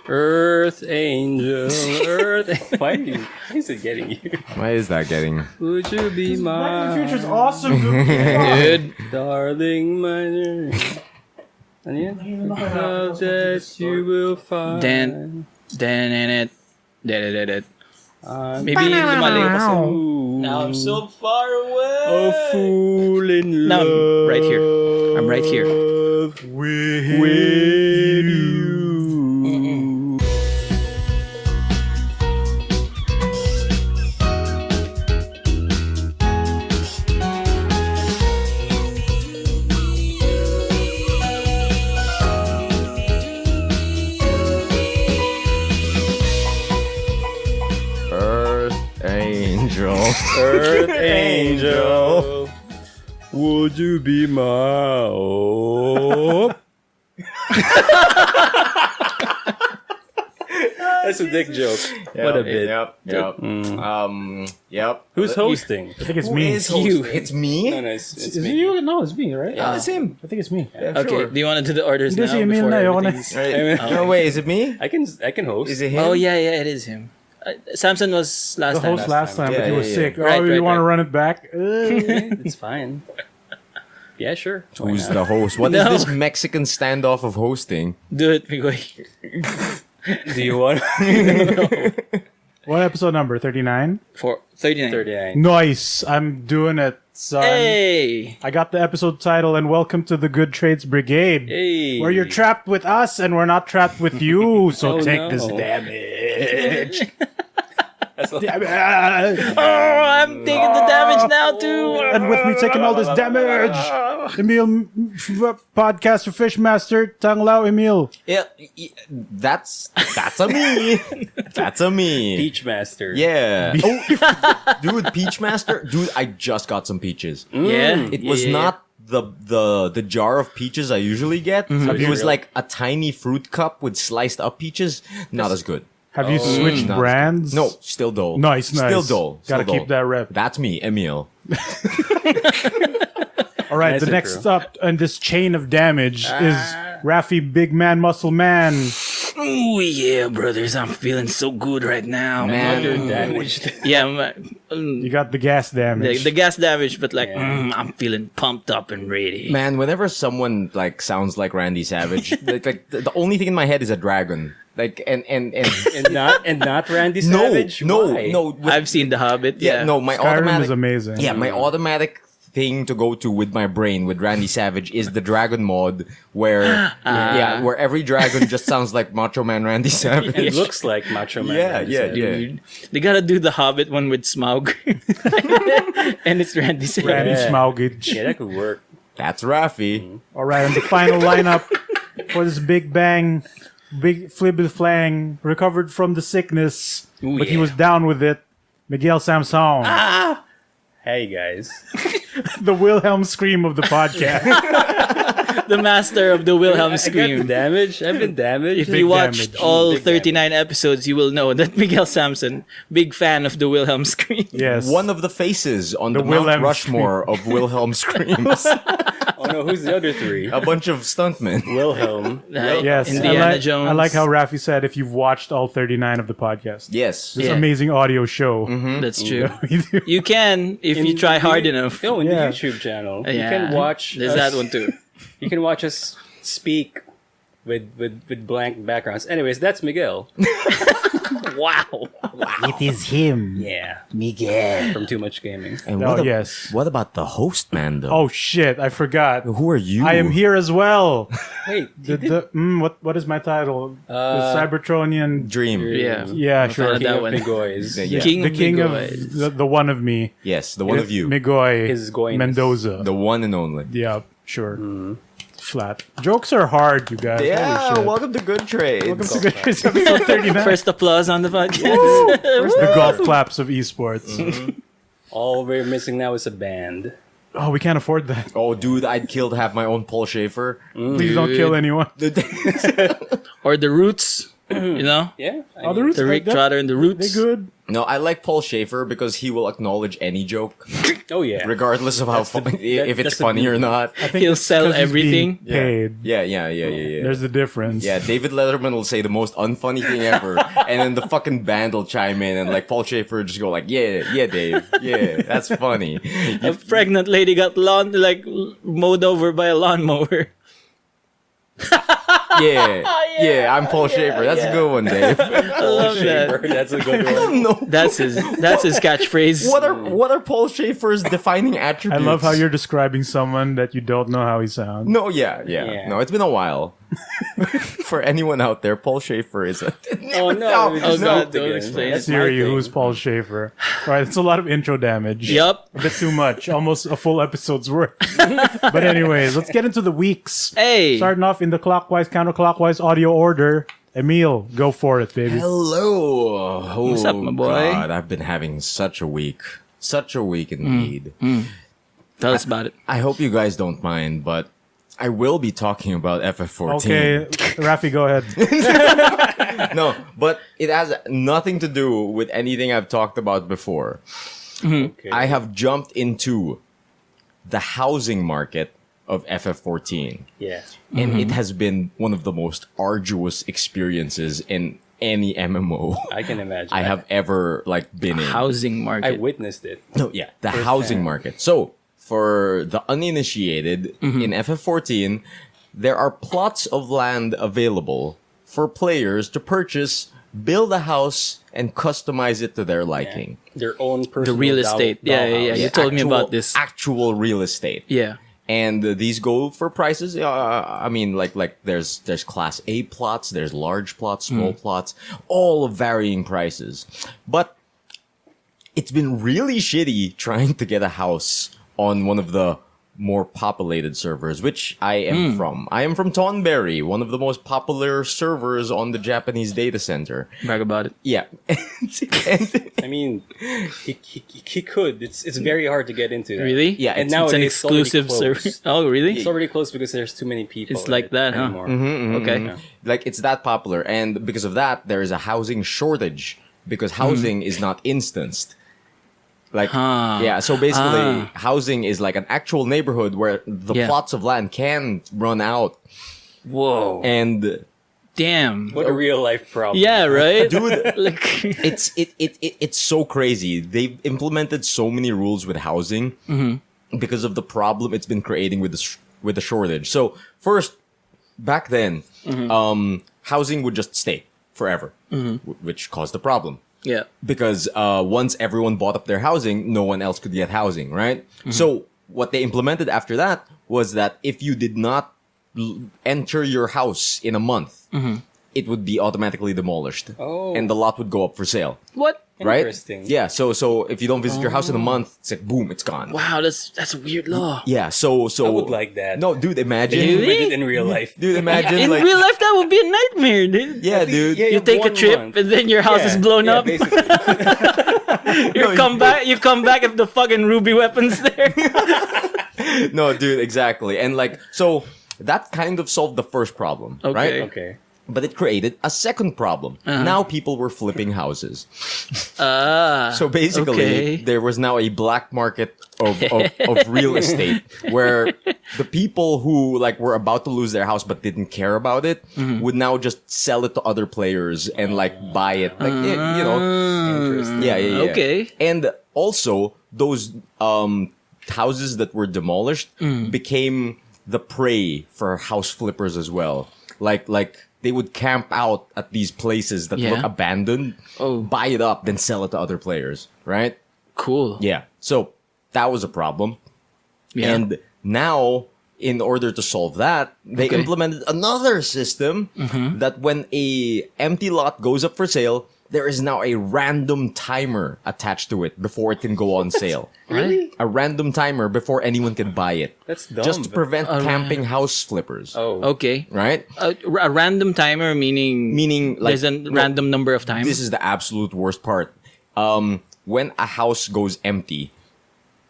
Earth Angel, Why is it getting you? Why is that getting? Would you be Back to the my Future's awesome. Dude. darling, my ano yan? Love that you will find. Dan it. Maybe lumalayo kasi. Now I'm so far away. A fool in Now love. I'm right here. I'm right here. With you. Earth Angel, would you be my That's a dick joke. What a bit. Yep. Who's hosting? I think it's Who me. is hosting? It's me? No, it's Is it me. you? No, it's me, right? Yeah, it's him. I think it's me. Yeah, Okay, sure. do you want to do the orders Hindi now? si Emile before na, ayoko na. everything's- Right. No, wait, is it me? I can host. Is it him? Oh, yeah, it is him. Samson was last The time. host last time, Yeah, but he was yeah, sick. Right, Oh, you right, want to right. run it back? It's fine. Yeah, sure. Why Who's not? the host? What is No. this Mexican standoff of hosting? Do it, Migoy. Do you want? What episode number? 39? 39. 39. Nice. I'm doing it, son. Hey! I got the episode title, and welcome to the Good Trades Brigade. Hey. Where you're trapped with us and we're not trapped with you. So Oh, take no. this damage. That's all- Damage. Oh, I'm taking the damage now, too! And with me taking all this damage, Emile, podcaster, fishmaster, Tang Lao, Emile. Yeah, that's a me. That's a me. Peach Master. Yeah. Oh, dude, Peach Master. Dude, I just got some peaches. Yeah. It was yeah. not the jar of peaches I usually get. It was like a tiny fruit cup with sliced up peaches. Not as good. Have you switched Not- brands? No, still dull. Nice. Still dull. Gotta Still keep dull. that rep. That's me, Emile. All right, Nice the intro. next up in this chain of damage is Raffy, Big Man, Muscle Man. Oh, yeah, brothers. I'm feeling so good right now. Man. You're damaged. Yeah, You got the gas damage. the gas damage, but like, Yeah. I'm feeling pumped up and ready. Man, whenever someone like sounds like Randy Savage, like the only thing in my head is a dragon. Like and and not Randy Savage. Why? no. I've seen The Hobbit. Yeah, no. My Skyrim automatic is amazing. Yeah, my automatic thing to go to with my brain with Randy Savage is the dragon mod where where every dragon just sounds like Macho Man Randy Savage. It looks like Macho Man. Yeah, Randy yeah, Savage. yeah. Dude, they gotta do the Hobbit one with Smaug, and it's Randy Savage. Randy Yeah. Smaugage. Yeah, that could work. That's Raffy. All right, and the final lineup for this Big Bang, Big Flibble Flang, recovered from the sickness, Ooh, but he yeah. was down with it. Miguel Samson, Hey guys. the Wilhelm scream of the podcast. The master of the Wilhelm I got scream. damaged. I've been damaged. If Big you watched damage. all Big 39 episodes, you will know that Miguel Samson, big fan of the Wilhelm scream. Yes. One of the faces on the, Mount Wilhelm Rushmore of Wilhelm screams. Oh no, who's the other three? A bunch of stuntmen. Wilhelm. Yes, Indiana Jones. I like how Raffy said if you've watched all 39 of the podcast. Yes. This Yeah. amazing audio show. That's true. We do. You can if you try hard enough. No, in Yeah. the YouTube channel. You Yeah. can watch There's us, that one too. You can watch us speak with blank backgrounds. Anyways, that's Miguel. Wow. It is him. Yeah. Miguel. From Too Much Gaming. And Oh, what, yes. what about the host man though? Oh, shit. I forgot. Who are you? I am here as well. Wait, What is my title? The Uh, Cybertronian. Dream. Yeah. Yeah, I'm a fan sure. of King that of one. Migoys. Yeah. King The of king of Migoy. the one of me. Yes, the one of you. Migoy. His goyness. Mendoza. The one and only. Yeah, sure. Flat. Jokes are hard, you guys. Yeah, Holy shit. welcome to Good Trades. Welcome to Good Trades episode 39. First applause on the podcast. The golf claps of esports. All we're missing now is a band. Oh, we can't afford that. Oh, dude, I'd kill to have my own Paul Schaefer. Please don't kill anyone. Or the Roots. You know? Yeah. Oh, the Roots, The Rick they- Trotter and the They Roots. good. No, I like Paul Schaefer because he will acknowledge any joke, Oh yeah. regardless of how if it's that's the funny or beauty. not. I think He'll it's sell 'cause he's being everything. paid. Yeah. There's the difference. Yeah, David Letterman will say the most unfunny thing ever, and then the fucking band will chime in, and like Paul Schaefer will just go like, yeah, Dave, yeah, that's funny. A pregnant lady got mowed over by a lawnmower. Yeah, I'm Paul Schaefer. That's a good one, Dave. I love that. That's a good one. No, That's his catchphrase. what are Paul Schaefer's defining I attributes? love how you're describing someone that you don't know how he sounds. No, yeah. Yeah. No, it's been a while. For anyone out there, Paul Schaefer is a. Oh no! we just no, stopped don't again. explain. That's my Siri, thing. who's Paul Schaefer? All right, it's a lot of intro damage. Yup. A bit too much. Almost a full episode's worth. But anyways, let's get into the weeks. Hey. Starting off in the clockwise, counterclockwise audio order. Emile, go for it, baby. Hello. What's up, my boy? God, I've been having such a week. Such a week indeed. Tell us about it. I hope you guys don't mind, but I will be talking about FF14. Okay, Raffy, go ahead. No, but it has nothing to do with anything I've talked about before. Okay. I have jumped into the housing market of FF14. Yeah. And it has been one of the most arduous experiences in any MMO I can imagine. I have ever been in. Housing market. I witnessed it. No, yeah, the housing market. So, for the uninitiated, in FF14, there are plots of land available for players to purchase, build a house, and customize it to their liking. Their own personal The real estate. Yeah. You told me about this. Actual real estate. Yeah. And these go for prices. I mean, like there's class A plots, there's large plots, small plots, all of varying prices. But it's been really shitty trying to get a house on one of the more populated servers, which I am from. I am from Tonberry, one of the most popular servers on the Japanese data center. Brag about it. Yeah. And- I mean, he could. It's very hard to get into that. Really? Yeah, And it's now It's an it's already exclusive closed. server. Oh, really? It's already close because there's too many people. It's in like it that, huh? anymore. Okay. Like, it's that popular. And because of that, there is a housing shortage because housing is not instanced. Like, yeah, so basically, housing is like an actual neighborhood where the Yeah. plots of land can run out. Whoa. And, Damn. What a real life problem. Yeah, right? dude, Like, it's so crazy. They've implemented so many rules with housing because of the problem it's been creating with the shortage. So, first, back then, housing would just stay forever, which caused the problem. yeah. Because once everyone bought up their housing, no one else could get housing, right? So what they implemented after that was that if you did not enter your house in a month, it would be automatically demolished. Oh. And the lot would go up for sale, What? right? Interesting. Yeah, so if you don't visit your house in a month, it's like, boom, it's gone. Wow, that's a weird law. Yeah, so... I would like that. No, dude, imagine... They Really? implement it in real life. Dude, imagine, In like... real life, that would be a nightmare, dude. yeah, dude. Yeah, You take a 1 trip month. and then your house is blown Yeah, up. basically. You come back if the fucking ruby weapon's there. No, dude, exactly. And like, so that kind of solved the first problem, Okay. right? Okay. But it created a second problem. Now people were flipping houses. Ah. So basically, okay. there was now a black market of real estate where the people who like were about to lose their house but didn't care about it would now just sell it to other players and like buy it. Like, you know. Interesting. Yeah. Okay. And also, those houses that were demolished became the prey for house flippers as well. Like they would camp out at these places that Yeah. look abandoned, Oh. buy it up, then sell it to other players, right? Cool. Yeah. So that was a problem. Yeah. And now, in order to solve that, they Okay. implemented another system that when a empty lot goes up for sale, there is now a random timer attached to it before it can go on sale. Really? A random timer before anyone can buy it. That's dumb. Just to prevent camping house flippers. Oh. Okay. Right? A random timer meaning Meaning, like, there's a random number of times. This is the absolute worst part. When a house goes empty,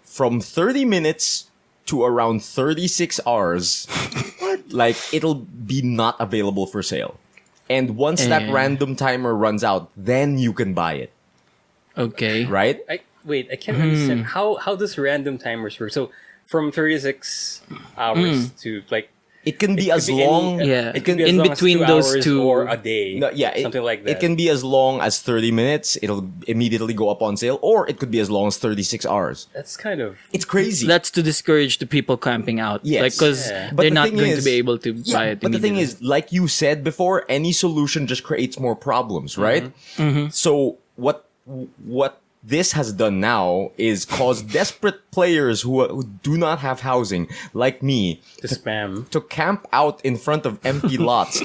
from 30 minutes to around 36 hours, like, it'll be not available for sale. And once that Eh. random timer runs out, then you can buy it. Okay. right? I can't understand how does random timers work. So from 36 hours to like It can be it as could be long. Yeah. It can be as in long as between 2 those hours two- or a day. No, yeah, something like that. It can be as long as 30 minutes. It'll immediately go up on sale, or it could be as long as 36 hours. That's kind of It's crazy. That's to discourage the people camping out. Yes. Like, because Yeah. But they're the not thing going to is- be able to buy it But the thing immediately. is, like you said before, any solution just creates more problems, right? Mm-hmm. So what this has done now is cause desperate players who do not have housing, like me, to spam. to camp out in front of empty lots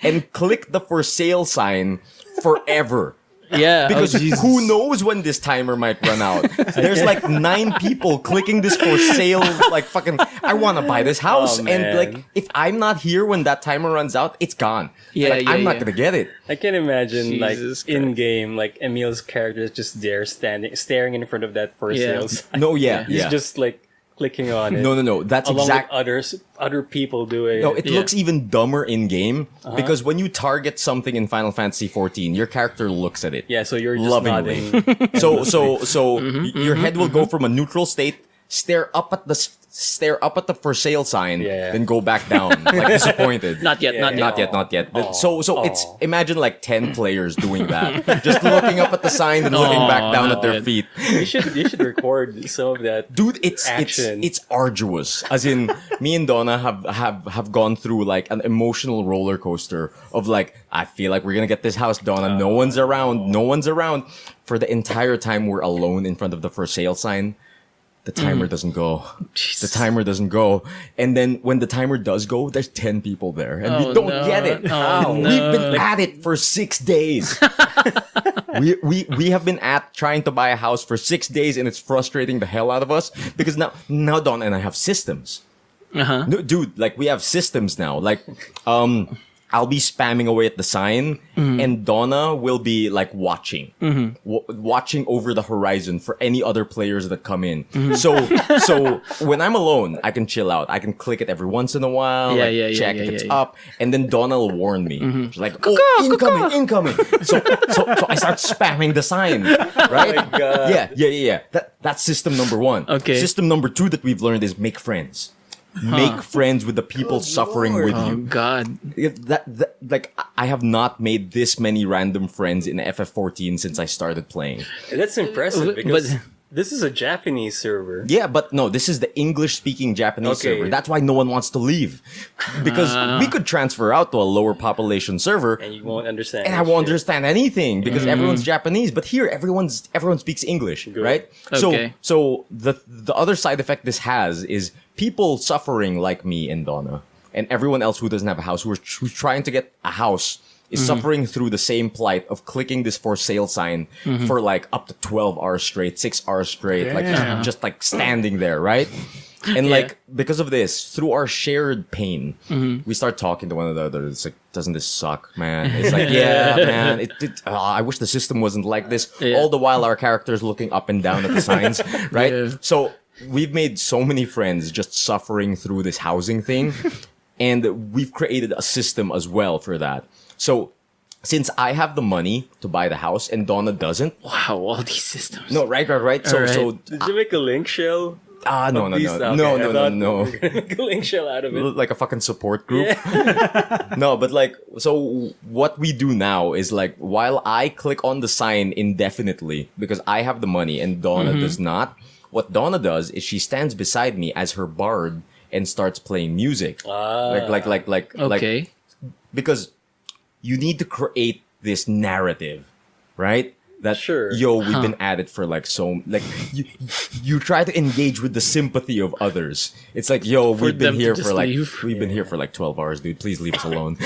and click the for sale sign forever. Yeah. Because oh, Jesus. who knows when this timer might run out? There's like 9 people clicking this for sale. Like fucking, I want to buy this house, Oh, and man. like if I'm not here when that timer runs out, it's gone. Yeah, like, yeah, I'm not yeah. gonna get it. I can imagine Jesus like in game, like Emile's character is just there staring in front of that for Yeah. sale sign. No, yeah, He's yeah. just like clicking on it. No. That's along exact. with other people doing No, it. it Yeah. looks even dumber in game because when you target something in Final Fantasy XIV, your character looks at it. Yeah, so you're just Lovingly. nodding. So your head will go from a neutral state, stare up at the for sale sign, Yeah. then go back down like disappointed. Not yet, Yeah, not yeah. yet. Not yet. Aw. So it's Aw. imagine like 10 players doing that, just looking up at the sign and looking Aw, back down not at their yet. feet. you should record some of that. Dude, it's Action. it's arduous. As in, me and Donna have gone through like an emotional roller coaster of like, I feel like we're gonna get this house, Donna. No one's around. For the entire time we're alone in front of the for sale sign, the timer doesn't go. The timer doesn't go. And then when the timer does go, there's 10 people there, and we Oh, don't no. get it. Oh, no. We've been at it for 6 days. we have been at trying to buy a house for 6 days, and it's frustrating the hell out of us because now Don and I have systems. Uh-huh. No, dude, like we have systems now. Like, I'll be spamming away at the sign, and Donna will be like watching, watching over the horizon for any other players that come in. So when I'm alone, I can chill out. I can click it every once in a while, Yeah, like, yeah, yeah, check yeah, if it's yeah. up, and then Donna will warn me. She's like, "Oh, incoming!" So I start spamming the sign, right? Oh my God. Yeah. That's system number 1. Okay. System number 2 that we've learned is make friends. Make friends with the people suffering with Oh, you. God. Like I have not made this many random friends in FF14 since I started playing. That's impressive But- because this is a Japanese server. Yeah, but no, this is the English-speaking Japanese Okay. server. That's why no one wants to leave, because we could transfer out to a lower population server, And you won't understand. and I won't shit. understand anything because everyone's Japanese. But here, everyone speaks English, right? Okay. So the other side effect this has is people suffering like me and Donna, and everyone else who doesn't have a house, who's trying to get a house, is suffering through the same plight of clicking this for sale sign for like up to 12 hours straight, 6 hours straight, like just like standing there, right? And like because of this, through our shared pain, we start talking to one another. It's like, doesn't this suck, man? It's like, yeah, man. I wish the system wasn't like this. Yeah. All the while, our characters looking up and down at the signs, right? Yeah. So we've made so many friends just suffering through this housing thing, and we've created a system as well for that. So since I have the money to buy the house and Donna doesn't, Wow, all these systems. no, right. So Alright. so Did you make a link shell? no. Okay, No. Make a link shell out of it. Like a fucking support group. No, but like, so what we do now is like, while I click on the sign indefinitely because I have the money and Donna does not, what Donna does is she stands beside me as her bard and starts playing music. Like, Okay. because you need to create this narrative, right? That Sure. we've been at it for like you try to engage with the sympathy of others. It's like, we've them been to here just for like leave. we've been here for like 12 hours, dude. Please leave us alone.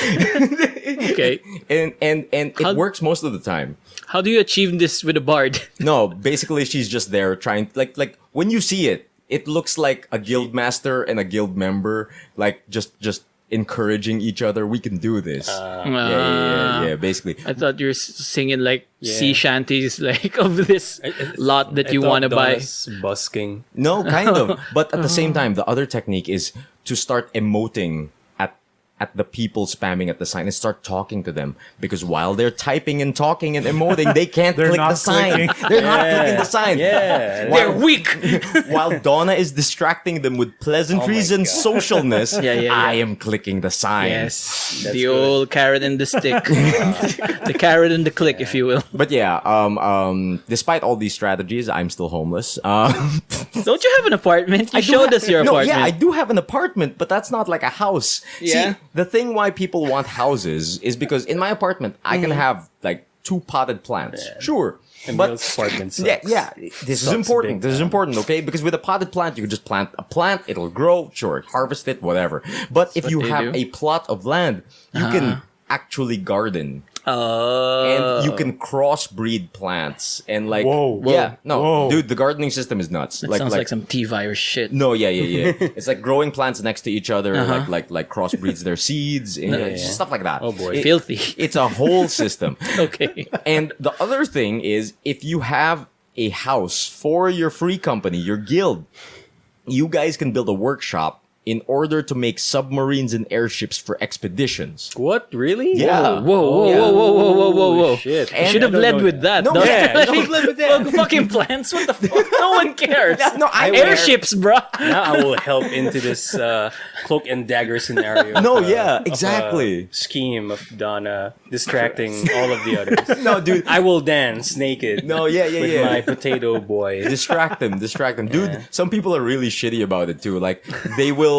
Okay. and it works most of the time. How do you achieve this with a bard? No, basically she's just there trying like when you see it, it looks like a guild master and a guild member like just encouraging each other. We can do this. Yeah. Basically, I thought you were singing like sea shanties, like of this lot that you want to buy. Busking. no, kind of. But at the same time, the other technique is to start emoting at the people spamming at the sign and start talking to them, because while they're typing and talking and emoting, they can't They're click not the sign. clicking. They're not clicking the sign. Yeah. They're weak. While Donna is distracting them with pleasantries and socialness, Yeah. I am clicking the sign. Yes, That's the good. old carrot and the stick, the carrot and the click, if you will. But yeah, despite all these strategies, I'm still homeless. Don't you have an apartment? You showed us your apartment. Yeah, I do have an apartment, but that's not like a house. Yeah. See, the thing why people want houses is because in my apartment, I can have like 2 potted plants. Yeah. Sure. Emile's apartment sucks. Yeah. This is Sucks important. big This is time. important, okay? Because with a potted plant, you can just plant a plant, it'll grow, sure, harvest it, whatever. But if what you they have do. a plot of land, you can actually garden. And you can crossbreed plants and like Whoa. yeah, no, Whoa. dude, the gardening system is nuts. That sounds like some T-virus shit. no, yeah. It's like growing plants next to each other, like crossbreeds their seeds, and just stuff like that. Oh, boy. Filthy. It's a whole system. Okay. And the other thing is, if you have a house for your free company, your guild, you guys can build a workshop in order to make submarines and airships for expeditions. What? Really? Yeah. Whoa. Shit. You should have led with that. No, dog. yeah, Like, no, led with that. fucking plants. What the fuck? No one cares. No, Airships, bro. Now I will help into this cloak and dagger scenario. No, of, yeah, of a exactly. scheme of Donna distracting all of the others. No, dude. I will dance naked. No, yeah. With my potato boy. Distract them, dude. Some people are really shitty about it too. Like they will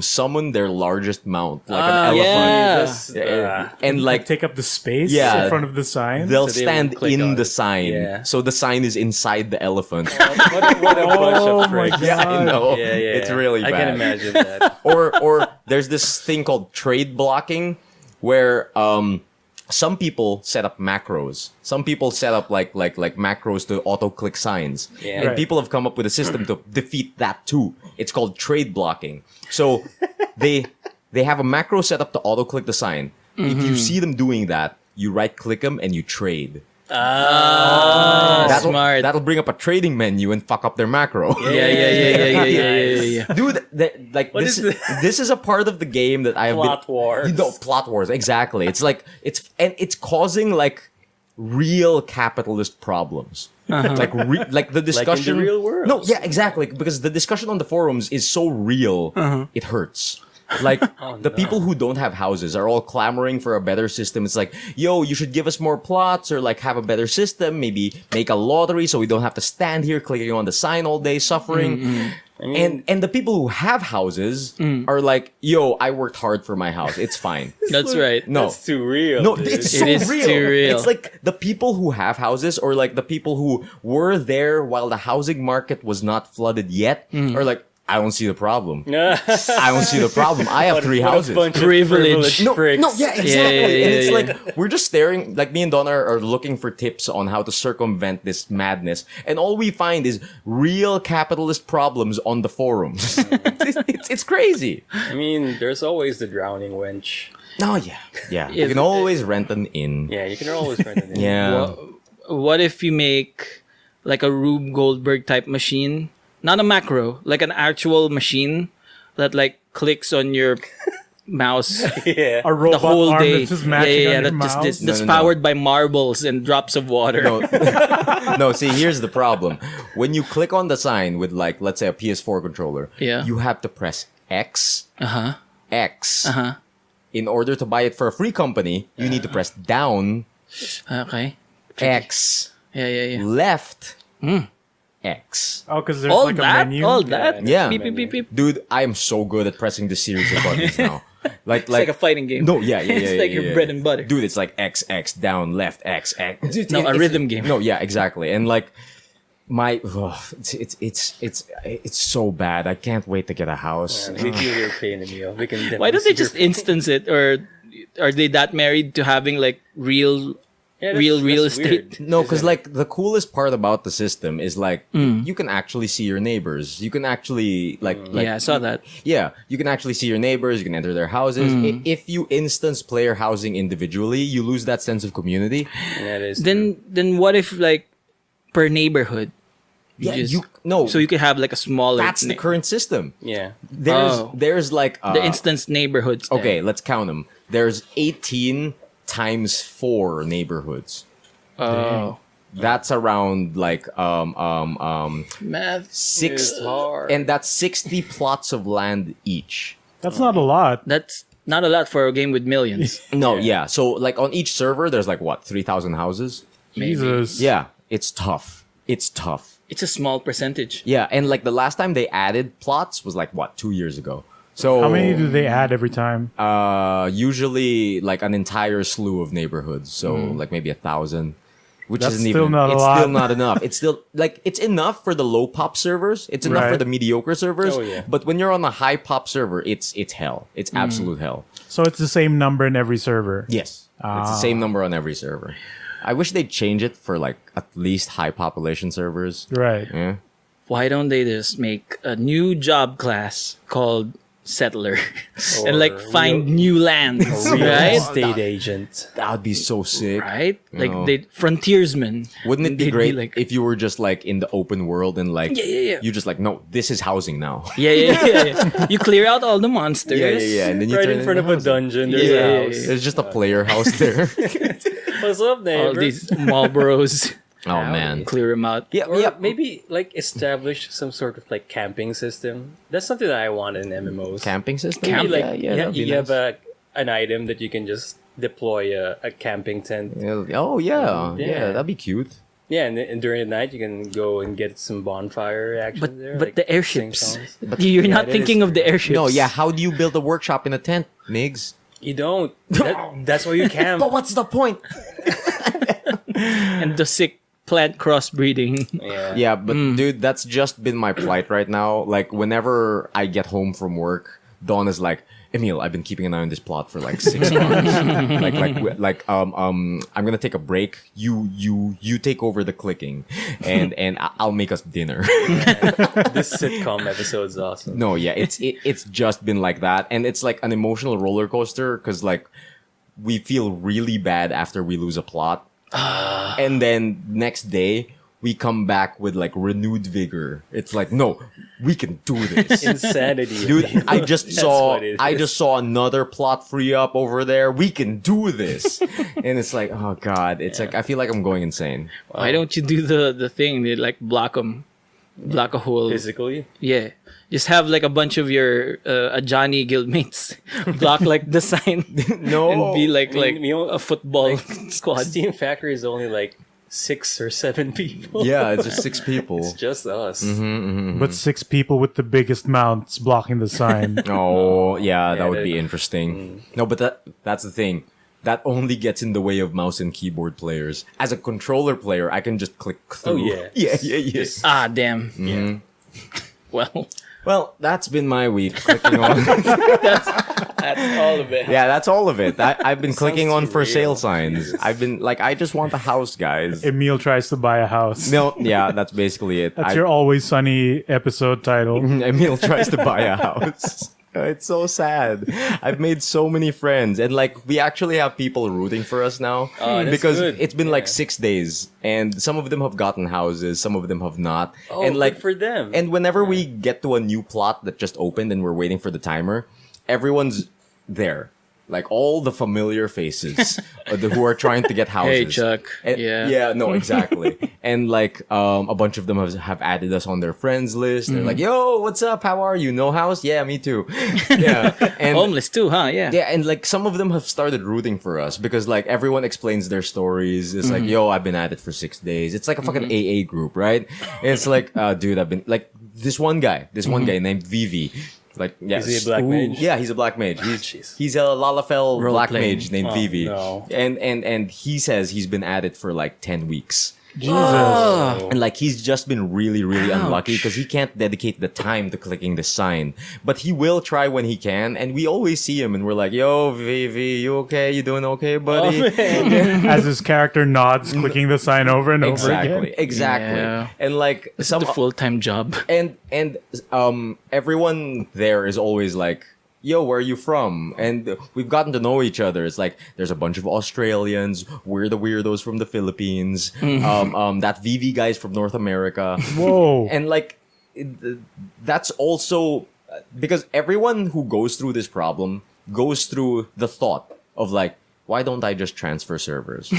summon their largest mount, like an elephant. yeah. This, And like Take up the space Yeah. in front of the sign. they'll So they will stand click in on the it. sign, Yeah. so the sign is inside the elephant. what a bunch Oh of my freaks. God. I know. Yeah. It's really I bad. can imagine that. Or there's this thing called trade blocking, where some people set up macros. Some people set up like macros to auto click signs. Yeah. And Right. people have come up with a system to defeat that too. It's called trade blocking. So they have a macro set up to auto click the sign. If you see them doing that, you right click them and you trade. Smart. That'll bring up a trading menu and fuck up their macro. Yeah. Dude, like What this, is this is a part of the game that I have Plot been, wars. Plot wars, exactly. It's like it's causing like real capitalist problems. Like the discussion, real world. No, yeah, exactly. Because the discussion on the forums is so real, it hurts. Like the people who don't have houses are all clamoring for a better system. It's like, yo, you should give us more plots or like have a better system. Maybe make a lottery so we don't have to stand here clicking on the sign all day, suffering. And the people who have houses are like, yo, I worked hard for my house. It's fine. That's right. No. That's too real. No, dude. it's It so is real. too real. It's like the people who have houses, or like the people who were there while the housing market was not flooded yet, are like, I don't see the problem. I don't see the problem. I have 3 houses. What a bunch of Privilege. privileged No, pricks. no, yeah, exactly. yeah, And it's yeah. like we're just staring. Like me and Donna are looking for tips on how to circumvent this madness, and all we find is real capitalist problems on the forums. it's crazy. I mean, there's always the drowning wench. Oh yeah. You can always rent an inn. Yeah, you can always rent it in. Yeah. What if you make like a Rube Goldberg type machine? Not a macro, like an actual machine that like clicks on your mouse Yeah. A the robot whole arm day. that's just matching on your that mouse. that's No. powered by marbles and drops of water. No, no. See, here's the problem. When you click on the sign with, like, let's say a PS4 controller, Yeah. you have to press X. X. Uh-huh. In order to buy it for a free company, you need to press down, Okay. X, Yeah. left, X. Oh, because there's All like that? a menu. All that? Yeah. Beep, beep, beep, beep. Dude, I am so good at pressing this series of buttons now. It's like a fighting game. No, yeah. It's like your bread and butter. Dude, it's like X, X, down, left, X, X. Dude, No, a it's- rhythm game. No, yeah, exactly. And like it's so bad. I can't wait to get a house. We feel your pain, Emile. We can Why don't they see your just instance it, or are they that married to having like real Yeah, real that's estate? weird. No, because like the coolest part about the system is like you can actually see your neighbors. You can actually like Yeah, I saw that. yeah, you can actually see your neighbors. You can enter their houses. If you instance player housing individually, you lose that sense of community. Yeah, that is Then what if like per neighborhood? Yeah, just- you no. So you could have like a smaller. That's the current system. Yeah. There's like the instance neighborhoods. then. okay, let's count them. There's 18 times 4 neighborhoods. Oh, That's around like math. six, It's hard. and that's 60 plots of land each. That's not a lot. That's not a lot for a game with millions. No, yeah. So like on each server, there's like what 3,000 houses. Jesus. Yeah, it's tough. It's tough. It's a small percentage. Yeah, and like the last time they added plots was like what 2 years ago. So How many do they add every time? usually like an entire slew of neighborhoods. So like maybe 1,000, which That's isn't still even. not a It's lot. still not enough. It's still like it's enough for the low pop servers. It's enough for Right. the mediocre servers. Oh, yeah. But when you're on a high pop server, it's hell. It's absolute hell. So it's the same number in every server. Yes, it's the same number on every server. I wish they'd change it for like at least high population servers. Right. Yeah. Why don't they just make a new job class called settler and like Or find new lands, Real right? estate agent. That would be so sick. Right? Like No. they frontiersmen. Wouldn't it be They'd great like, if you were just like in the open world and like Yeah. you just like no, this is housing now. yeah. You clear out all the monsters. And then you Right turn in front of a housing. dungeon, there's Yeah. a house. There's just a player house there. What's up, All neighbor? these Marlboros. Oh man. Clear them out. Yeah, Or yeah. maybe like establish some sort of like camping system. That's something that I want in MMOs. Camping system. Maybe, like that'd be you nice. have an item that you can just deploy a camping tent. Oh yeah, Yeah. that'd be cute. Yeah, and during the night you can go and get some bonfire action But there. but like, the sing airships. songs. You're Yeah, not that thinking is of the airships. No, yeah. How do you build a workshop in a tent, Migs? You don't. That's why you camp. But what's the point? And the sick plant crossbreeding. Yeah. Yeah, but dude, that's just been my plight right now. Like whenever I get home from work, Dawn is like, Emile, I've been keeping an eye on this plot for like 6 months. I'm gonna take a break. You take over the clicking, and I'll make us dinner. This sitcom episode is awesome. No, yeah, it's just been like that, and it's like an emotional roller coaster because like we feel really bad after we lose a plot, and then next day we come back with like renewed vigor. It's like, no, we can do this. Insanity. Dude, I just That's saw what it I is. just saw another plot free up over there. We can do this. And it's like, oh god, it's like I feel like I'm going insane. Why don't you do the thing? They like block them, block a hole. Physically. Yeah, just have like a bunch of your Ajani guildmates block like the sign. No. and be like I mean, you know, a football squad. Steam Factory is only like 6 or 7 people. Yeah, it's just 6 people. It's just us. But 6 people with the biggest mounts blocking the sign. Oh, yeah, that would that- be interesting. No, but that's the thing. That only gets in the way of mouse and keyboard players. As a controller player, I can just click through. yeah. Yeah. Ah, damn. Yeah. Well, Well, that's been my week. Clicking on. that's all of it. Yeah, that's all of it. I've been clicking on too for sale real. signs. I've been like, I just want a house, guys. Emile tries to buy a house. No, yeah, that's basically it. That's your Always Sunny episode title. Emile tries to buy a house. It's so sad. I've made so many friends, and like we actually have people rooting for us now Oh, that's because good. it's been like Yeah. 6 days, and some of them have gotten houses, some of them have not. Oh, and like good for them. And whenever we get to a new plot that just opened and we're waiting for the timer, everyone's there. Like all the familiar faces who are trying to get houses. Hey, Chuck. And- Yeah. Yeah, no, exactly. And like a bunch of them have added us on their friends list. They're like, yo, what's up? How are you? No house? Yeah, me too. Yeah. And Homeless too, huh? Yeah. yeah, and like some of them have started rooting for us because like everyone explains their stories. It's like, yo, I've been at it for 6 days. It's like a fucking AA group, right? And it's like, dude, I've been like this one guy named Vivi. Like, yeah, Is he a black mage? Yeah, he's a black mage. jeez. He's a Lalafell Role black playing. mage named Oh, Vivi. no. And he says he's been at it for like 10 weeks. Jesus. And like he's just been really, really unlucky because he can't dedicate the time to clicking the sign. But he will try when he can, and we always see him and we're like, yo, Vivi, you okay? You doing okay, buddy? Oh, man. As his character nods, clicking the sign over and over again. Exactly. Yeah. And like This is the full-time job. and everyone there is always like, yo, where are you from? And we've gotten to know each other. It's like there's a bunch of Australians. We're the weirdos from the Philippines. That VV guy's from North America. Whoa. And like that's also because everyone who goes through this problem goes through the thought of like, why don't I just transfer servers?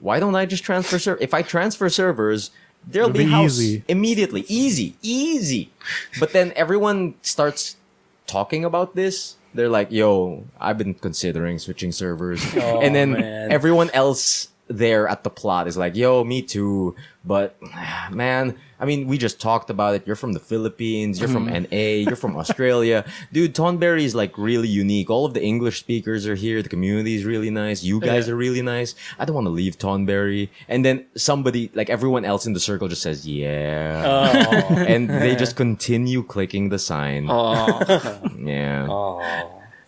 Why don't I just transfer servers? If I transfer servers, there'll It'll be be house easy. immediately. Easy. But then everyone starts talking about this. They're like, yo, I've been considering switching servers. And then man. everyone else there at the plot is like, yo, me too. But man, I mean, we just talked about it. You're from the Philippines. You're from NA. You're from Australia. Dude, Tonberry is like really unique. All of the English speakers are here. The community is really nice. You guys are really nice. I don't want to leave Tonberry. And then somebody, like everyone else in the circle just says, yeah. Oh. And they just continue clicking the sign. Yeah.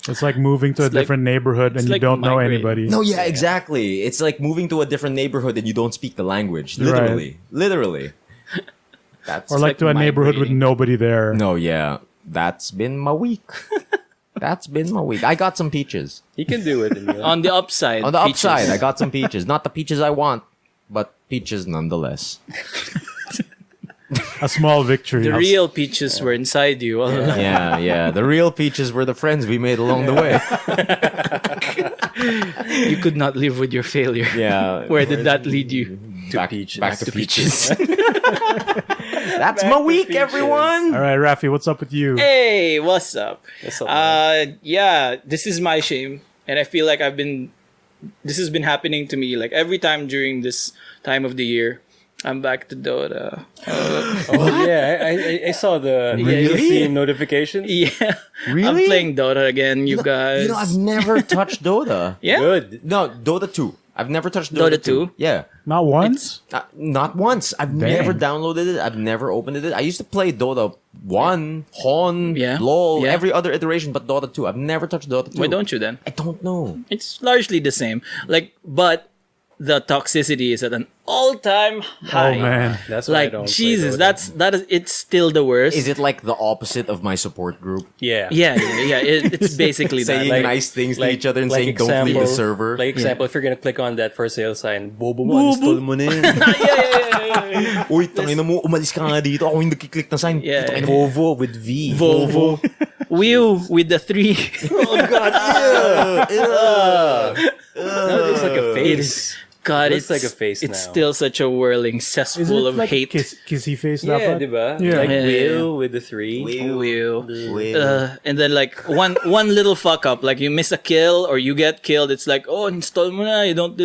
It's like moving to a like- different neighborhood and it's you like don't know migrating. anybody. No, yeah, exactly. It's like moving to a different neighborhood and you don't speak the language. Literally. That's Or like to a neighborhood with migrating. nobody there. no, yeah. That's been my week. I got some peaches. He can do it. Emile. On the upside. On the peaches. upside, I got some peaches. Not the peaches I want, but peaches nonetheless. A small victory. The real peaches were inside you. all along. Yeah. The real peaches were the friends we made along the way. You could not live with your failure. Yeah. Where did that lead you? back, peaches. back to peaches. That's my week, everyone. All right, Raffy, what's up with you? Hey, what's up? What's up, man? Yeah, this is my shame, and I feel like this has been happening to me like every time during this time of the year. I'm back to Dota. Oh yeah, I saw the Really? Steam notification. Yeah, Really? I'm playing Dota again, you guys. You know, I've never touched Dota. yeah, Good. No, Dota 2. I've never touched Dota, Dota 2? Yeah. Not once? Not once. I've never downloaded it. I've never opened it. I used to play Dota 1, Hon, Yeah. LOL, Yeah. every other iteration but Dota 2. I've never touched Dota 2. Why don't you then? I don't know. It's largely the same. Like, but the toxicity is at an all-time high. Oh, man. That's why I Like don't play Jesus, Dota. that is it's still the worst. Is it like the opposite of my support group? Yeah. Yeah. It's basically that. Saying Like, nice things to each other and saying don't leave the server. Like example, if you're gonna click on that for sale sign, bobo mo, uninstall mo na yun. yeah. Uy, tangina mo, umalis ka nga dito. Ako yung nagkiklik na sign. Yeah. Tangina mo. Vovo with V. Volvo. Wheel with the 3. Oh God. No, it looks like a face. God, It it's looks like a face It's now. still such a whirling Isn't cesspool it of like hate. kissy face Yeah, dapat? diba? Yeah. Like Yeah, Will with the 3. Wheel. Wheel. And then like one little fuck up, like you miss a kill or you get killed, it's like, oh, install mo na, you don't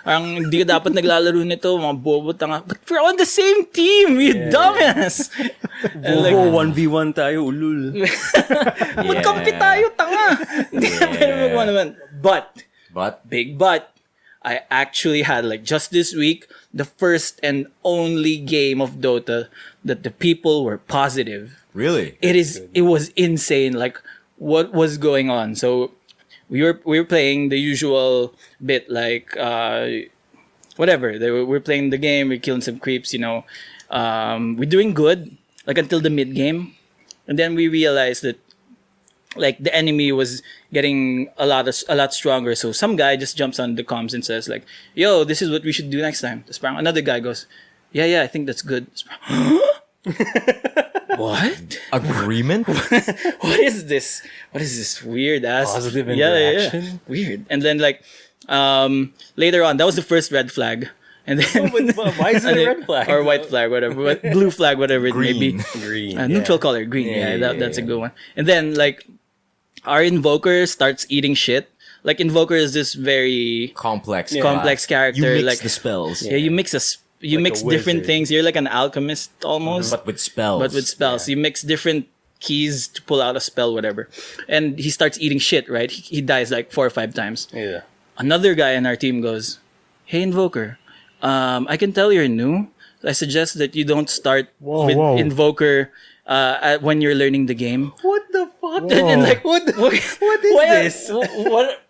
ang hindi ka dapat naglalaro nito, mga bobo tanga. But we're on the same team, you dumbass. And like, Vovo 1v1 tayo, ulul. magkampi tayo, tanga. Hindi na pwede magawa naman. But, Big but, I actually had like just this week the first and only game of Dota that the people were positive. really? It was insane, like what was going on. So we were playing the usual bit, like whatever. We're playing the game, we're killing some creeps, we're doing good like until the mid game, and then we realized that like the enemy was getting a lot stronger. So some guy just jumps on the comms and says like, "Yo, this is what we should do next time." Another guy goes, "Yeah, I think that's good." What? Agreement? What is this? What is this weird ass Positive Yeah. interaction? Weird. And then like later on, that was the first red flag. And then Why is it a red flag? or white flag, whatever, blue flag, whatever it may be. Green. Green. Neutral color, green. Yeah, that's a good one. And then like our invoker starts eating shit. Like invoker is this very Complex. complex character. You mix like the spells. yeah, you mix you Like mix a different wizard. things. You're like an alchemist almost. But with spells. But with spells. You mix different keys to pull out a spell, whatever. And he starts eating shit, right? He dies like 4 or 5 times. Yeah. Another guy in our team goes, "Hey, Invoker, I can tell you're new. I suggest that you don't start with whoa. Invoker when you're learning the game. What the fuck? And like, What is this?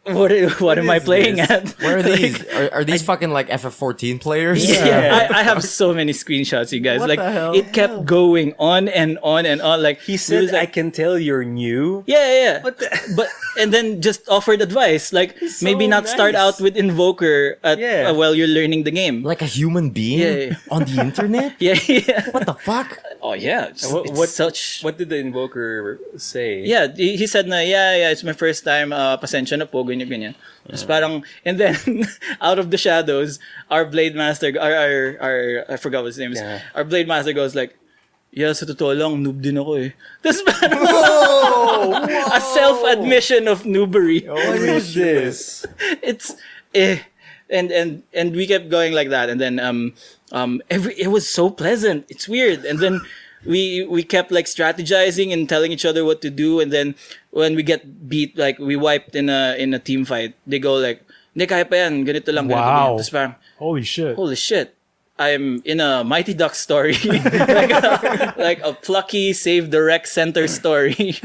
What am I is playing this? at? Where are these? Are these fucking like FF14 players? Yeah, I have so many screenshots, you guys. What Like the hell? it kept going on and on and on. Like He said, was like, "I can tell you're new." yeah. What the- But and then just offered advice, like He's maybe so not start nice. out with Invoker at, Yeah. while you're learning the game. Like a human being Yeah. on the internet? Yeah. What the fuck? Oh yeah. It's, What- it's what- such. What did the invoker say? Yeah, he said na, yeah, it's my first time, pasensya na po, ganyan. Tapos parang, and then, out of the shadows, our Blade Master, our I forgot what his name is, Yeah. our Blade Master goes like, yeah, sa totoo lang, noob din ako eh. Tapos parang, a self-admission of noobery. What is this? It's, and we kept going like that, and then, it was so pleasant. It's weird. And then, we kept like strategizing and telling each other what to do, and then when we get beat, like we wiped in a team fight, they go like, "Hindi kaya pa yan, ganito lang, ganito Wow. ganyan." Tapos parang, Holy shit. I'm in a Mighty Duck story, like a plucky save the rec center story.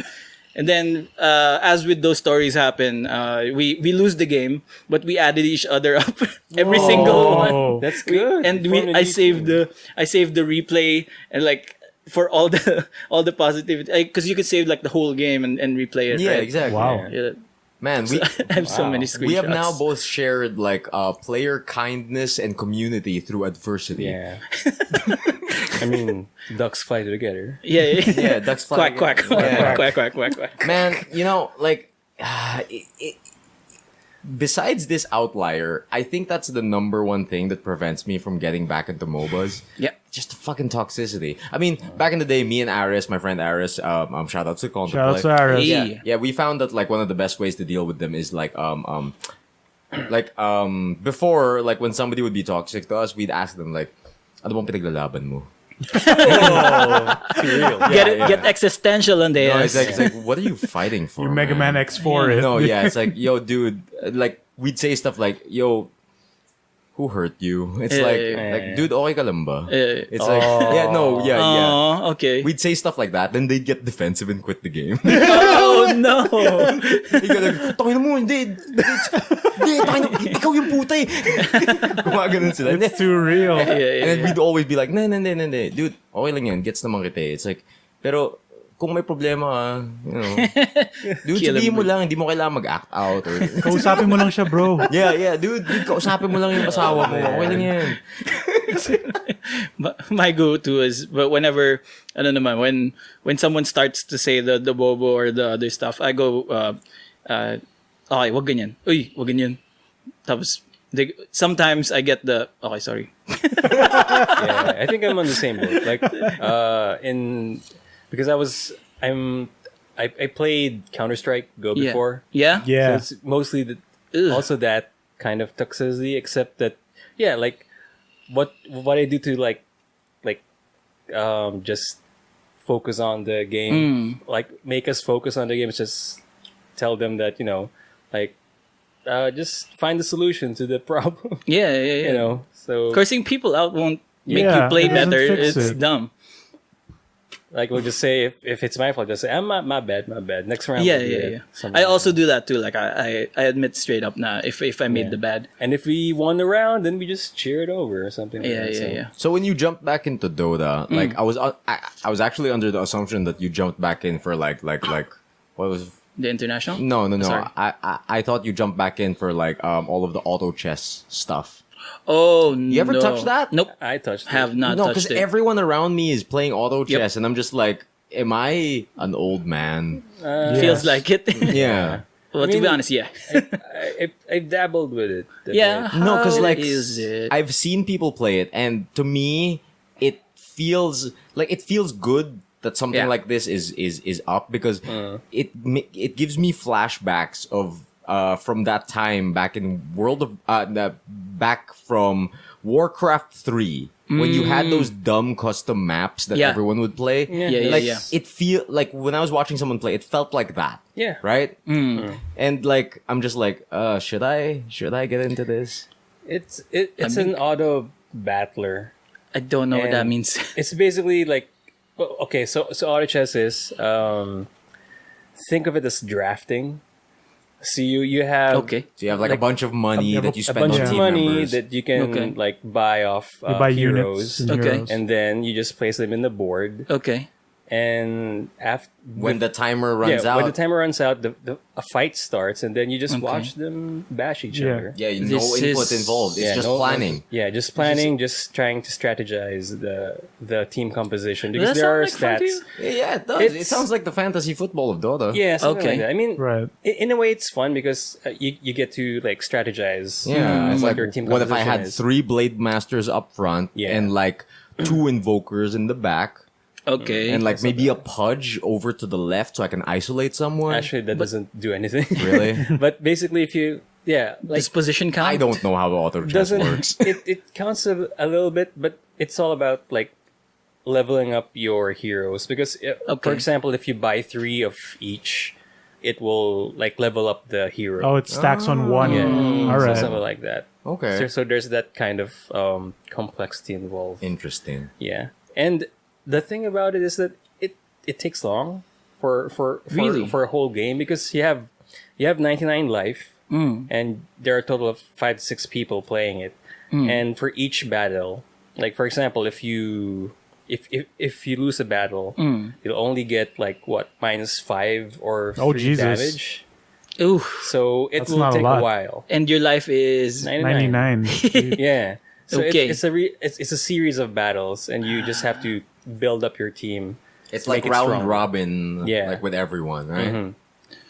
And then, as with those stories happen, we lose the game, but we added each other up every single one. That's good. And I saved the replay, and like for all the positivity, because you could save like the whole game and replay it. Yeah, right? exactly. Wow. Yeah. Man, I have so many screenshots. we have now both shared like player kindness and community through adversity. Yeah. I mean, ducks fly together. Yeah. Yeah, that's Quack, fine. quack, Yeah. quack, quack, quack, quack. Man, you know, like, besides this outlier, I think that's the number one thing that prevents me from getting back into MOBAs. Yeah. Just the fucking toxicity. I mean, back in the day, me and Aris, my friend Aris, shout out to Contemplate. Shout out to Aris. Hey. Yeah, we found that like one of the best ways to deal with them is like before, like when somebody would be toxic to us, we'd ask them like, ano bang pinaglalaban mo? Get existential on No, this. it's like, what are you fighting for? Your Mega Man man? X4 is. No, yeah, it's like, yo, dude, like we'd say stuff like, yo, who hurt you? It's like, dude, okay ka lang ba? It's like, yeah, no, yeah. Oh, okay. We'd say stuff like that, then they'd get defensive and quit the game. Oh no. You go like, tangina mo, hindi, tangina, ikaw yung puta eh. Gumaganon sila. It's too real. Yeah. And then we'd always be like, nah, dude, okay lang yan, gets naman kita eh. It's like, pero, kung may problema ka, you know, dude, Kill sabihin him. mo lang, hindi mo kailangan mag-act out. Or, Kausapin mo lang siya, bro. yeah, dude, kausapin mo lang yung asawa mo. Okay lang yan. My go-to is, but whenever, ano naman, when someone starts to say the bobo or the other stuff, I go, okay, wag ganyan. Uy, wag ganyan. Tapos, sometimes I get the, okay, sorry. Yeah, I think I'm on the same boat. Like, because I played Counter-Strike Go Yeah. before. Yeah? So Yeah. it's mostly Ugh. also that kind of toxicity, except that, yeah, like what I do to like just focus on the game, like make us focus on the game, is just tell them that, you know, like just find the solution to the problem. Yeah. You know, so Cursing people out won't make Yeah, you play it doesn't better. fix It's it. dumb. like we'll just say if it's my fault, just say my bad. Next round. Yeah. we'll do it." Something I like also that. do that too. Like I admit straight up na if I made Yeah. the bad. And if we won the round, then we just cheer it over or something. Like that. So, Yeah. So when you jumped back into Dota, like I was actually under the assumption that you jumped back in for like what was The international? no. Sorry. I thought you jumped back in for like all of the auto chess stuff. Oh, You ever touch that? Nope. I touched it. Have not No, because touched it. everyone around me is playing auto chess, and I'm just like, am I an old man? Feels like it. Yeah. Well, to be honest, yeah. I've dabbled with it. Yeah. No, because How like is it? I've seen people play it, and to me, it feels good that something Yeah. like this is up because it gives me flashbacks of from that time back in back from Warcraft 3 when you had those dumb custom maps that Yeah. everyone would play. Yeah, like yeah. it feel like when I was watching someone play, it felt like that. Yeah. Right? And like I'm just like, should I get into this? It's an auto battler. I don't know what that And means. It's basically like Well, okay, so auto chess is think of it as drafting. So you have Okay. So you have like a bunch of money you have that you a spend bunch on of team money members. that you can Okay. like buy off You buy heroes, units and Okay. heroes. and then you just place them in the board. Okay. And after when the timer runs out, when the timer runs out, a fight starts, and then you just watch them bash each Yeah. other. yeah, no This input is- involved. It's Yeah, just no- planning. Yeah, just planning, just trying to strategize the team composition because Does that there are sound like fun to stats. you? Yeah, it does. It It's- sounds like the fantasy football of Dota. Yeah, something Okay. like that. I mean, Right. in a way, it's fun because you get to like strategize. Yeah, it's what like, your team what if I composition had is. 3 Blade Masters up front Yeah. and like 2 Invokers in the back Okay. and like maybe a Pudge over to the left so I can isolate someone? Actually, that doesn't do anything. Really? But basically, if you like Does position count? I don't know how the auto chess doesn't works. it counts a little bit, but it's all about like leveling up your heroes because for Okay. example, if you buy 3 of each, it will like level up the hero. Oh, it stacks on one. Yeah. All So right. something like that. Okay. So there's that kind of complexity involved. Interesting. Yeah, and the thing about it is that it takes long for Really? for a whole game because you have 99 life and there are a total of 5 to 6 people playing it, and for each battle, like for example, if you lose a battle, you'll only get like what -5 or 3 Oh, Jesus. damage. Ooh. So it That's will not a take a lot. while. And your life is 99. 99. Yeah. So Okay. it's a series of battles, and you just have to build up your team. It's to like make it round strong. robin, Yeah. like with everyone, right?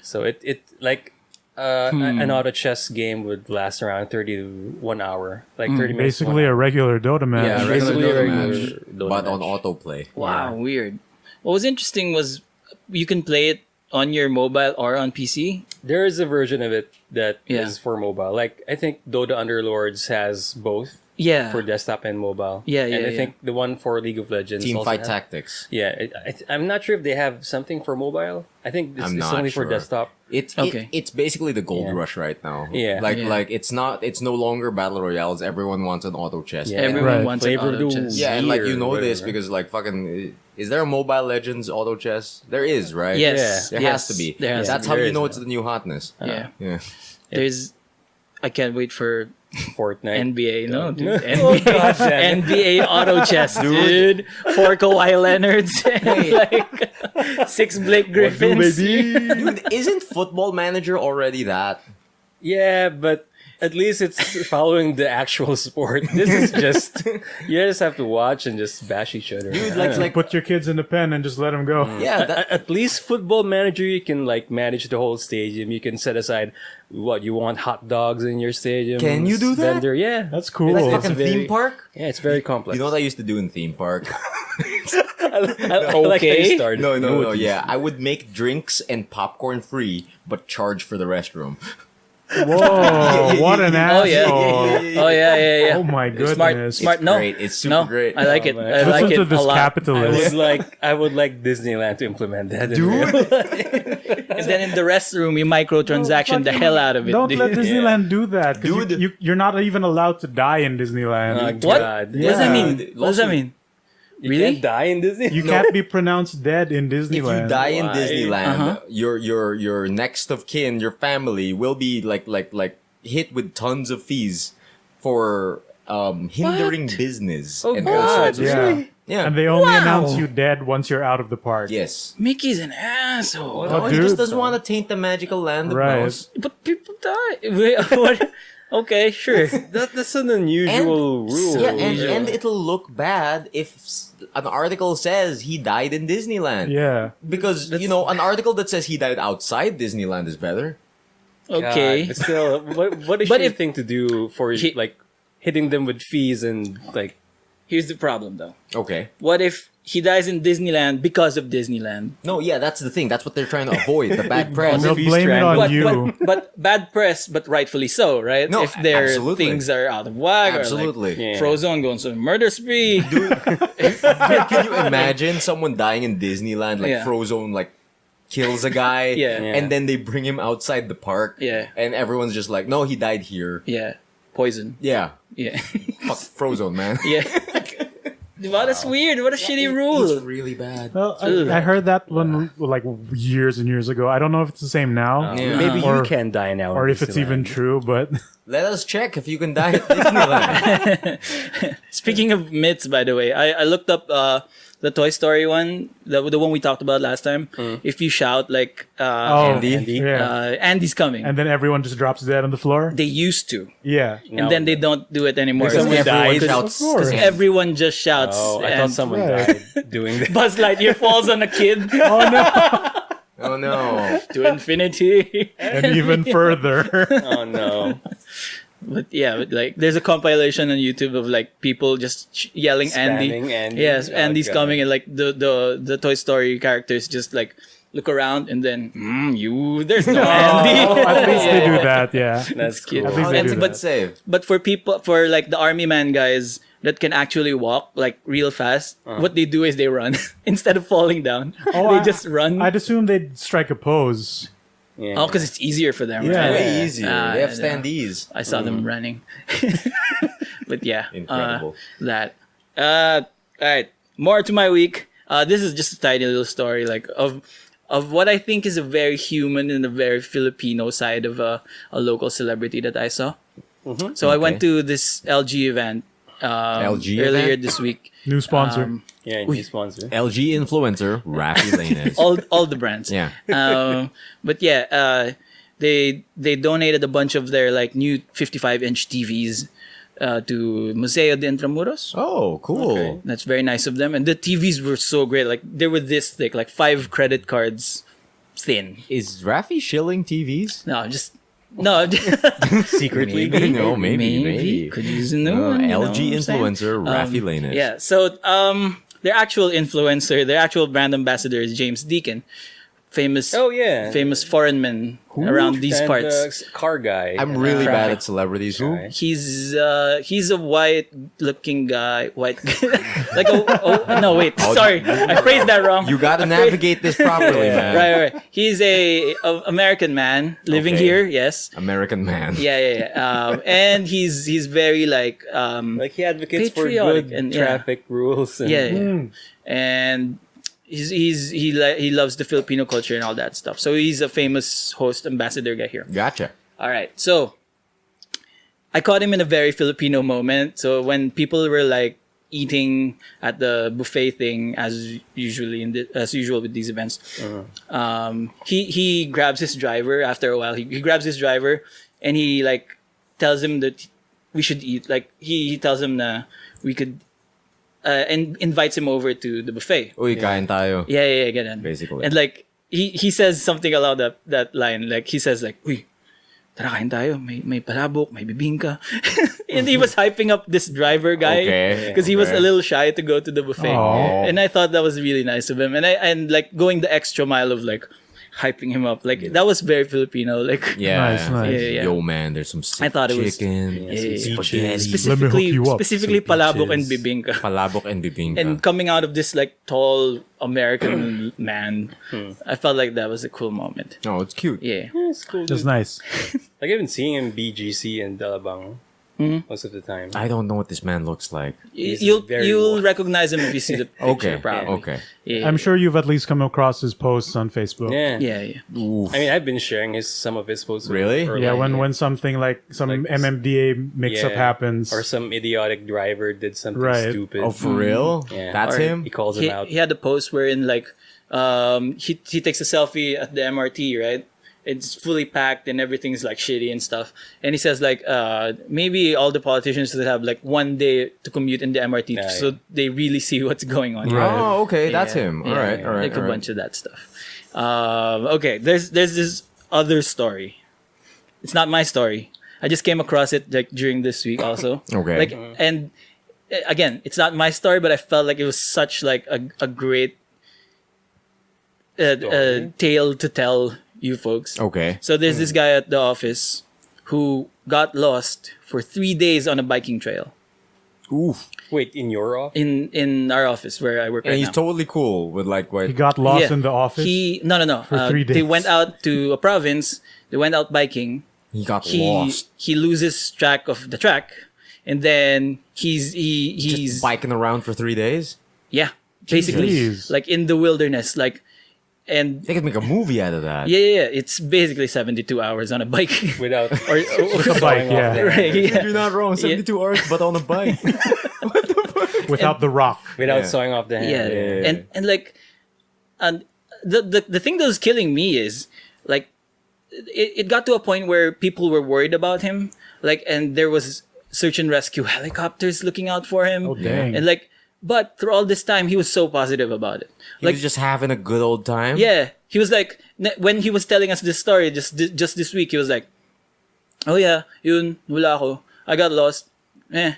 So it like an auto chess game would last around 30 to 1 hour, like 30 minutes. Basically a regular Dota match. Yeah, Regular basically a Dota regular match, Dota but on match. autoplay. wow, weird. What was interesting was you can play it on your mobile or on PC. There is a version of it that is Yeah. for mobile. Like I think Dota Underlords has both Yeah. for desktop and mobile. Yeah, And yeah, I think the one for League of Legends Team also fight has- tactics. Yeah, I'm not sure if they have something for mobile. I think I'm it's not only for sure. desktop. Okay. It's basically the gold Yeah. rush right now. Yeah. Like Yeah. like it's no longer battle royales. Everyone wants an auto chess. Yeah. Everyone Right. wants Flavor an auto of the chess. Yeah, and like you know Whatever. this because like fucking is there a Mobile Legends auto chess? There is, right? Yes. There yes, has to be. There has That's to how There you is know now. it's the new hotness. be. Yeah. Yeah. There's. I can't wait for Fortnite. NBA. No, dude. Oh, NBA, God damn it. NBA auto chess, dude. 4 Kawhi Leonards and like 6 Blake Griffins. Dude, isn't Football Manager already that? Yeah, but at least it's following the actual sport. This is just you just have to watch and just bash each other. Dude, I like don't know. Put your kids in the pen and just let them go. Yeah, that, At least Football Manager, you can like manage the whole stadium. You can set aside what you want hot dogs in your stadium. Can you do that? Vendor. Yeah, That's cool. like It's fucking very- theme park. yeah, it's very complex. You know what I used to do in theme park? I like how you Okay. started. No, You know what you- yeah. I would make drinks and popcorn free, but charge for the restroom. Whoa, what an Oh yeah. asshole. Oh yeah, yeah, yeah. Oh my goodness. Smart. It's No, great. It's super no, great. I like it. man. I like Listen to it this a lot. capitalist. I would like Disneyland to implement that. in Dude. real- And then in the restroom, you microtransaction the hell out of it. Don't dude. let Disneyland do that. 'cause Dude. you're not even allowed to die in Disneyland. What? God. What does that Yeah. mean? What does that mean? You Really? can't die in Disney. You can't be pronounced dead in If Disneyland. you die in Why? Disneyland, your next of kin, your family will be like hit with tons of fees for hindering business. Oh, and God. all sorts of Yeah. stuff. Yeah. And they only Wow. announce you dead once you're out of the park. Yes. Mickey's an asshole. Oh, he just dude. doesn't want to taint the magical land of Right. Mouse. But people die. Wait, what? Okay, sure. That's an unusual rule. Yeah, and it'll look bad if an article says he died in Disneyland. Yeah. Because, an article that says he died outside Disneyland is better. Okay. God, but still, what is But she if- think to do for He- like hitting them with fees and like? Here's the problem, though. Okay. What if he dies in Disneyland because of Disneyland? No, yeah, that's the thing. That's what they're trying to avoid, the bad press. They'll Fees blame it stranded. on But, you. but bad press, but rightfully so, right? No, if their absolutely. things are out of whack, Absolutely. or like Yeah. Frozone going to murder spree. Can you imagine someone dying in Disneyland, like Yeah. Frozone, like kills a guy, Yeah. and then they bring him outside the park, Yeah. and everyone's just like, no, he died here. Yeah, poison. Yeah, Yeah, fuck Frozone, man. yeah. Wow, that's weird. What a shitty rule. It's really bad. Well, I heard that one like years and years ago. I don't know if it's the same now, Yeah. Maybe Or- you can die now. or in if it's even Disneyland. true. But Let us check if you can die at Disneyland. Speaking of myths, by the way, I looked up the Toy Story one, the one we talked about last time. If you shout like Andy, Andy? Andy's coming, and then everyone just drops dead on the floor. they used to, Yeah, and then they don't do it anymore. Because Because someone died. shouts. Of course. everyone just shouts. Oh, I and thought someone Right. died doing that. Buzz Lightyear falls on a kid oh no, Oh no. to infinity. and even further. Oh no. But yeah, but like there's a compilation on YouTube of like people just yelling Andy. Spamming Andy. Yes, Oh, Andy's God. coming, and like the Toy Story characters just like look around and then there's no Andy. At least they do that. Yeah. That's cute. cool. At least they do But that. save. But for like the army man guys that can actually walk like real fast, what they do is they run instead of falling down. They just run. I'd assume they'd strike a pose. Yeah. Oh, because it's easier for them. Yeah. right? Way easier. They have yeah. standees. I saw them running. But yeah, Incredible. that. All right, more to my week. This is just a tiny little story, like of what I think is a very human and a very Filipino side of a local celebrity that I saw. So I went to this LG event LG earlier event? this week. New sponsor. Yeah, new sponsor. LG influencer, Raffy Lanes. All the brands. Yeah. But yeah, they donated a bunch of their like new 55-inch TVs to Museo de Intramuros. Oh, cool. Okay. That's very nice of them. And the TVs were so great. Like they were this thick, like 5 credit cards thin. Is Raffy shilling TVs? No. Secretly. Maybe. No, maybe. Could use a new one. you know LG what I'm saying? influencer, Raffy Lanes. Yeah. So their actual influencer, their actual brand ambassador is James Deacon, famous Oh yeah. famous foreign man around these And, parts. car guy. I'm really bad Traffic at celebrities. Who? guy. He's a white looking guy, white like no wait, sorry, I phrased that wrong. You got to navigate this properly, man. Right. He's a American man living Okay. here. Yes. American man. Yeah. And he's very like Like he advocates for Patriotic good and, traffic rules. And, yeah. And he loves the Filipino culture and all that stuff. So he's a famous host ambassador guy here. Gotcha. All right. So I caught him in a very Filipino moment. So when people were like eating at the buffet thing, as usual with these events, he grabs his driver. After a while, he grabs his driver and he like tells him that we should eat. Like he tells him that we could. And invites him over to the buffet. Uy, kain tayo. Yeah, ganun. Basically. And like he says something along that line. Like he says like, "Uy, tara kain tayo. May palabok, may bibingka." And he was hyping up this driver guy Okay, because he was okay. a little shy to go to the buffet. Aw. And I thought that was really nice of him. And like going the extra mile of like hyping him up. Like that was very Filipino. Like Yeah. Nice. Yeah. Yo, man, there's some sick I thought it was- chicken, Yeah. some spaghetti, specifically hook you up. specifically Some palabok and peaches. bibingka. palabok and bibingka. And coming out of this like tall American man, I felt like that was a cool moment. Oh, it's cute. Yeah. It's cool. That's nice. Like I've been seeing him BGC and Dalabang most of the time. I don't know what this man looks like. He's You'll very you'll white. recognize him if you see the picture. Okay, Probably. okay. Yeah. I'm sure you've at least come across his posts on Facebook. Yeah. Yeah. Oof. I mean, I've been sharing some of his posts. Really? early. Yeah, when something like some Like, MMDA mix-up Yeah. happens. Or some idiotic driver did something Right. stupid. Oh, for real? Yeah. That's Or him? He calls him out. He had a post wherein like he takes a selfie at the MRT, right? It's fully packed and everything's like shitty and stuff. And he says like maybe all the politicians should have like one day to commute in the MRT Yeah, so they really see what's going on. Right. Oh, okay. That's Yeah, him. yeah, All right, yeah. all right. Like a all right. bunch of that stuff. Okay, there's this other story. It's not my story. I just came across it like during this week also. Okay. Like and again, it's not my story, but I felt like it was such like a great tale to tell you folks. Okay. So there's this guy at the office who got lost for 3 days on a biking trail Oof. Wait, in your office? in our office where I work And right he's now. totally cool with like what? He got lost Yeah. in the office. No. For 3 They days. went out to a province. They went out biking. He got He lost. he loses track of the track, and then he's Just biking around for 3 days. yeah, basically Jeez. like in the wilderness, like, and They could make a movie out of that. yeah, it's basically 72 hours on a bike. without or a bike, yeah. right, yeah. You're not wrong. 72 hours, but on a bike. Without the rock. without Yeah. sawing off the hand. Yeah. And like, and the thing that was killing me is like, it got to a point where people were worried about him, like, and there was search and rescue helicopters looking out for him. Oh, dang. And like, but through all this time, he was so positive about it. He Like, was just having a good old time. yeah, he was like, when he was telling us this story just this week, he was like, oh yeah, yun, wala ako. I got lost. And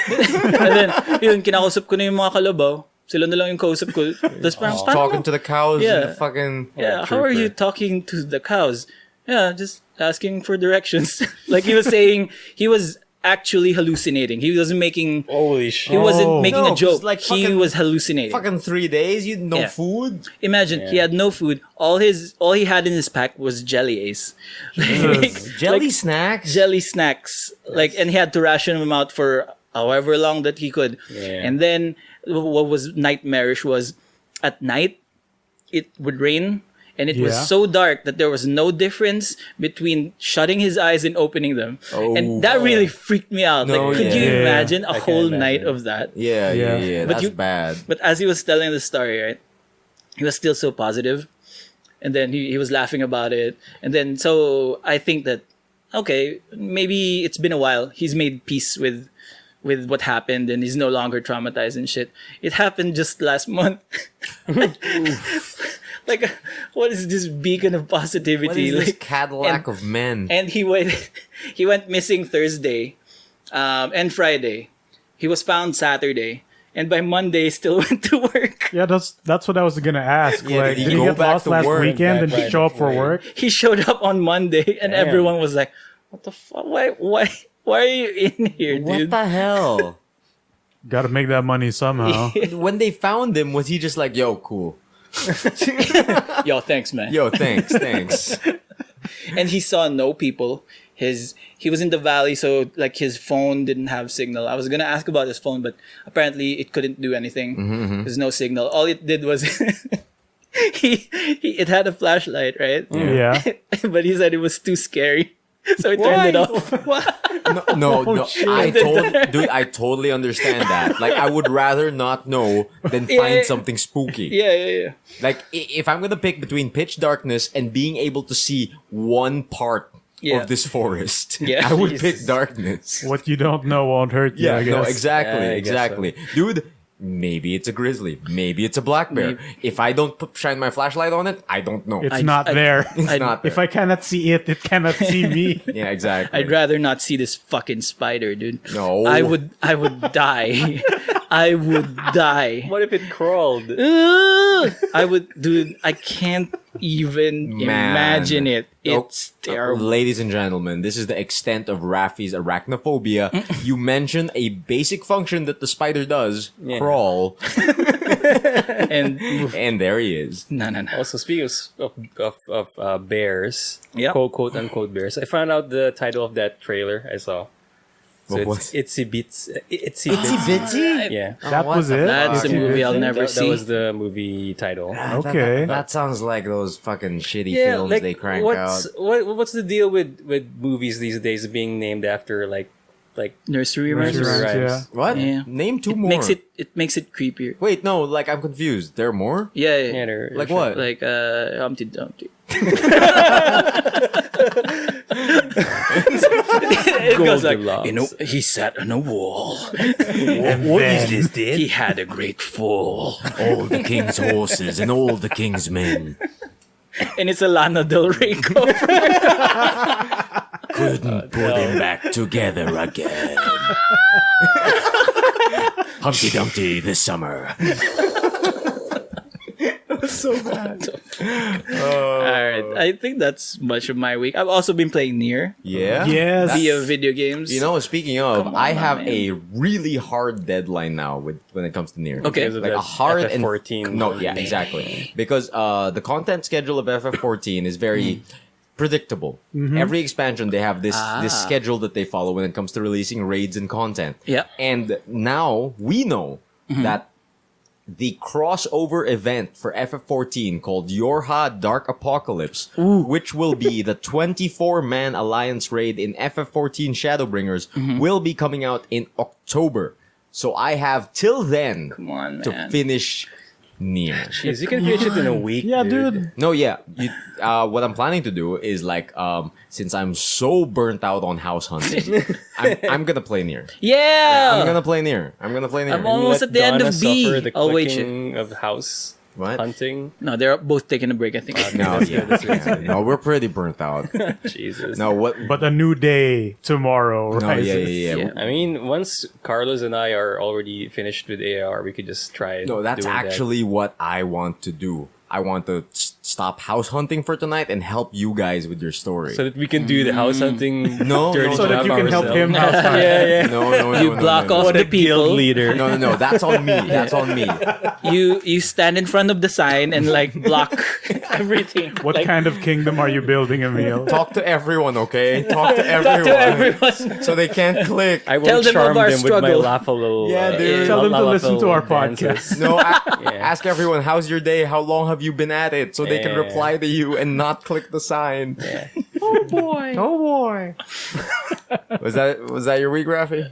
then, yun, kinakausap ko na yung mga kalabaw. Sila na lang yung kausap ko. Tapos parang, Just talking to the cows Yeah. and the fucking... yeah, how are you talking to the cows? Yeah, just asking for directions. Like he was saying, he was actually hallucinating. He wasn't making... Holy He shit. wasn't Oh. making No, a joke. 'cause like he fucking- was hallucinating. Fucking 3 days, you no Yeah. food? Imagine he had no food. All he had in his pack was jelly ace. Jelly snacks? Jelly snacks. Like, and he had to ration them out for however long that he could. Yeah. And then what was nightmarish was at night it would rain, and it was Yeah. so dark that there was no difference between shutting his eyes and opening them. Oh. And that really freaked me out. No, like, could you yeah. imagine a I can whole imagine. night of that? Yeah. Yeah. But That's you- bad. But as he was telling the story, right, he was still so positive. And then he was laughing about it. And then, so I think that, okay, maybe it's been a while. He's made peace with what happened and he's no longer traumatized and shit. It happened just last month. Like, what is this beacon of positivity? What is this Like, Cadillac of men? and he went missing Thursday and Friday. He was found Saturday. And by Monday, still went to work. Yeah, that's what I was gonna ask. Yeah, like, did he did he go get back lost to last work? weekend and Right, show up for right. work? He showed up on Monday, and Damn. everyone was like, "What the fuck? Why are you in here, What dude?" the hell? Got to make that money somehow. When they found him, was he just like, yo, cool? Yo, thanks, man. Yo, thanks. And he saw no people. He was in the valley, so like his phone didn't have signal. I was gonna ask about his phone, but apparently it couldn't do anything. There's no signal. All it did was it had a flashlight, right? Yeah. But he said it was too scary, so he turned it off. No. shit. I totally understand that. Like, I would rather not know than find Yeah. something spooky. Yeah. Like, if I'm gonna pick between pitch darkness and being able to see one part Yeah. of this forest, Yeah. I would Jesus. pick darkness. What you don't know won't hurt you, Yeah, I guess. no, exactly, Yeah, I guess exactly. Dude, maybe it's a grizzly. Maybe it's a black bear. If I don't shine my flashlight on it, I don't know. It's not I- there. It's not there. If I cannot see it, it cannot see me. Yeah, exactly. I'd rather not see this fucking spider, dude. No. I would die. I would die. What if it crawled? I would, dude. I can't even Man. imagine it. Oh, It's terrible. Ladies and gentlemen, this is the extent of Raffy's arachnophobia. You mentioned a basic function that the spider does, Yeah. crawl, And and there he is. no. Also, speaking of bears, Yeah. quote unquote bears, I found out the title of that trailer I saw. So What it's was Itsy Bits. Itsy Itsy Bits. Bitsy? Yeah. That was it? That's a Okay. movie I'll never That see. was the movie title. Okay. That sounds like those fucking shitty Yeah, films like they crank what's out. what's the deal with movies these days being named after like Nursery rhymes. Nursery rhymes? rhymes, What? Yeah. Name two It more. makes it creepier. Wait, no, like I'm confused. There are more? Yeah. Yeah, they're Like sure. what? Like Humpty Dumpty. It goes like, Goldilocks. he sat on a wall. What is this, dude? He had a great fall. All the king's horses and all the king's men And it's a Lana Del Rey cover. couldn't put him back together again. Humpty Dumpty this summer. so bad. Alright, I think that's much of my week. I've also been playing Nier Yeah? Yes. via video games. You know, speaking of, Come on, I have man. a really hard deadline now when it comes to Nier. Okay. Because of Like the a hard FF14 No, yeah, exactly. Because the content schedule of FF14 is very predictable. Every expansion they have this schedule that they follow when it comes to releasing raids and content. Yeah. And now we know that the crossover event for FF14 called Yorha Dark Apocalypse, which will be the 24-man alliance raid in FF14 Shadowbringers, will be coming out in October. So I have till then Come on, to man. finish Nier. Jeez, you can finish it in a week. Yeah, dude. No, yeah. What I'm planning to do is like, since I'm so burnt out on house hunting, I'm gonna play Nier. Yeah. I'm gonna play Nier. I'm almost Let at the end Donna of B. suffer the I'll wait clicking of house What? hunting. No, they're both taking a break, I think. No, That's yeah, good, that's good. yeah. No, we're pretty burnt out. Jesus. No, what? But a new day tomorrow, No, rises. yeah. Yeah. I mean, once Carlos and I are already finished with AR, we could just try. No, that's doing that. actually what I want to do. I want to stop house hunting for tonight and help you guys with your story. so that we can do the house hunting. No, dirty no, So that job you can help ourselves. him house hunt. Yeah. no, You block off What the a guild people. leader. No, that's on me. That's on me. You stand in front of the sign and like block everything. What Like, kind of kingdom are you building, Emile? Talk to everyone, okay? Talk to everyone. to everyone. So they can't click. I will Tell them charm of our them struggle. with my laughable. Yeah, dude. Tell them to listen to our dances. podcast. No, ask everyone, how's your day? How long have you been at it? So they can Yeah. reply to you and not click the sign. Yeah. Oh boy. Oh boy. was that your week, Raffy?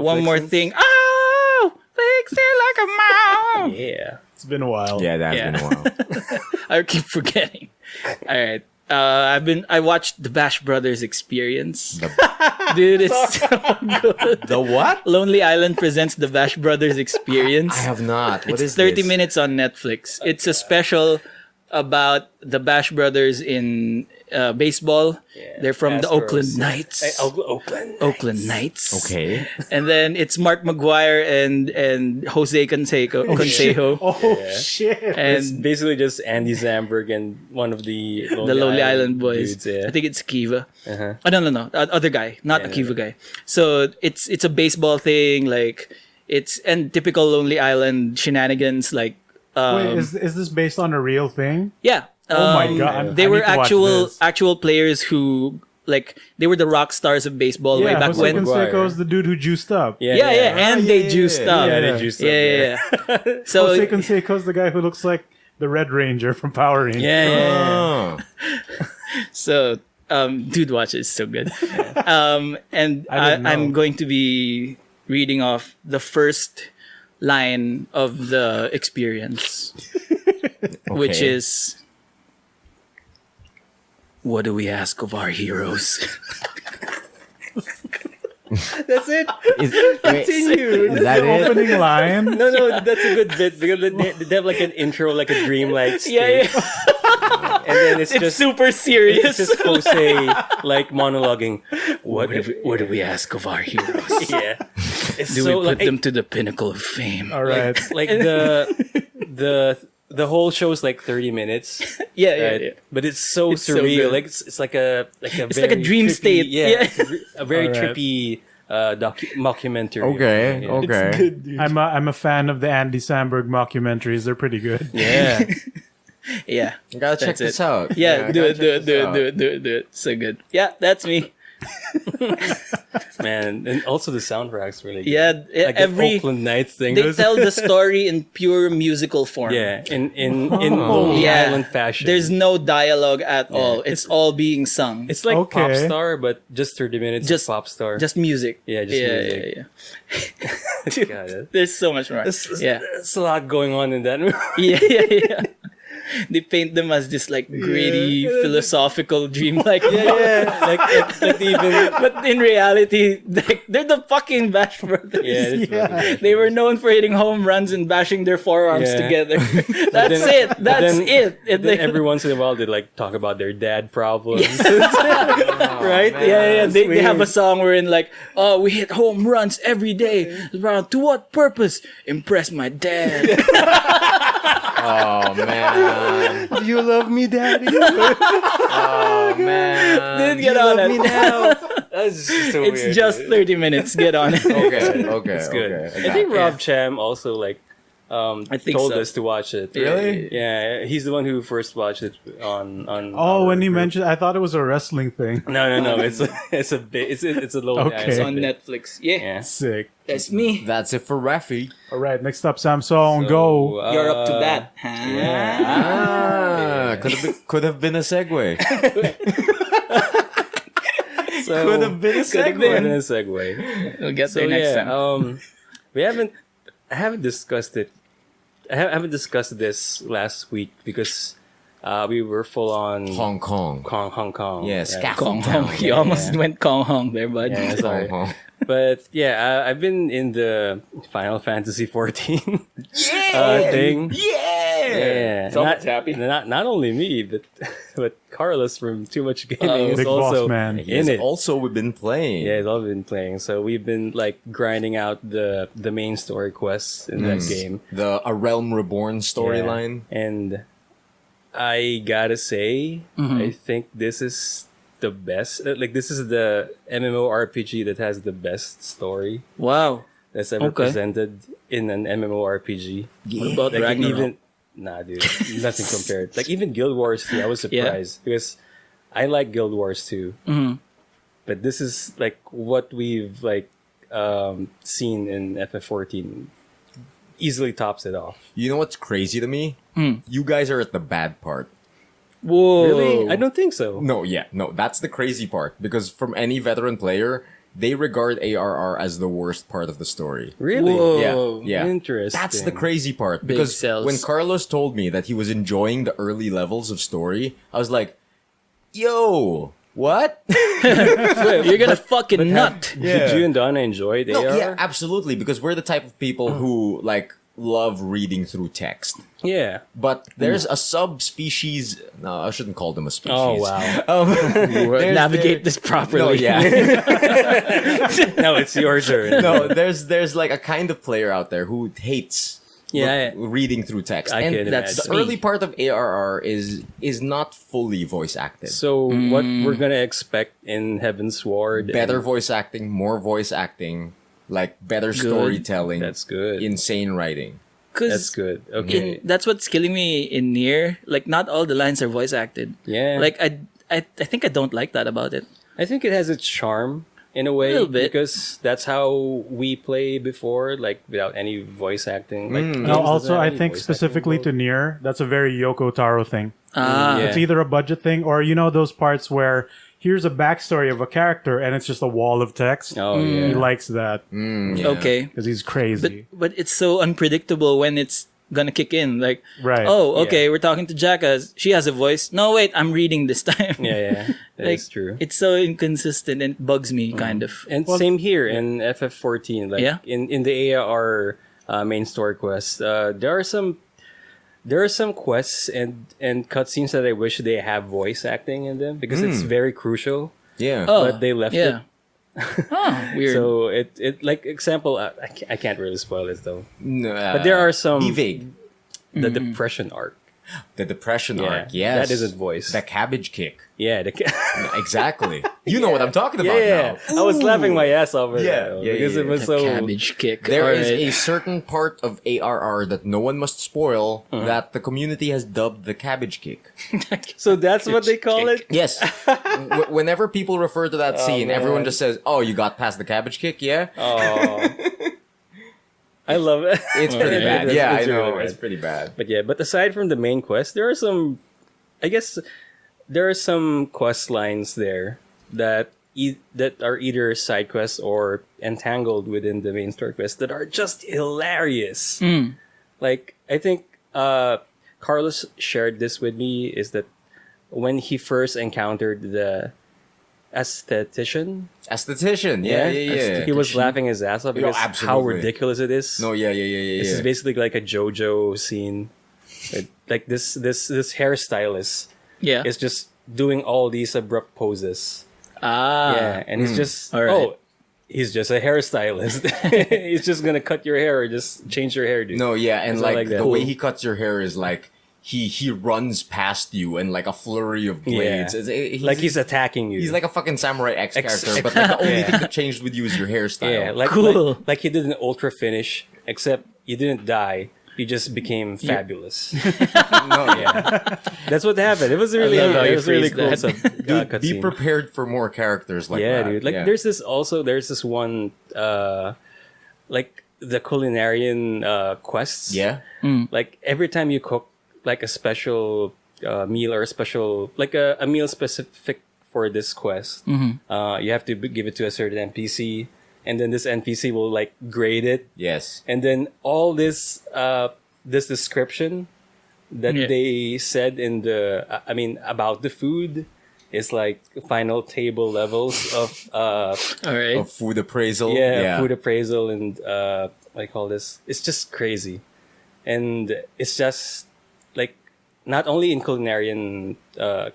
One more fixins? thing. Oh, fix it like a mouse. Yeah. It's been a while. Yeah, that's Yeah. been a while. I keep forgetting. All right. I watched the Bash Brothers Experience. Dude, it's so good. The what? Lonely Island presents the Bash Brothers Experience. I have not. What It's is 30 this? minutes on Netflix. It's a special about the Bash Brothers in baseball. Yeah. They're from the Astros. Oakland Knights. Oakland. Oakland Knights. Okay. And then it's Mark McGuire and Jose Canseco. Oh, shit. It's And basically just Andy Samberg and one of the Lonely Island boys. dudes, yeah. I think it's Akiva. Uh-huh. Oh, no. Other guy, not Yeah, Akiva guy. So it's a baseball thing, like and typical Lonely Island shenanigans, like Wait, is this based on a real thing? yeah. Oh my God. They I were need to watch this. actual players who like they were the rock stars of baseball way Yeah, back Jose when. Canseco's the dude who juiced up. Yeah, and Ah, they yeah, juiced yeah, up. Yeah, Yeah. they juiced up. Yeah. So Jose Canseco's the guy who looks like the Red Ranger from Power Rangers. Yeah. Oh. So, dude, watch it. It's so good. And I didn't know. I'm going to be reading off the first line of the experience, which Okay. is, "What do we ask of our heroes?" That's it. Continue. Is that The it? opening line. No, that's a good bit because they have like an intro, like a dreamlike state. Yeah. And then it's It's just super it's serious. just Jose like monologuing. What do we ask of our heroes? Yeah. It's Do so we put like, them to the pinnacle of fame? All right. like the whole show's like 30 minutes. Yeah, Right? But it's so It's so surreal. good. Like it's like a It's very like a dream trippy- state. Yeah, Yeah. a very All right. trippy mockumentary. Okay. Yeah. Okay. I'm a fan of the Andy Samberg mockumentaries. They're pretty good. Yeah. Yeah. You gotta check That's it. this out. Yeah, I do gotta it, check do it, this do it, out. do it, do it, do it. So good. Yeah, that's me. Man, and also the soundtrack's really good. Yeah, Like the every Oakland Nights thing. they tell the story in pure musical form. yeah, in Lonely Yeah. Island fashion. There's no dialogue at all. It's all being sung. It's like Okay. pop star, but just 30 minutes Just- of pop star. just music. Yeah, just music. Yeah. God, There's so much more. Yeah. There's a lot going on in that movie. Yeah. They paint them as this like gritty, philosophical, dreamlike. Yeah, like even But in reality, they're the fucking Bash Brothers. yeah, it's really good. They were known for hitting home runs and bashing their forearms Yeah. together. That's then- it. That's then- it. And Then they- every once in a while, they like talk about their dad problems, right? yeah. They It's have a weird. song wherein like, oh, we hit home runs every day. Around to what purpose? Impress my dad. Oh man. Do you love me, daddy? Oh man. Dude, get on it. now. That's just so It's weird, just dude. 30 minutes. Get on it. Okay. Okay. It's good. Okay. I think got it. Rob Cham also like I think told so. us to watch it. Really? Yeah, he's the one who first watched it on. Oh, our when he group. mentioned, I thought it was a wrestling thing. No. It's a bit. It's a low. Okay. It's on Netflix. Yeah. Yeah. Sick. That's me. That's it for Raffy. All right, next up, Samsung. Go. You're up to bat. Huh? Yeah. Could have been a segue. So, Could have been a Could have been a segue. We'll get So there next yeah, time. I haven't discussed it. I haven't discussed this last week because we were full on Hong Kong. Hong Kong. Yeah, right? scaffold Kong town. Hong. You almost went Kong Hong there, bud. Yeah, sorry. Hong Kong. But yeah, I've been in the Final Fantasy XIV thing. Yeah, Someone's happy. Not only me, but Carlos from Too Much Gaming is Big also boss man. in it. Also, we've been playing. Yeah, it's all been playing. So we've been like grinding out the main story quests in that game. A Realm Reborn storyline. Yeah. And I gotta say, I think this is the best. Like this is the MMORPG that has the best story Wow. that's ever presented in an MMORPG. What about Like Ragnarok? nah, dude, nothing compared. Like even Guild Wars 2, I was surprised because I like Guild Wars 2, but this is like what we've like seen in FF14. Easily tops it off. You know what's crazy to me? You guys are at the bad part. Whoa. Really? I don't think so. No, that's the crazy part. Because from any veteran player, they regard ARR as the worst part of the story. Really? Whoa. Yeah. Interesting. That's the crazy part. Big Because cells. when Carlos told me that he was enjoying the early levels of story, I was like, yo, what? You're gonna fucking nut. Did you and Donna enjoy the No, AR? yeah, absolutely. Because we're the type of people who, like, love reading through text. Yeah. But there's a subspecies. No, I shouldn't call them a species. Oh, wow. Navigate this properly. No, yeah. No, it's your turn. No, there's like a kind of player out there who hates reading through text. I and can that's imagine. the early part of ARR is not fully voice acted. So what we're gonna expect in Heaven's Sword? Better voice acting, more voice acting, like better storytelling. That's good. Insane writing. That's good. Okay. That's what's killing me in Nier. Like, not all the lines are voice acted. Yeah. Like, I think I don't like that about it. I think it has its charm in a way Little bit. because that's how we play before, like without any voice acting. Like games No, doesn't also, have I any think voice specifically acting to Nier, that's a very Yoko Taro thing. Ah. Yeah. It's either a budget thing or, you know, those parts where here's a backstory of a character and it's just a wall of text. Oh yeah. He likes that Yeah. Okay. because he's crazy. But it's so unpredictable when it's gonna kick in. Like, Right. oh, okay, we're talking to Jacka. She has a voice. No, wait, I'm reading this time. Yeah. That's Like, true. It's so inconsistent and it bugs me, kind of. And same here in FF14. Like Yeah. in the AR main story quest, there are some quests and cutscenes that I wish they have voice acting in them because it's very crucial. Yeah. Oh, But they left yeah. it. Oh, weird. So it like example, I can't really spoil it though. No, But there are some Be vague. the depression arc. The depression Yeah, arc. Yes. that isn't voice. The cabbage kick. Yeah, Exactly. You know what I'm talking about yeah. now. I was laughing my ass off at Yeah, that yeah, because yeah, it was The so cabbage kick. There is Alright. a certain part of ARR that no one must spoil that the community has dubbed the cabbage kick. So that's what they call it. Yes. Whenever people refer to that scene, everyone man. just says, "Oh, you got past the cabbage kick, yeah?" Oh, I love it. It's pretty bad. It's- Yeah, it's I know. really bad. It's pretty bad. But yeah, but aside from the main quest, there are some. I guess there are some quest lines there that that are either side quests or entangled within the main story quest that are just hilarious. Like I think Carlos shared this with me is that when he first encountered the aesthetician, Yeah. he was laughing his ass off Yo, because how absolutely. ridiculous it is. No, yeah. This is basically like a JoJo scene. Like this hairstylist Yeah. is just doing all these abrupt poses. Ah. Yeah, and he's just Alright. he's just a hairstylist. He's just gonna cut your hair or just change your hair, dude. No, yeah, and It's not like, like that. the way Cool. he cuts your hair is like he runs past you in like a flurry of blades. Yeah. He's attacking you. He's like a fucking Samurai X character, but like the only thing that changed with you is your hairstyle. yeah, like Cool. like he did an ultra finish, except you didn't die. you just became fabulous. No, yeah. That's what happened. It was really, love how it you was really phrased cool. that. Dude, Be prepared for more characters like yeah, that. dude. Like there's this one, like the culinarian quests. Yeah. Like every time you cook like a special meal or a special like a meal specific for this quest, you have to give it to a certain NPC, and then this NPC will like grade it, Yes. and then all this this description that they said in the about the food is like final table levels of All right. Of food appraisal. food appraisal and what do you call this? It's just crazy, and it's just like not only in culinarian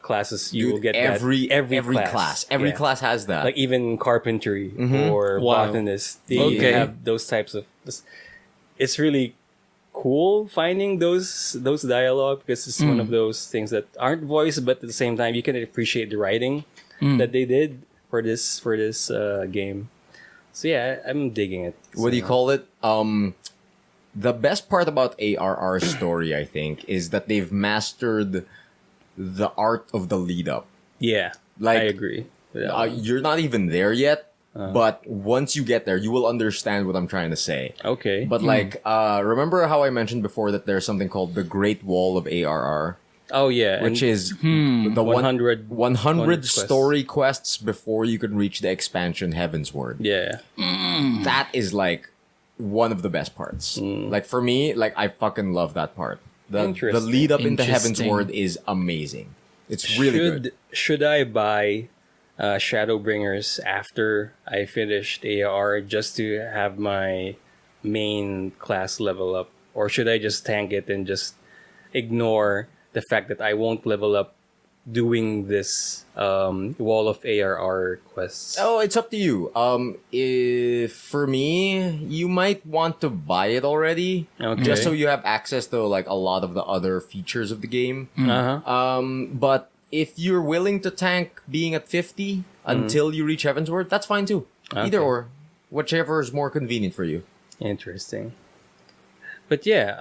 classes you Dude, will get every class. Every Yeah. class has that. Like even carpentry or Wow. botanist, they Okay. have those types of. It's really cool finding those dialogue because it's one of those things that aren't voiced, but at the same time you can appreciate the writing that they did for this game. So yeah, I'm digging it. What do you call it? The best part about ARR's story, I think, is that they've mastered the art of the lead up. Yeah, Like, I agree. Yeah. You're not even there yet, but once you get there, you will understand what I'm trying to say. Okay. But like, remember how I mentioned before that there's something called the Great Wall of ARR, oh yeah, which and is the 100 100 quests. story quests before you can reach the expansion Heavensward. yeah. That is like one of the best parts. Like for me, like I fucking love that part. The Interesting. lead up into Interesting. Heavensward is amazing. It's really good. Should I buy Shadowbringers after I finished AR just to have my main class level up, or should I just tank it and just ignore the fact that I won't level up doing this wall of ARR quests? Oh, it's up to you. If for me, you might want to buy it already, Okay. just so you have access to like a lot of the other features of the game. Uh-huh. But if you're willing to tank being at 50 until you reach Heavensward, that's fine too. Either Okay. or, whichever is more convenient for you. Interesting. But yeah,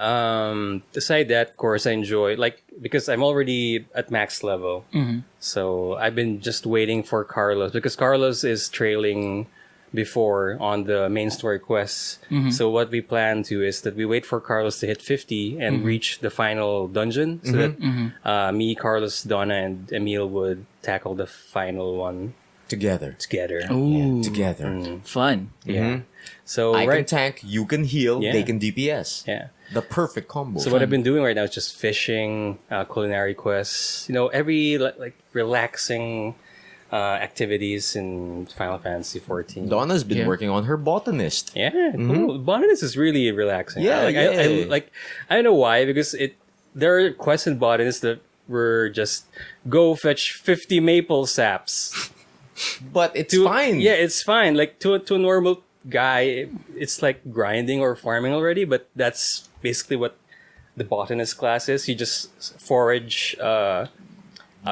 aside that, of course, I enjoy because I'm already at max level. So I've been just waiting for Carlos because Carlos is trailing before on the main story quests. So what we plan to is that we wait for Carlos to hit 50 and reach the final dungeon, so that me, Carlos, Donna, and Emile would tackle the final one Together. together. Ooh, Together. fun. Yeah. So I can right. tank, you can heal, Yeah. they can DPS. Yeah. The perfect combo. So what I've been doing right now is just fishing, culinary quests. You know, every like relaxing activities in Final Fantasy XIV. Donna's been Yeah. working on her botanist. Yeah, cool. Botanist is really relaxing. Yeah, I don't know why, because there are quests in Botanist that were just go fetch 50 maple saps. But it's fine. Yeah, it's fine. Like to a normal guy, it's like grinding or farming already, but that's basically what the botanist class is. You just forage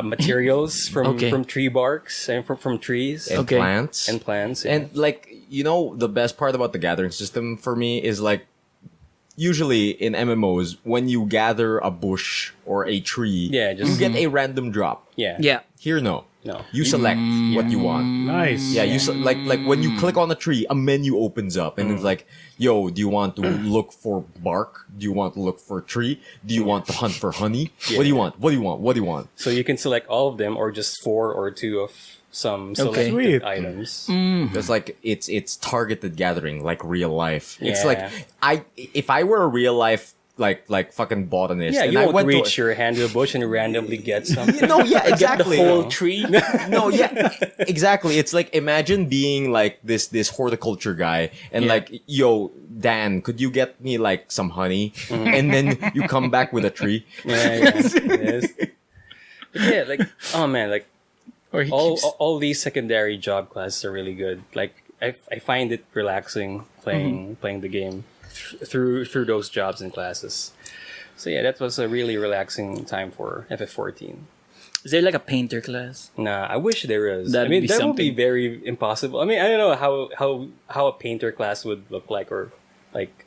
materials from tree barks and from trees And Okay. plants. and plants. Yeah. And like, you know, the best part about the gathering system for me is like, usually in MMOs, when you gather a bush or a tree, Yeah, just- you get a random drop. yeah, Yeah. Here, no. No. You select what you want. Nice. Yeah, like when you click on a tree, a menu opens up and it's like, yo, do you want to look for bark? Do you want to look for a tree? Do you want to hunt for honey? What do you want? What do you want? What do you want? So you can select all of them or just 4 or 2 of some selected Sweet. items. It's like it's targeted gathering, like real life. It's like Yeah. if I were a real life like fucking botanist, Yeah, and you I won't went reach to your hand to the bush and randomly get something. no, yeah, exactly. Whole tree. No, yeah, exactly. It's like imagine being like this horticulture guy and Yeah. like, yo, Dan, could you get me like some honey? And then you come back with a tree. Yeah. Yes. But yeah, like oh man, like Or he all keeps... all these secondary job classes are really good. Like I find it relaxing playing the game through those jobs and classes. So yeah, that was a really relaxing time for FF14. Is there like a painter class? Nah, I wish there was. That'd be that would be something. very impossible. I mean, I don't know how a painter class would look like or like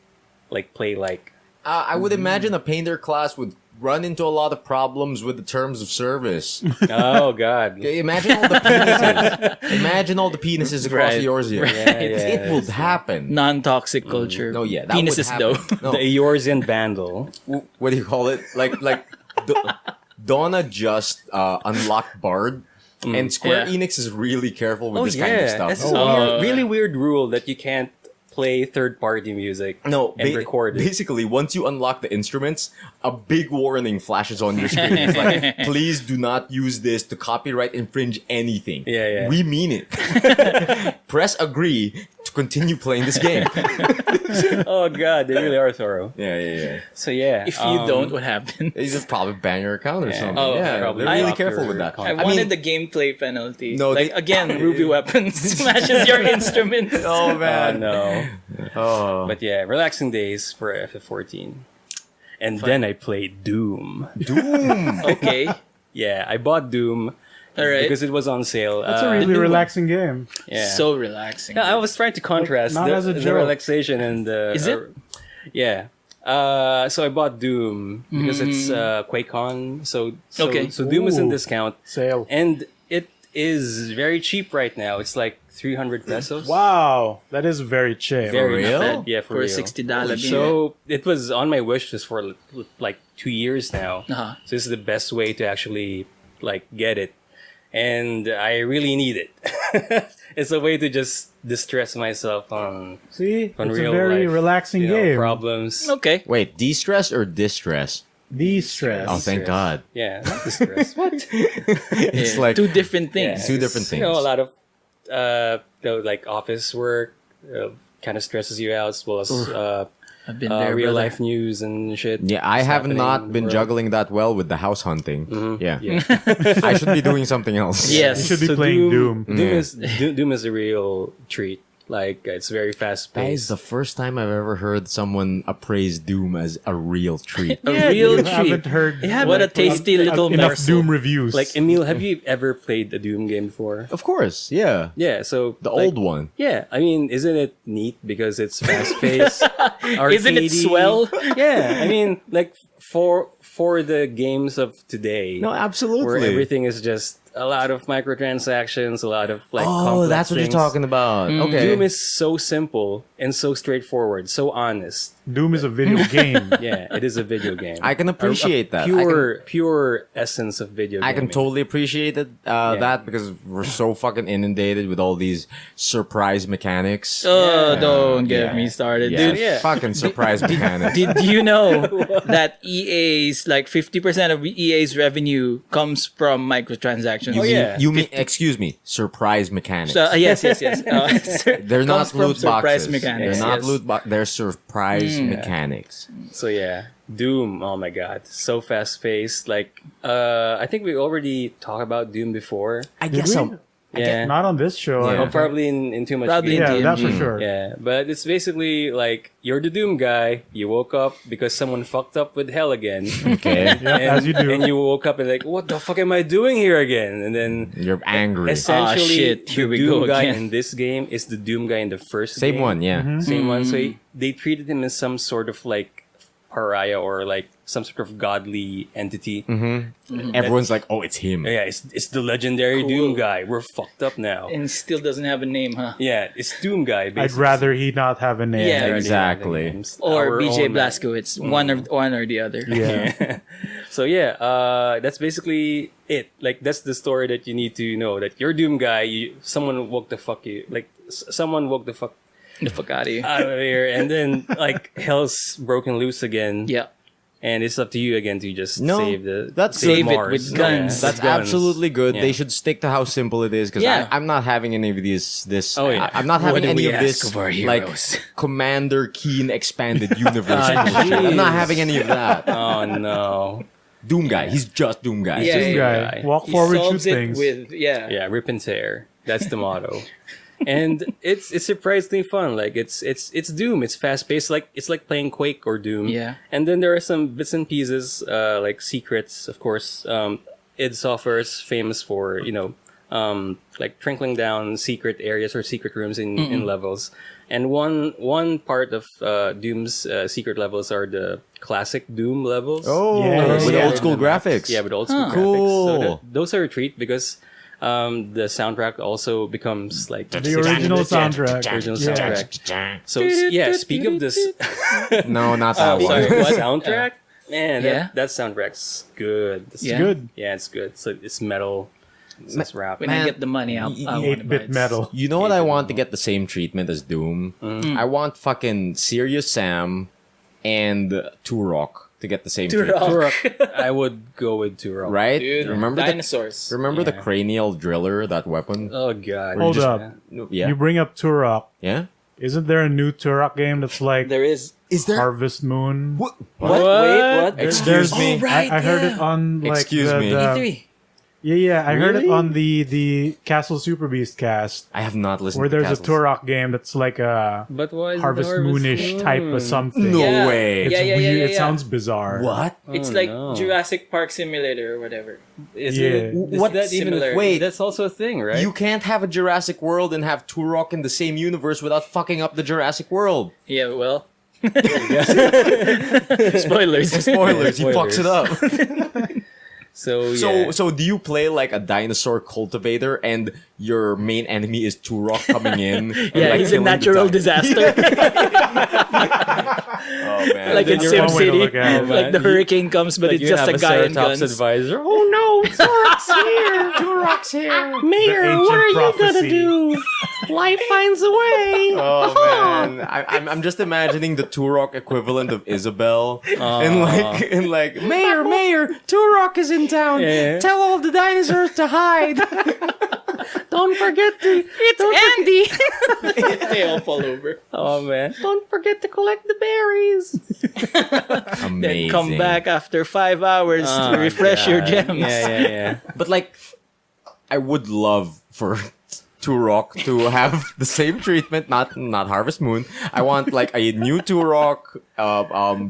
play like. I would imagine a painter class would run into a lot of problems with the terms of service. Oh God. Okay, imagine all the penises. Imagine all the penises across Right. the Eorzea. It would happen. Non-toxic culture. No, yeah, that Penises would though. happen. No, The Eorzean vandal. what do you call it? Donna just unlocked Bard, and Square Yeah. Enix is really careful with this kind of stuff. That's a weird, really weird rule that you can't play third-party music No, and record it. basically, once you unlock the instruments, a big warning flashes on your screen. It's like, please do not use this to copyright infringe anything. Yeah. We mean it. Press agree to continue playing this game. Oh God, they really are thorough. Yeah. So yeah, If you don't, what happens? You just probably ban your account or something. Oh, yeah, probably they're really block careful your with that. I account. wanted the gameplay penalty. No, like they- again, Ruby Weapons smashes your instruments. Oh no. Oh. But yeah, relaxing days for FF14. And then I played Doom. Doom. Okay, Yeah, I bought Doom all right. because it was on sale. That's a really relaxing game. yeah. So relaxing. Yeah, I was trying to contrast Not as a the joke. relaxation and the. Is it? Yeah. So I bought Doom because it's QuakeCon. So Okay. Doom is in Ooh. discount, Sale. and it is very cheap right now. It's like 300 pesos. Wow, that is very cheap. Very real? bad. Yeah, for for a real. $60 game. So it was on my wish list for like 2 years now. Uh-huh. So this is the best way to actually like get it, and I really need it. It's a way to just distress myself on See, on it's real a very life, relaxing game. problems. Okay. Wait, de-stress or distress? De-stress. Oh, thank God. Yeah, not distress. What? It's Yeah. like two different things. Two different You know, things. a lot of like office work kind of stresses you out, as well as I've been there. real brother. life news and shit. Yeah, I that's have happening in not the been world. juggling that well with the house hunting. Yeah. Yeah. I should be doing something else. Yes. You should be playing Doom. Doom is a real treat. Like it's very fast That is paced. the first time I've ever heard someone appraise Doom as a real treat. A Yeah, real You treat. haven't heard What a tasty little enough morsel. Doom reviews. Like Emile, have you ever played a Doom game before? Of course, yeah. Yeah, so The like, old one. Yeah, I mean, isn't it neat because it's fast paced? Isn't it swell? Yeah, I mean, like for the games of today, No, absolutely. where everything is just a lot of microtransactions, a lot of like. Oh, complex that's what things. you're talking about. Okay. Doom is so simple and so straightforward, so honest. Doom is a video game. Yeah, it is a video game. I can appreciate that. Pure essence of video. I can gaming. totally appreciate it, that because we're so fucking inundated with all these surprise mechanics. Oh, don't get Yeah. me started, Yeah, dude. yeah. fucking surprise mechanics. Did you know that EA's like 50% of EA's revenue comes from microtransactions? You Oh, mean, yeah. you mean, excuse me, surprise mechanics. So, yes. They're not comes from loot surprise boxes. mechanics, They're not yes. loot boxes. They're surprise mechanics. So yeah, Doom. Oh my god, so fast paced. Like, I think we already talked about Doom before. I Did guess we? so. Yeah, Not on this show. I Yeah. don't Well, probably in too much. Probably Game. yeah, in that for DMG. sure. Yeah, but it's basically like you're the Doom guy. You woke up because someone fucked up with hell again. Okay. Yeah, as you do. And you woke up and like, what the fuck am I doing here again? And then You're angry. essentially, shit, here the we Doom go guy again. in this game is the Doom guy in the first Same game. one, yeah. Same one. So they treated him as some sort of like pariah or like some sort of godly entity. Everyone's like, oh, it's him. Yeah, it's the legendary Doom guy. We're fucked up now. And still doesn't have a name, huh? Yeah, it's Doom guy. I'd Basically. rather he not have a name. Yeah. Exactly. Or Our BJ own- Blazkowicz, one or the other. Yeah. So yeah, that's basically it. Like that's the story that you need to know. That you're Doom guy. Someone woke the fuck you. Like someone woke the fuck The fuck out of you. out of here, and then like hell's broken loose again. Yeah. And it's up to you again to just No, save the that's save good. Save it Mars. with guns. That's guns. absolutely good. Yeah. They should stick to how simple it is because Yeah. I'm not having any of these. Oh, yeah. I'm not What having do any we of ask this of our like heroes? Commander Keen expanded universe. Ah, bullshit. I'm not jeez. having any of that. Oh no. Doom guy. He's just Doom guy. Yeah, Doom yeah. guy. Walk He forward, shoot solves it things. with Yeah, rip and tear. That's the motto. And it's surprisingly fun. Like it's Doom. It's fast paced. Like it's like playing Quake or Doom. Yeah. And then there are some bits and pieces, like secrets, of course. id Software is famous for like trickling down secret areas or secret rooms in levels. And one part of Doom's secret levels are the classic Doom levels. Oh, Yeah, with yeah. old school graphics. Yeah, with old school graphics. Cool. So those are a treat because the soundtrack also becomes like The original soundtrack. original Yeah. soundtrack. So yeah, speak of this. No, not that one. Sorry, what soundtrack? Man, Yeah. that soundtrack's good. It's good. Yeah, it's good. So it's metal. It's rap. When I get the money, I'll want to buy 8-bit it. metal. You know what I want to get the same treatment as Doom? I want fucking Serious Sam and Turok to get the same treatment. Turok. I would go with Turok. Right? Dude, remember dinosaurs. Remember the Yeah. cranial driller, that weapon? Oh god. Hold just- up. Yeah. You bring up Turok. Yeah? Isn't there a new Turok game that's like There is. Is Harvest Moon? What? What? Wait, what? Excuse me. Oh, right, I heard yeah. it on like Excuse the, me. the- E3. Yeah, I heard it Really? on the Castle Super Beast cast I have not listened where to there's a Castles. Turok game that's like a But why is it Harvest Moonish Moon? type of something. No Yeah. way. It's Yeah, weird. yeah, It yeah. sounds bizarre. What? It's Oh, like no. Jurassic Park Simulator or whatever. Is Yeah. it? Is What that even? similar? Wait. That's also a thing, right? You can't have a Jurassic World and have Turok in the same universe without fucking up the Jurassic World. Yeah, well. Spoilers. Spoilers, he fucks Spoilers. it up. So yeah. So do you play like a dinosaur cultivator and your main enemy is Turok coming in? and, Yeah, like, he's a killing the natural di- disaster. Oh man. Like in Then you're- Sim one way to City. look at it. Like the hurricane comes, but like it's you just have a guy in Ceratops guns. advisor. Oh no, Turok's here. Turok's here. Mayor, ancient what are you prophecy. gonna do? Life finds a way. Oh man, I'm just imagining the Turok equivalent of Isabel, and like Mayor, Turok is in town. Yeah. Tell all the dinosaurs to hide. Don't forget to. It's Andy! They all fall over. Oh man, don't forget to collect the berries. Amazing. Then come back after 5 hours to refresh your gems. Yeah. But like, I would love for Turok to have the same treatment, not Harvest Moon. I want like a new Turok,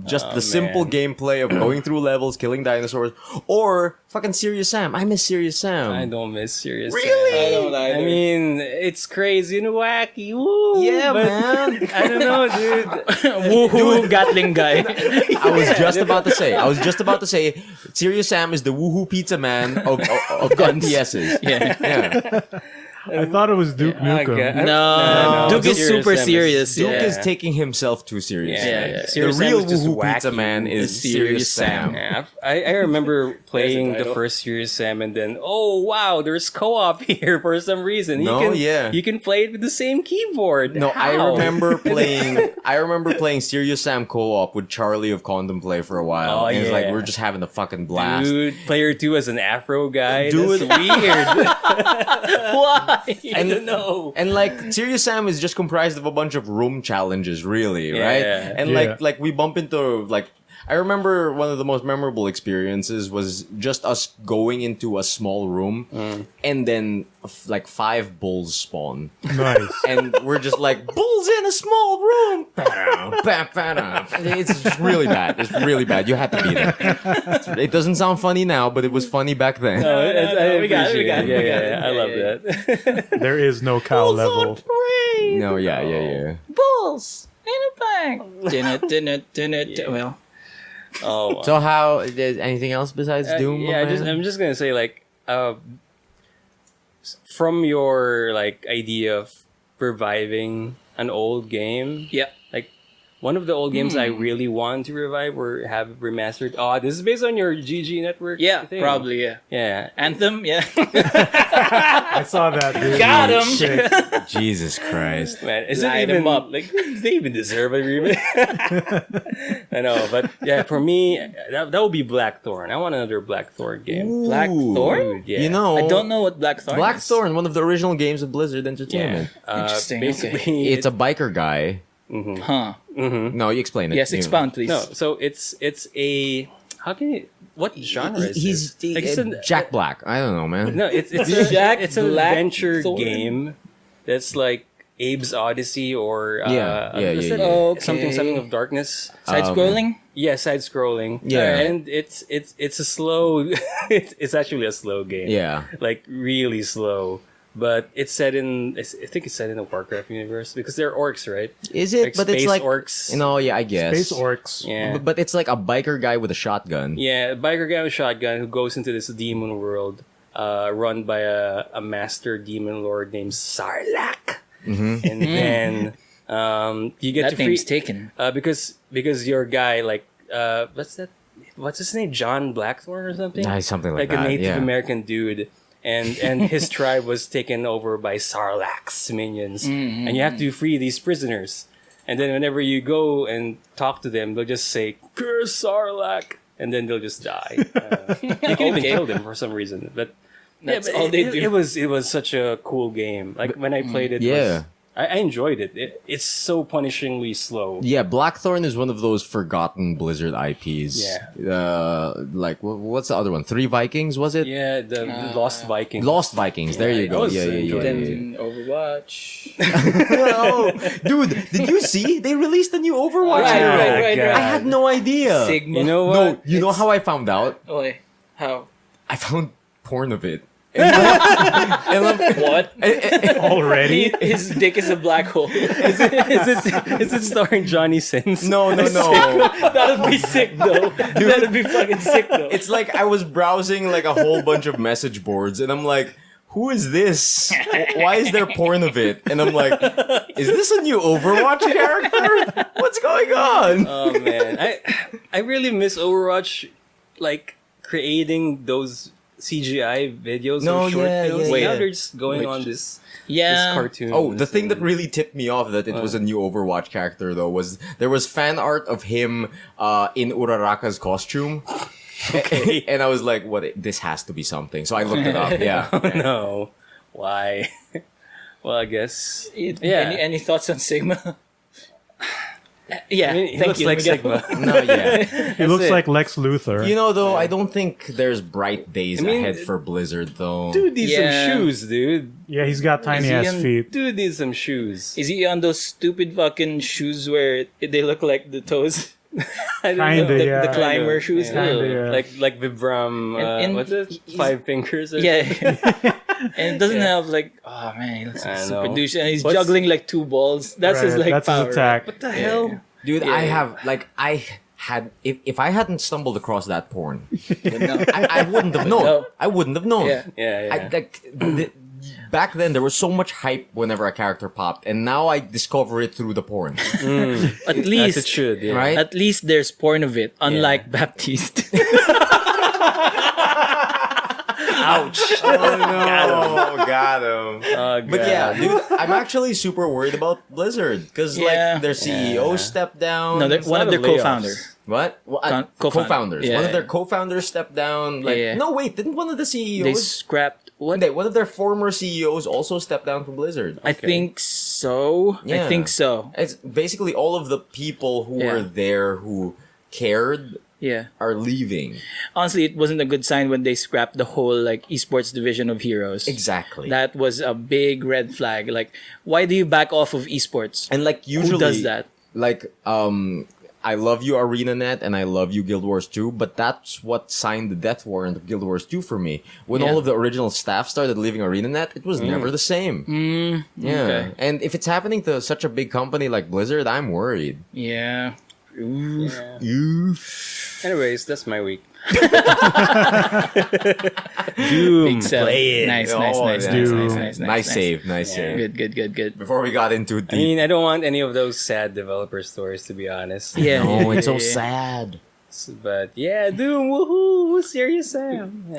just the simple gameplay of going through levels, killing dinosaurs, or fucking Serious Sam. I miss Serious Sam. I don't miss Serious. Really? I don't either. I mean, it's crazy and wacky. Woo, Yeah, but man. I don't know, dude. Woohoo Gatling guy. I was just about to say, Serious Sam is the woohoo pizza man of FPSs. Yeah. I thought it was Duke Nukem. No, Duke is Serious super Sam serious. Duke yeah. is taking himself too seriously. Yeah. The Serious Sam real is just woohoo pizza wacky. man is Serious Sam. Yeah, I remember playing the title. first Serious Sam and then, oh wow, there's co-op here for some reason. You can play it with the same keyboard. No, I How? remember playing Serious Sam co-op with Charlie of Contemplate for a while. Oh, and it's like yeah. we're just having a fucking blast. Dude, player 2 as an Afro guy. Dude. That's weird. Why? I don't know. And like Serious Sam is just comprised of a bunch of room challenges, really, Yeah. right? And Yeah. like we bump into like I remember one of the most memorable experiences was just us going into a small room and then like 5 bulls spawn. Nice. And we're just like, bulls in a small room. It's just really bad. It's really bad. You had to be there. It doesn't sound funny now, but it was funny back then. I we got it, we appreciate got it, we got it. Yeah, I love Yeah, that. There is no cow level. No, yeah. Bulls in a bag. Well, Oh, wow. So how, there's anything else besides Doom? yeah, my man? I'm just gonna say like, from your like idea of reviving an old game, yeah. like one of the old games I really want to revive or have remastered. Oh, this is based on your GG network. Yeah, thing. probably, yeah. Yeah. Anthem, yeah. I saw that. Dude. Got him. Sick. Jesus Christ. Man, is Light it even 'em up. like do they even deserve a remake? I know, but yeah, for me that would be Blackthorn. I want another Blackthorn game. Blackthorn? Yeah. You know, I don't know what Blackthorn is. Blackthorn, one of the original games of Blizzard Entertainment. Interesting, Basically, It's a biker guy. Huh. No, you explain it. Yes, You- expound, please. no. So it's a how can you what genre is He's this? Like, it's an- Jack Black. I don't know, man. No, it's Jack it's an Black adventure Thorn? game that's like Abe's Odyssey or Yeah. something of darkness. Side scrolling? Yeah, side scrolling. Yeah. and it's a slow. It's actually a slow game. Yeah. like really slow. but it's set in. I think it's set in the Warcraft universe because they're orcs, right? Is it? Like But it's space like orcs. Yeah, I guess. Space orcs. Yeah. But it's like a biker guy with a shotgun. Yeah, a biker guy with a shotgun who goes into this demon world, run by a master demon lord named Sarlacc, and then you get That to free name's taken. because your guy what's that? What's his name? John Blackthorn or something? Something like that, a Native yeah. American dude. And his tribe was taken over by Sarlacc's minions, and you have to free these prisoners. And then whenever you go and talk to them, they'll just say "Curse Sarlacc," and then they'll just die. You can even kill them for some reason, but That's but all they do. It was such a cool game. Like when I played it, Yeah. I enjoyed it. It's so punishingly slow. Yeah, Blackthorn is one of those forgotten Blizzard IPs. Yeah. Like what's the other one? Three Vikings, was it? Yeah, the Lost Vikings. Lost Vikings. There you I go. was Yeah. enjoying Then Overwatch. Oh, dude, did you see? They released a new Overwatch hero. Right. I had no idea. Sigma. You know what? No, you know how I found out? Oy, how? I found porn of it. And What? Already? His dick is a black hole. Is it starring Johnny Sins? no. That'd be sick though. That'd be fucking sick though. It's like I was browsing like a whole bunch of message boards, and I'm like, who is this? Why is there porn of it? And I'm like, is this a new Overwatch character? What's going on? Oh man, I really miss Overwatch, like creating those CGI videos No, or short yeah, films. yeah, Now yeah. they're just going on this Yeah. cartoon. Oh, the thing that really tipped me off that it was a new Overwatch character though was there was fan art of him in Uraraka's costume. Okay. And I was like, what? This has to be something. So I looked it up. Yeah. No, why? Well, I guess. Yeah. Any thoughts on Sigma? Yeah. I mean, he thank looks you, like Miguel. Sigma. No, yeah. He looks it. like Lex Luthor. You know, though, I don't think there's bright days I mean, ahead for Blizzard, though. Dude needs Yeah. some shoes, dude. Yeah, he's got tiny he ass on- feet. Dude needs some shoes. Is he on those stupid fucking shoes where they look like the toes? I don't Kinda, know. yeah. The climber shoes? Yeah. Kinda, Ugh. yeah. Like Vibram, And what's it? he's- 5 fingers? Or Yeah. something? And it doesn't have like, oh man, he looks like I super know. douche. And he's What's- juggling like 2 balls. That's his Right, like that's power. his attack. What the hell? Dude, Yeah. I have, like, I had, if I hadn't stumbled across that porn, No. I wouldn't have known. No. I wouldn't have known. Yeah. Yeah. Back then, there was so much hype whenever a character popped, and now I discover it through the porn. At As it least, should, yeah. Right? at least there's porn of it, unlike Baptiste. Ouch. Oh no, got him. Oh, But yeah, God. dude, I'm actually super worried about Blizzard because Yeah. like their CEO Yeah. stepped down. No, There's a one lot of their of layoffs. co-founders. What? Well, Co-founder. co-founders. Yeah. One of their co-founders stepped down. Like, Yeah. no, wait, didn't one of the They CEOs? scrapped what? One of their former CEOs also stepped down from Blizzard. I think so. I Yeah. think so. It's basically all of the people who Yeah. were there who cared Yeah. are leaving. Honestly, it wasn't a good sign when they scrapped the whole like esports division of Heroes. Exactly. That was a big red flag. Like, why do you back off of esports? And like usually Who does that? Like I love you ArenaNet and I love you Guild Wars 2, but that's what signed the death warrant of Guild Wars 2 for me. When Yeah. all of the original staff started leaving ArenaNet, it was never the same. Yeah. okay. And if it's happening to such a big company like Blizzard, I'm worried. Yeah. Ooh. You Anyways, that's my week. Big sell. play it. Nice, Oh, nice, nice, yeah. nice, Dude. nice, nice, nice save, nice save. Good. Before we got into I deep, mean, I don't want any of those sad developer stories, to be honest. Yeah. no, it's so yeah. sad. But yeah, Doom, woohoo, Serious Sam. Yeah.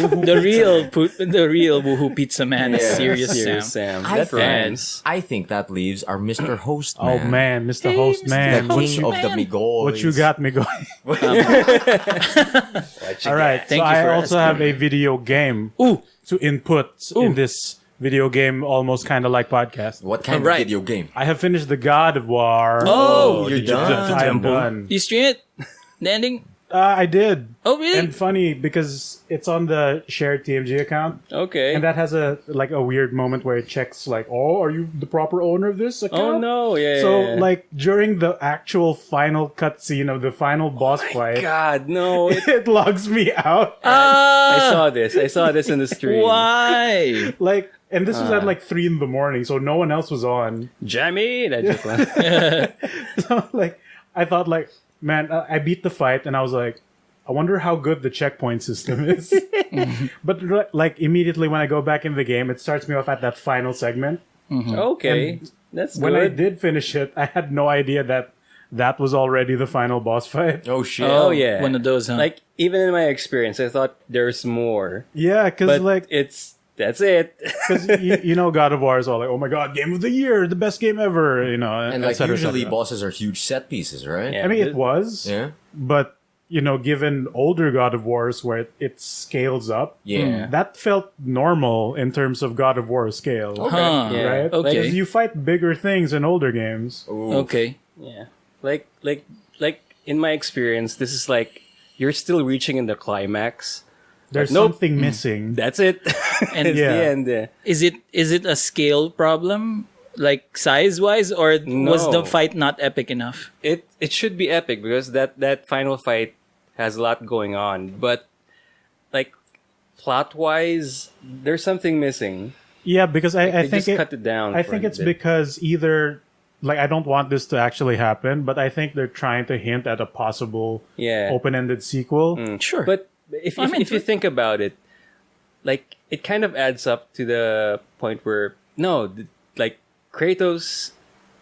The real Woohoo Pizza Man is Yeah. Serious Serious Sam. Sam. I That think- rhymes. I think that leaves our Mr. Host Oh man. man, Mr. Hey, Host Mr. Man, The what king you, of the Migoy. what you got, Migoy? What you All right, got? Thank so you I for also asking. have a video game Ooh. to input in this video game, almost kind of like podcast. What kind Alright. of video game? I have finished the God of War. Oh, you're Did you- done. I am done. You stream it? The ending? I did. Oh, really? And funny because it's on the shared TMG account, Okay. and that has a weird moment where it checks like, oh, are you the proper owner of this account? Oh no! Yeah. So yeah, yeah. like during the actual final cutscene of the final boss fight, God, no! it logs me out. I saw this. I saw this in the stream. Why? Like And this was at like 3 a.m, so no one else was on. Jammy, that just went. So like, I thought like, man, I beat the fight, and I was like, I wonder how good the checkpoint system is. But like immediately when I go back in the game, it starts me off at that final segment. Okay, And that's good. When I did finish it, I had no idea that was already the final boss fight. Oh shit. Oh yeah, One of those, huh? Like even in my experience, I thought there's more, Yeah, because but like, that's it. because you know, God of War is all like, oh my god, game of the year, the best game ever, you know, And et like cetera, et usually cetera. bosses are huge set pieces, right? Yeah. I mean, it was, Yeah. but you know, given older God of Wars where it scales up, Yeah. that felt normal in terms of God of War scale. Huh. Yeah. Right? Okay. Because you fight bigger things in older games. Oof. Okay. Yeah, like in my experience, this is like you're still reaching in the climax. There's Nope. something missing. That's it. And It's Yeah. the end. Is it a scale problem, like size wise, or was No. the fight not epic enough? It should be epic because that final fight has a lot going on, but like plot wise, there's something missing. Yeah, because I They think just cut it down. I for think a it's bit. because either like I don't want this to actually happen, but I think they're trying to hint at a possible Yeah. open-ended sequel. Sure. But if I'm if into you it. think about it, like it kind of adds up to the point where like Kratos,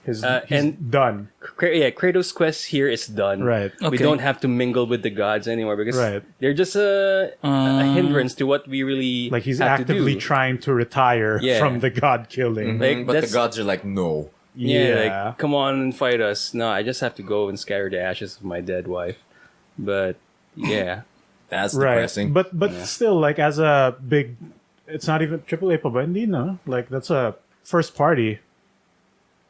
He's and- done. Kratos' quest here is done. Right. We Okay. don't have to mingle with the gods anymore because Right. they're just a hindrance to what we really Like he's have actively to do. trying to retire Yeah. from the god killing. Like, But the that's- gods are like, no. Yeah, like come on and fight us. No, I just have to go and scatter the ashes of my dead wife. But yeah, That's Right. depressing. But still, like as a big, it's not even AAA pa ba? Hindi, no? Like that's a first party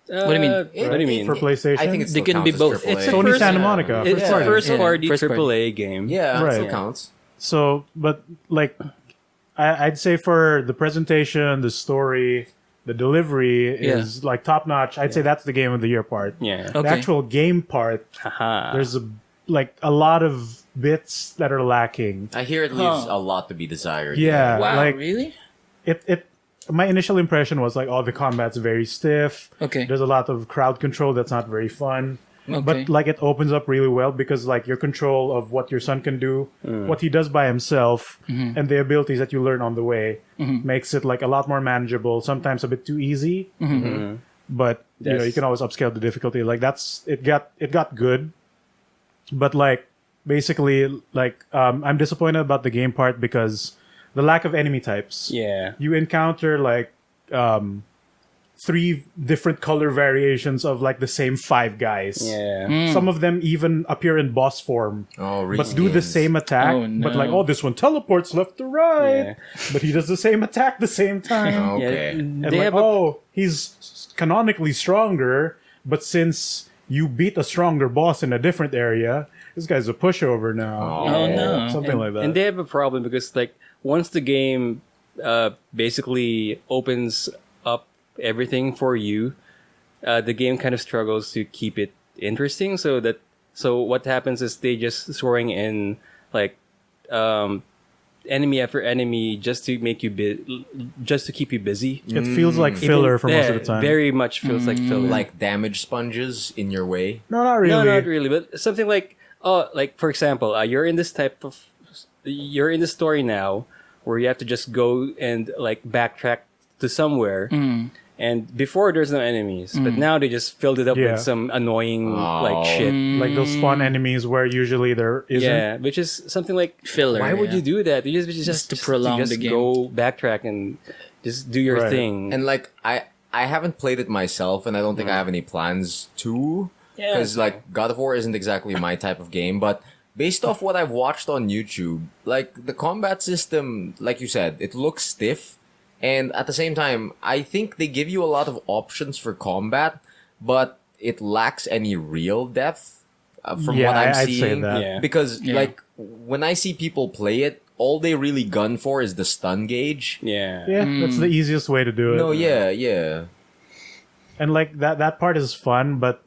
What do you mean? What do you mean? for PlayStation. I think it They still can be counts as both. AAA. It's a Sony first- Santa Monica. It's first a party. first Yeah, party first party. AAA game. Yeah, Right. it still Yeah. counts. So, but like, I'd say for the presentation, the story, the delivery is like top notch. I'd say that's the game of the year part. Yeah. The Okay. actual game part, Haha. there's a lot of bits that are lacking. I hear it leaves a lot to be desired. Yeah, Wow, like really? it. My initial impression was like, oh, the combat's very stiff. Okay. There's a lot of crowd control that's not very fun. Okay. But like it opens up really well because like your control of what your son can do, what he does by himself, and the abilities that you learn on the way makes it like a lot more manageable. Sometimes a bit too easy, but you know Yes. you can always upscale the difficulty. Like it got good, but like basically like I'm disappointed about the game part because the lack of enemy types. Yeah. You encounter like 3 different color variations of like the same 5 guys. Yeah. Some of them even appear in boss form, Oh, but do the reskins. same attack. Oh, But like, no. oh, this one teleports left to right, but he does the same attack the same time. Okay. And They like, have oh, he's canonically stronger, but since you beat a stronger boss in a different area, this guy's a pushover now. Oh, no. Something like that. And they have a problem because like once the game basically opens up everything for you, the game kind of struggles to keep it interesting. So what happens is they just throwing in like enemy after enemy just to make you just to keep you busy. It feels like filler for most of the time. Very much feels like filler. Like damage sponges in your way. no, not really. No, not really, but something like like for example, you're in this story now where you have to just go and like backtrack to somewhere. And before there's no enemies, but now they just filled it up Yeah. with some annoying like Oh. shit. Like they'll spawn enemies where usually there isn't. Yeah, which is something like Filler, Why would yeah. you do that? You just to prolong the game. Go backtrack and just do your Right. thing. And like I haven't played it myself, and I don't think I have any plans to. Yeah. Because like God of War isn't exactly my type of game, but based off what I've watched on YouTube, like the combat system, like you said, it looks stiff. And at the same time, I think they give you a lot of options for combat, but it lacks any real depth from Yeah, what I'm I'd say seeing. that. Yeah. Because Yeah. like when I see people play it, all they really gun for is the stun gauge. yeah. Yeah, that's the easiest way to do it. No, yeah. And like that part is fun, but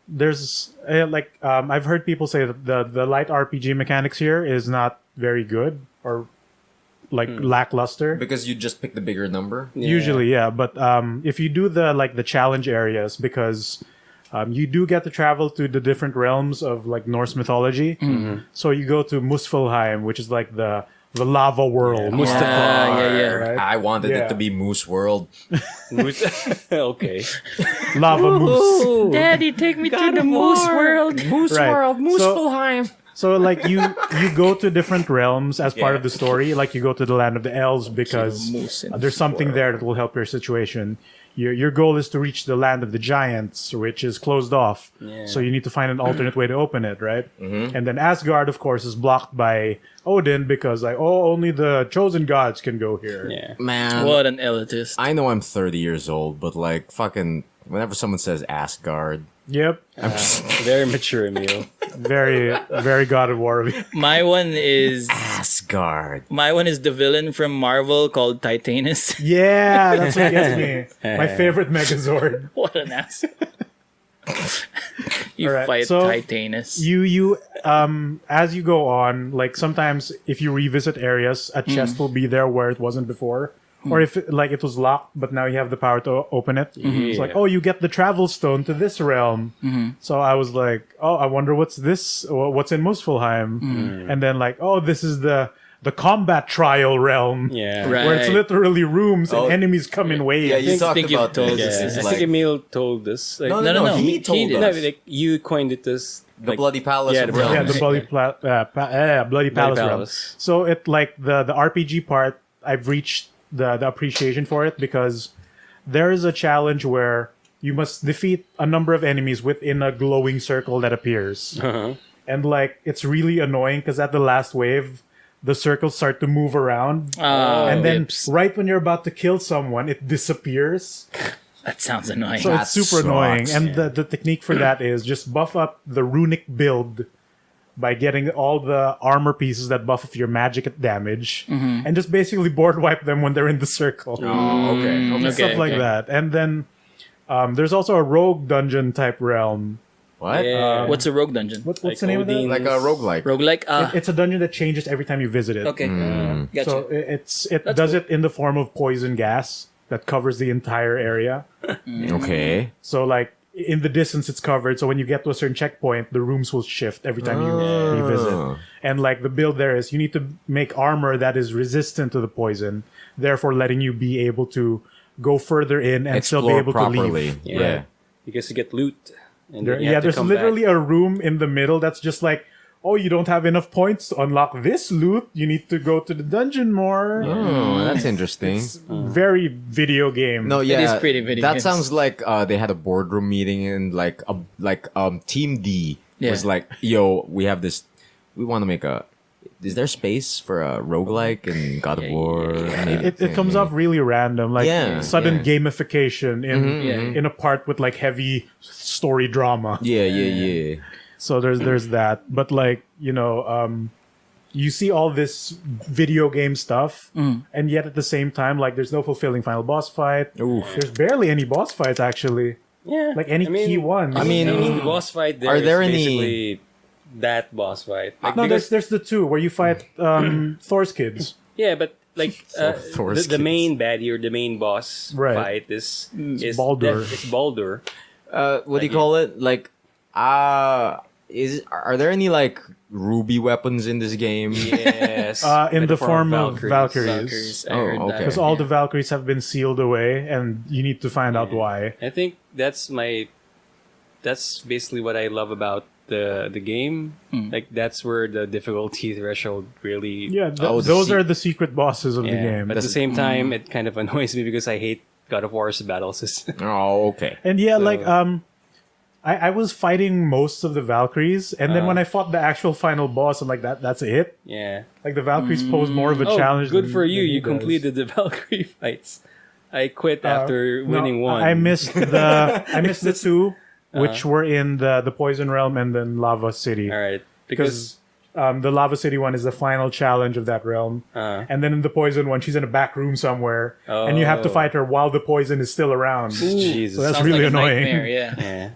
there's I've heard people say that the light RPG mechanics here is not very good or like lackluster. Because you just pick the bigger number. Usually, yeah. But if you do the challenge areas, because you do get to travel to the different realms of like Norse mythology. So you go to Muspelheim, which is like the lava world. Yeah. Right? I wanted Yeah. it to be Moose World. Okay. Lava moose. Daddy, take me to the Moose World. Moose Right. World, So- Muspelheim. So like you go to different realms as part of the story. Like you go to the land of the elves because Moose in there's something there that will help your situation. Your goal is to reach the land of the giants, which is closed off. Yeah. So you need to find an alternate way to open it, right? And then Asgard, of course, is blocked by Odin because like, only the chosen gods can go here. Yeah. Man, What an elitist. I know I'm 30 years old, but like fucking whenever someone says Asgard, Yep. Very mature, Emile. Very, very God of War. My one is Asgard. the villain from Marvel called Titanus. Yeah, that's what gets me. My favorite Megazord. What an ass. You Alright, fight so Titanus. You as you go on, like sometimes if you revisit areas, a chest will be there where it wasn't before. Or if it was locked, but now you have the power to open it. It's like, you get the travel stone to this realm. So I was like, I wonder what's in Muspelheim. And then like, this is the combat trial realm. Yeah. Right. Where it's literally rooms and enemies come in waves. Yeah, you talked think you've about told this. us Yeah. This is I like think Emile told us. Like, No. He told no, us. like you coined it as The like, Bloody Palace yeah, of the Bloody- Yeah, Realms. the Bloody Palace realm. Palace. So it like the RPG part, I've reached the appreciation for it because there is a challenge where you must defeat a number of enemies within a glowing circle that appears. And like it's really annoying because at the last wave, the circles start to move around. And then Bips. right when you're about to kill someone, it disappears. That sounds annoying. So That it's super annoying. sucks. And the technique for that is just buff up the runic build by getting all the armor pieces that buff up your magic damage and just basically board wipe them when they're in the circle. Oh, okay. Okay. Stuff like that. And then there's also a rogue dungeon type realm. What? Yeah. What's a rogue dungeon? What's Like the name Odin. of that? Like a roguelike. Roguelike? It's a dungeon that changes every time you visit it. Okay. Gotcha. So it does it in the form of poison gas that covers the entire area. Okay. So like in the distance it's covered. So when you get to a certain checkpoint, the rooms will shift every time you revisit. And like the build there is you need to make armor that is resistant to the poison, therefore letting you be able to go further in and still be Explore able properly. to leave. Yeah. Because you get loot. And then you have to There's come literally back. a room in the middle that's just like, you don't have enough points to unlock this loot. You need to go to the dungeon more. Oh, that's interesting. Very video game. No, yeah, is pretty video That games. sounds like they had a boardroom meeting and like Team D was Yeah. like, "Yo, we have this. We want to make a. Is there space for a roguelike in God of War?" It comes off really random, like Yeah, sudden yeah. gamification in a part with like heavy story drama. Yeah. So there's that, but like you see all this video game stuff, and yet at the same time, like there's no fulfilling final boss fight. Oof. There's barely any boss fights actually. Yeah. Like any key ones. I mean, the boss fight there are there is any- basically that boss fight. Like, no, because- there's the two where you fight Thor's kids. yeah, but like Thor's the kids. main baddie or the main boss Right. fight is Baldur. It's Baldur. What do you call it? Like, are there any like ruby weapons in this game? Yes. In by the form of Valkyries. Valkyries. I Oh, heard that. okay. Because all the Valkyries have been sealed away, and you need to find out why. I think that's basically what I love about the game. Like that's where the difficulty threshold really Yeah, the those se- are the secret bosses of the game. But at the same time, it kind of annoys me because I hate God of War's battle system. Oh, okay. And yeah, like I was fighting most of the Valkyries, and then when I fought the actual final boss, I'm like, that's it. Yeah. Like the Valkyries pose more of a challenge. Good than- for you. than he You does. completed the Valkyrie fights. I quit after No, winning one. I missed the two, which were in the Poison Realm and then Lava City. All right. Because Because the Lava City one is the final challenge of that realm. And then in the Poison one, she's in a back room somewhere. And you have to Oh. fight her while the poison is still around. Jesus. So that's Sounds really like a annoying. nightmare, yeah. Yeah.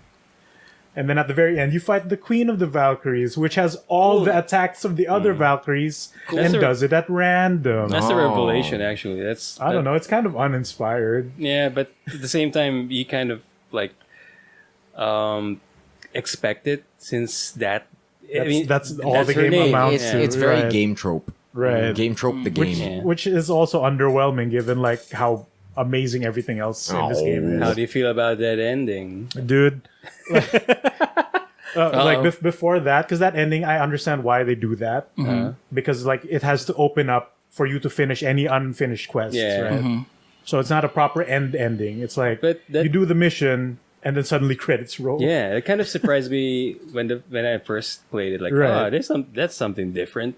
And then at the very end, you fight the Queen of the Valkyries, which has all the attacks of the other Valkyries and does it at random. That's a revelation, actually. I don't know. It's kind of uninspired. Yeah, but at the same time, you kind of like expect it since that. That's all the game amounts to. It's very game trope. Right. Game trope the game. Which is also underwhelming given like how amazing everything else in this game is. How do you feel about that ending? Dude. Before that, because that ending, I understand why they do that. Because like it has to open up for you to finish any unfinished quests, right? So it's not a proper ending. It's like you do the mission and then suddenly credits roll. Yeah, it kind of surprised me when I first played it. Like, that's something different.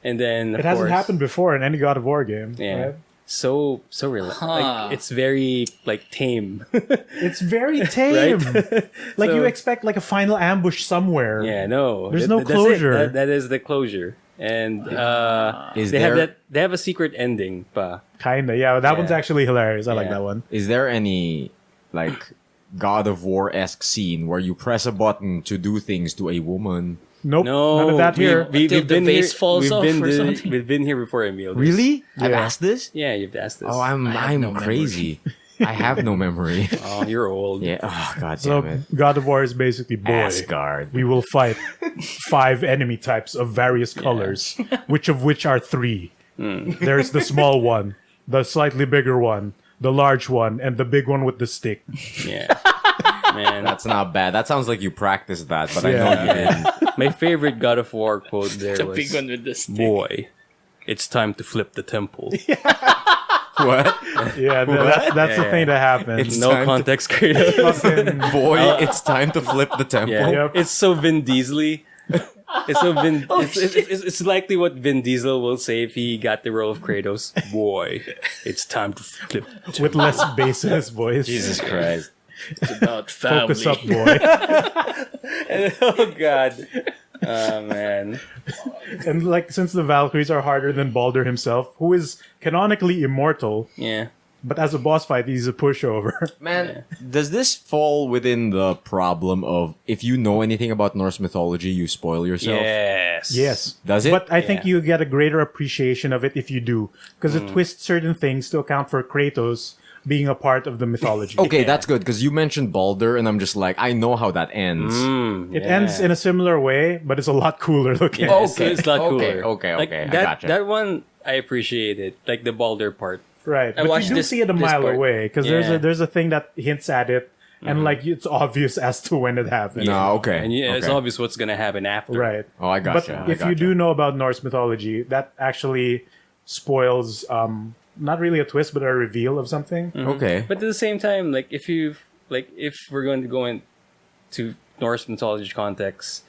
And then it hasn't happened before in any God of War game. Yeah. Right? So like, it's very like tame. It's very tame. Like you expect like a final ambush somewhere. Yeah, no. There's no closure. That is the closure. And they have a secret ending, pa. Kinda, yeah. That one's actually hilarious. I like that one. Is there any like God of War-esque scene where you press a button to do things to a woman? Nope. No, none of that here. We've the been vase here, falls we've off been or the- something. We've been here before, Emile. Really? I've asked this? Yeah, you've asked this. Oh, I'm crazy. I have no memory. Oh, you're old. Yeah. Oh, God So damn it. God of War is basically boy. Asgard. We will fight 5 enemy types of various colors, which are 3. There's the small one, the slightly bigger one, the large one, and the big one with the stick. Yeah. Man, That's not bad. That sounds like you practiced that, but I know you didn't. my favorite God of War quote there The was, big one with the stick. "Boy, it's time to flip the temple." What? Yeah, that's the thing that happens. It's No time to- context created. fucking Boy, it's time to flip the temple. Yeah, Yep. it's so Vin Diesel-y. It's so it's likely what Vin Diesel will say if he got the role of Kratos. Boy, it's time to flip. with less bass in his voice. Jesus Christ. It's about family. Focus up, boy. Oh God. Oh man. And like, since the Valkyries are harder than Baldur himself, who is canonically immortal, Yeah. but as a boss fight, he's a pushover. Man, does this fall within the problem of if you know anything about Norse mythology, you spoil yourself? Yes. Yes. Does it? But I think Yeah. you get a greater appreciation of it if you do, because it twists certain things to account for Kratos being a part of the mythology. Okay, that's good because you mentioned Baldur, and I'm just like, I know how that ends. It ends in a similar way, but it's a lot cooler looking. Yeah, Okay, it's a lot okay, cooler. okay, Like, okay, I That gotcha. that one I appreciated, like the Baldur part. Right. But watched you do this- see it a this mile part. away, because Yeah. there's a thing that hints at it, and like it's obvious as to when it happened. No, okay. And it's okay. obvious what's gonna happen after. Right. Oh, I But gotcha. if you do know about Norse mythology, that actually spoils not really a twist, but a reveal of something. Okay. But at the same time, like if we're going to go into Norse mythology context,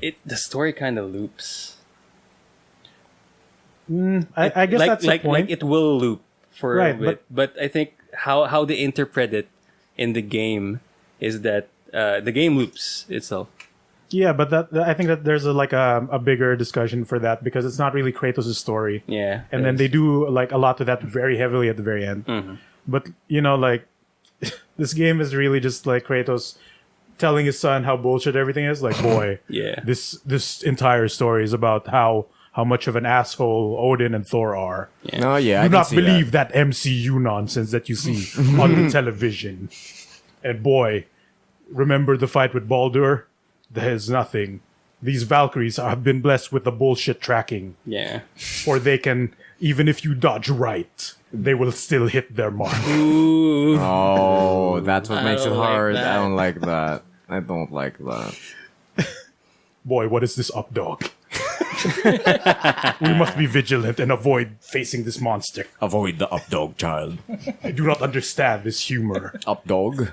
the story kind of loops. I guess that's the point. Like it will loop for Right, a bit, but I think how they interpret it in the game is that the game loops itself. Yeah, but I think that there's a bigger discussion for that, because it's not really Kratos' story. Yeah, And then they do like a lot to that very heavily at the very end. But you know, like this game is really just like Kratos telling his son how bullshit everything is. Like, boy, Yeah. this entire story is about how much of an asshole Odin and Thor are. No, yeah, I Do can not see believe that MCU nonsense that you see on the television. And boy, remember the fight with Baldur? There's nothing. These Valkyries have been blessed with the bullshit tracking. Yeah. Or they can, even if you dodge right, they will still hit their mark. Ooh. that. Oh, that's what I makes it don't like hard. that. I don't like that. I don't like that. Boy, what is this up dog? We must be vigilant and avoid facing this monster. Avoid the up dog, child. I do not understand this humor. Up dog?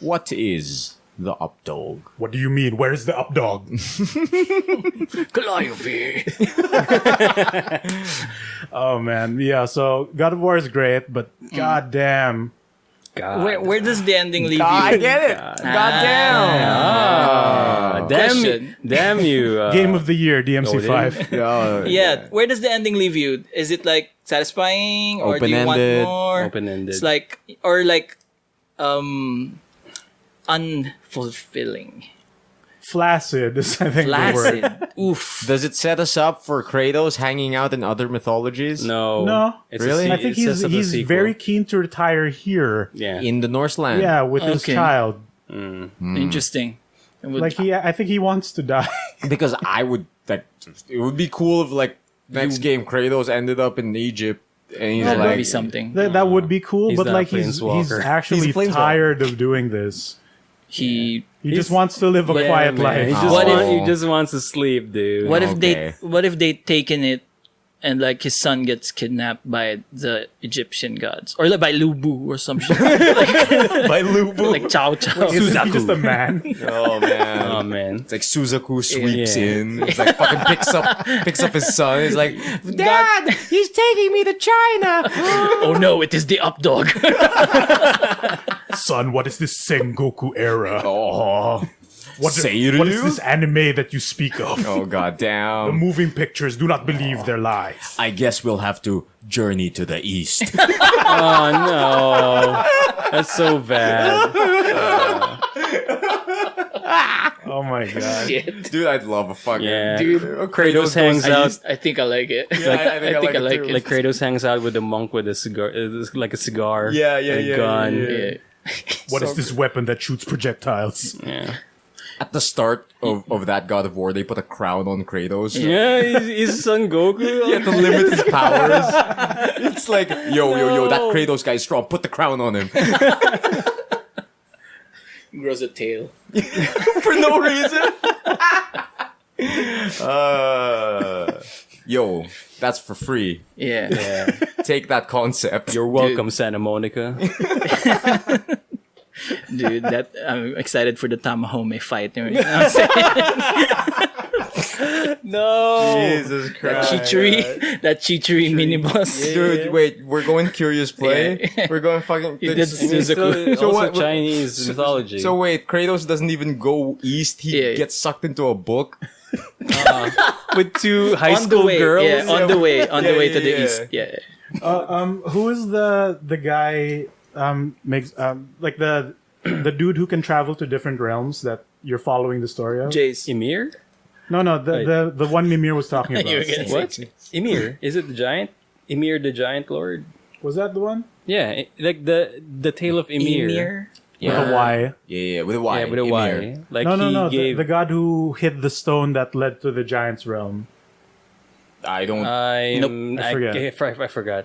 What is the up dog? What do you mean? Where is the up dog? Calliope. Oh man, yeah. So God of War is great, but goddamn, God. Where does the ending leave I you? get it. Goddamn. Question. Damn you. Game of the year, DMC5. Yeah, where does the ending leave you? Is it like satisfying, or do you want Open-ended. more? Open-ended. It's like, or like, unfulfilling. Flaccid is, I think, the word. Flaccid. Oof. Does it set us up for Kratos hanging out in other mythologies? No. No. It's Really? I think he's very keen to retire here. Yeah. In the Norseland? Yeah, with his Okay. child. Interesting. And would- I think he wants to die. Because it would be cool if like next game Kratos ended up in Egypt and he's that would be like something. That would be cool, He's but not like he's Planeswalker. actually He's Planeswalker. tired of doing this. He. He just wants to live a Yeah, quiet man. life. He just, What if- he just wants to sleep, dude. What if Okay. they taken it, and like his son gets kidnapped by the Egyptian gods, or like by Lubu or some shit, by Lubu. like Chow Chow. Isn't he just a man? Oh man. Oh, man. It's like Suzaku sweeps Yeah. in. It's like fucking picks up his son. He's like, Dad, he's taking me to China. Oh no, it is the up dog. Son, what is this Sengoku era? Oh, What Seiryu? is this anime that you speak of? oh The goddamn. moving pictures, do not believe their lies. I guess we'll have to journey to the east. Oh, no. That's so bad. Oh my god. Shit. Dude, I'd love a fucking Yeah. Dude, Kratos hangs out. I think I like it. I think I like it too. Like Kratos hangs out with a monk with a cigar, like a cigar. Yeah, and a gun. Yeah. What is this weapon that shoots projectiles? Yeah. At the start of that God of War, they put a crown on Kratos. Yeah, he's Son Goku. Yeah, to limit his powers. It's like, yo, that Kratos guy is strong. Put the crown on him. Grows a tail. For no reason. Yo, that's for free. Yeah. Take that concept. You're welcome, Santa Monica. Dude, that I'm excited for the Tamahome fight. You know what I'm saying? No. Jesus That Christ. Chichiri mini boss. Dude, wait, we're going Curious Play? Yeah. We're going fucking... He did Suzaku. So what- also Chinese mythology. So wait, Kratos doesn't even go east. He Yeah. gets sucked into a book. with two high On the school way, girls. yeah, on the way to the yeah. east. Yeah. Who is the guy makes like the dude who can travel to different realms that you're following the story of? Jace. Emir? No, the one Mimir was talking about. You were gonna What? say- Emir? Is it the giant? Emir the giant lord? Was that the one? Yeah, like the tale of Emir. With a Y. Yeah, with a Y. Yeah, with a Emir. Y. Like No, he gave. the god who hid the stone that led to the giant's realm. I don't... I forgot.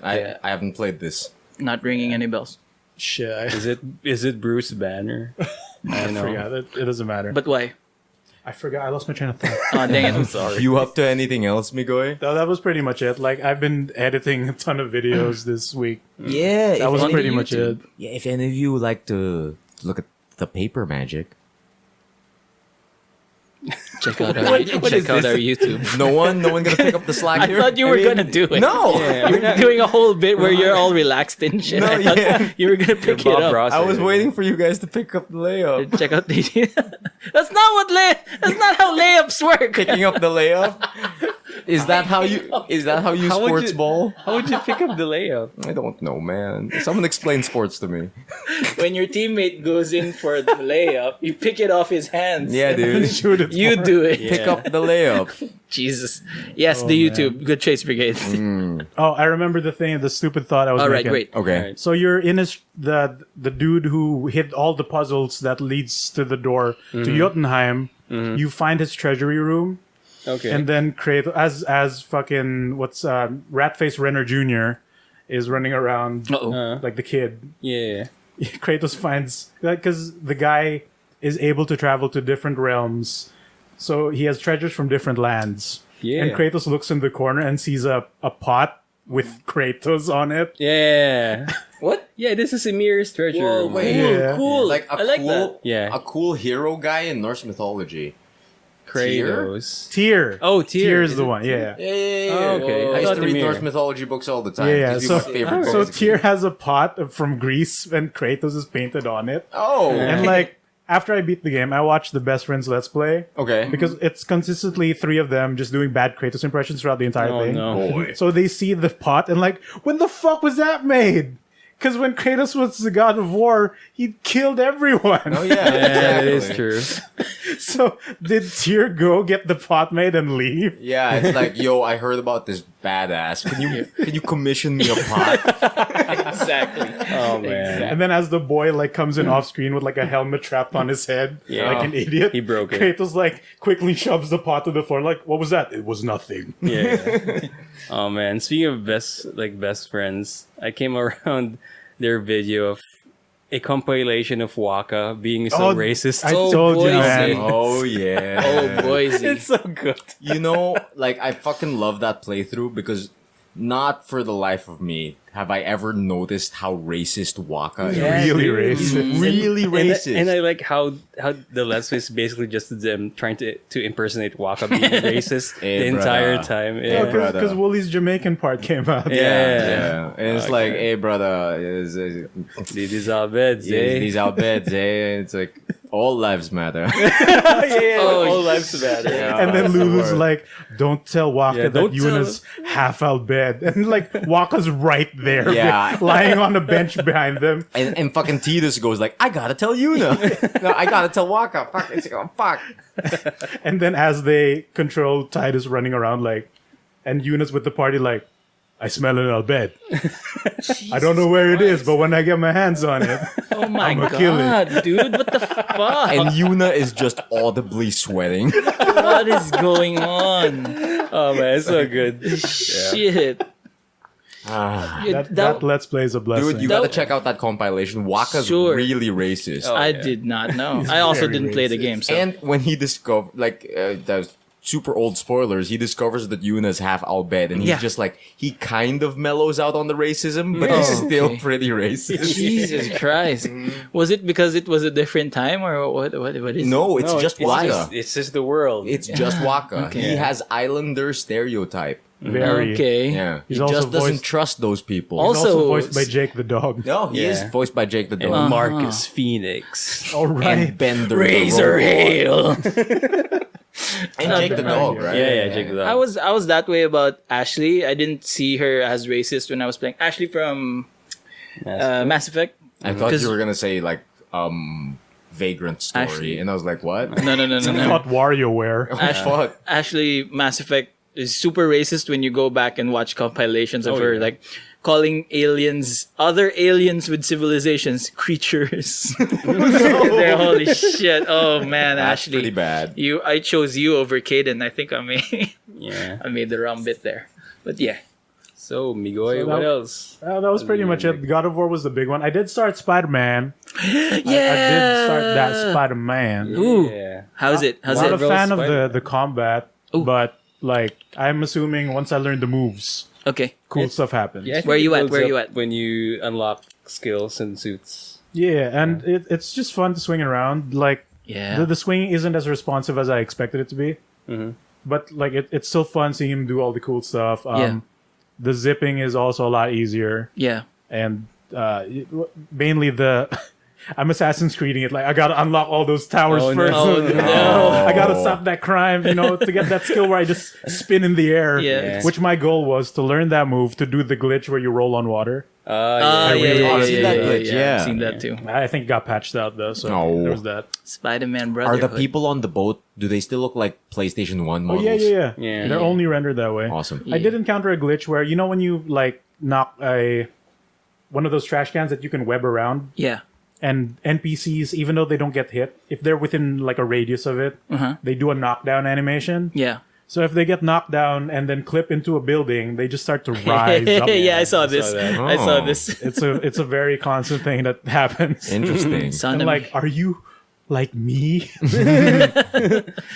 Yeah. I haven't played this. Not ringing any bells. Shit, Is it Bruce Banner? I know. forgot. It doesn't matter. But why? I forgot. I lost my train of thought. Oh, dang it. I'm sorry. You up to anything else, Migoy? No, that was pretty much it. Like I've been editing a ton of videos this week. Yeah. That was on pretty the much it. Yeah, if any of you like to look at the paper magic, Check out our YouTube. no one gonna pick up the slack I here. thought you were gonna do it. No, Yeah, You were doing a whole bit where you're all relaxed and shit. No, I thought yeah. you were gonna pick it Bob up. Ross. I was waiting for you guys to pick up the layup. Check out the. That's not how layups work. Picking up the layup. Is that how you How would sports you- ball? How would you pick up the layup? I don't know, man. Someone explain sports to me. When your teammate goes in for the layup, you pick it off his hands. Yeah, dude. Shoot it. You do it. Pick up the layup. Jesus. Yes, the YouTube. Good chase, Brigade. Oh, I remember the stupid thought I was All right, making. great. Okay. Alright. So you're in the dude who hid all the puzzles that leads to the door to Jotunheim. You find his treasury room, Okay. and then create as fucking Ratface Renner Jr. is running around Uh-oh. like the kid. yeah. Kratos finds because the guy is able to travel to different realms, so he has treasures from different lands. Yeah. And Kratos looks in the corner and sees a pot with Kratos on it. Yeah. What? Yeah, this is Emir's treasure. Whoa, room. wait. Yeah. Cool. Like a I like cool, that. Yeah. a cool hero guy in Norse mythology. Kratos. Tyr. Oh, Tyr. Tyr is Is the it one. Yeah. Yeah. Oh, okay. I I used thought to read Emir. Norse mythology books all the time. Yeah. These So, are my favorite so books. Tyr has a pot from Greece, and Kratos is painted on it. Oh. And like after I beat the game, I watched the Best Friends Let's Play Okay. because it's consistently three of them just doing bad Kratos impressions throughout the entire Oh, thing. no. Boy. So they see the pot and like, when the fuck was that made? Because when Kratos was the god of war, he killed everyone. Oh yeah, Yeah, it exactly. is true. So did Tyr go get the pot made and leave? Yeah, it's like, yo, I heard about this badass. Can you commission me a pot? Exactly. Oh man. And then as the boy like comes in off screen with like a helmet trapped on his head, Yeah. like an idiot, He broke it. Kratos like quickly shoves the pot to the floor. Like, what was that? It was nothing. Yeah. Oh man. Speaking of best friends, I came around their video of a compilation of Waka being so Oh, racist. I Oh, told you, boy, man. see. Oh yeah. Oh, Boise. It's so good. You know, like I fucking love that playthrough because not for the life of me have I ever noticed how racist Waka is. Yeah, Really dude. racist. Really racist. And I like how the Let's Play is basically just them trying to impersonate Waka being racist Hey, the entire brother. time. Hey, Yeah. brother. Because Wooly's Jamaican part came out. Yeah. And it's Okay. like, hey, brother, These are beds, eh? these are beds, eh? It's like, all lives matter. Oh, all lives matter. Yeah. And then That's the Lulu's word. like, don't tell Waka Yeah, that don't tell Yuna's half out bed. And like, Waka's right there, Yeah. lying on a bench behind them. And fucking Tidus goes like, I gotta tell Yuna. No, I gotta tell Waka. Fuck, it's fuck. And then as they control Titus running around, like, and Yuna's with the party, like, I smell it in our bed. I don't know where it is, but when I get my hands on it, Oh my I'ma kill it. god, dude, what the fuck? And Yuna is just audibly sweating. What is going on? Oh man, it's so good. Shit. Yeah, that Let's Play is a blessing. Dude, you That- gotta check out that compilation. Waka's Sure. really racist. Oh, I yeah. did not know. He's I also very didn't play the racist. game, so And when he discovered, the super old spoilers, he discovers that Yuna's half Al Bhed, and he's Yeah. just like, he kind of mellows out on the racism, but he's Oh, still okay. pretty racist. Jesus Christ. Was it because it was a different time or what is No, it's No, just Waka. It's just the world. It's just Waka. Okay. He has Islander stereotype. Very. Okay. Yeah. He's he also just doesn't voiced- trust those people. He's also Also- voiced by Jake the dog. No, he is Yeah. voiced by Jake the and Dog. Marcus Phoenix. All right. And Bender Razor the Robot. Hail. And Jake the Dog, right? Yeah, Jake the Dog. I was that way about Ashley. I didn't see her as racist when I was playing Ashley from Mass Effect. I thought 'Cause- you were gonna say like Vagrant Story, Ashley. and I was like, what? No. Not WarioWare. Fuck. Ashley, Mass Effect is super racist when you go back and watch compilations of Oh, her yeah. like calling other aliens with civilizations, creatures. They're holy shit. Oh man, That's Ashley, pretty bad. I chose you over Caden. I think I made Yeah. I made the wrong bit there, but yeah. So Migoy, So what that- else? That was pretty much it. God of War was the big one. I did start Spider-Man. Yeah. I did start that Spider-Man. Ooh. Yeah. How's it? How's Not it? a fan of Spider-Man. the combat, but like I'm assuming once I learn the moves, Okay. cool stuff happens. Yeah, I think Where it you at? builds Where up you at? When you unlock skills and suits. Yeah, and it's just fun to swing around. Like Yeah. the swing isn't as responsive as I expected it to be, but like it's still fun seeing him do all the cool stuff. Yeah. The zipping is also a lot easier, Yeah. and mainly the. I'm Assassin's Creeding it. Like I gotta unlock all those towers Oh, no. first. Oh no. I gotta stop that crime, to get that skill where I just spin in the air. Yeah. Which my goal was to learn that move to do the glitch where you roll on water. Oh, yeah. really wanna see that glitch, yeah. I've seen that too. I think it got patched out though, so No. there was that. Spider-Man Are Brotherhood. the people on the boat? Do they still look like PlayStation 1 Oh models? yeah. Yeah. They're only rendered that way. Awesome. I did encounter a glitch where when you like knock one of those trash cans that you can web around, Yeah. and NPCs, even though they don't get hit, if they're within like a radius of it, they do a knockdown animation. Yeah. So if they get knocked down and then clip into a building, they just start to rise up. Yeah, I saw this. that. I saw Oh. this. It's a very constant thing that happens. Interesting. Son, And I'm, like, are you like me?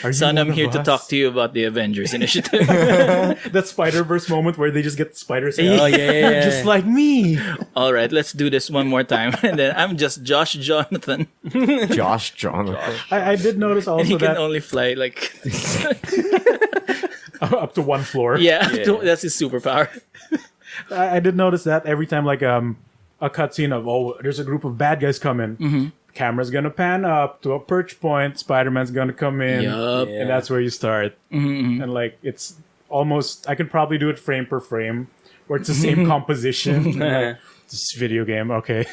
Are you son, I'm one here of to us? talk to you about the Avengers Initiative. That Spider-Verse moment where they just get spiders. Oh yeah. Just like me. All right, let's do this one more time. And then I'm just Josh Jonathan. Josh Jonathan. I did notice And he also can that only fly like... up to one floor. yeah, that's his superpower. I did notice that every time like a cutscene of there's a group of bad guys coming. Camera's gonna pan up to a perch point. Spider-Man's gonna come in, Yup. and that's where you start. And like it's almost I could probably do it frame per frame, where it's the same composition. Like, this video game. Okay,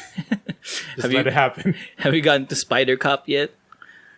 just Have let you- it happen. Have you gotten to Spider Cop yet?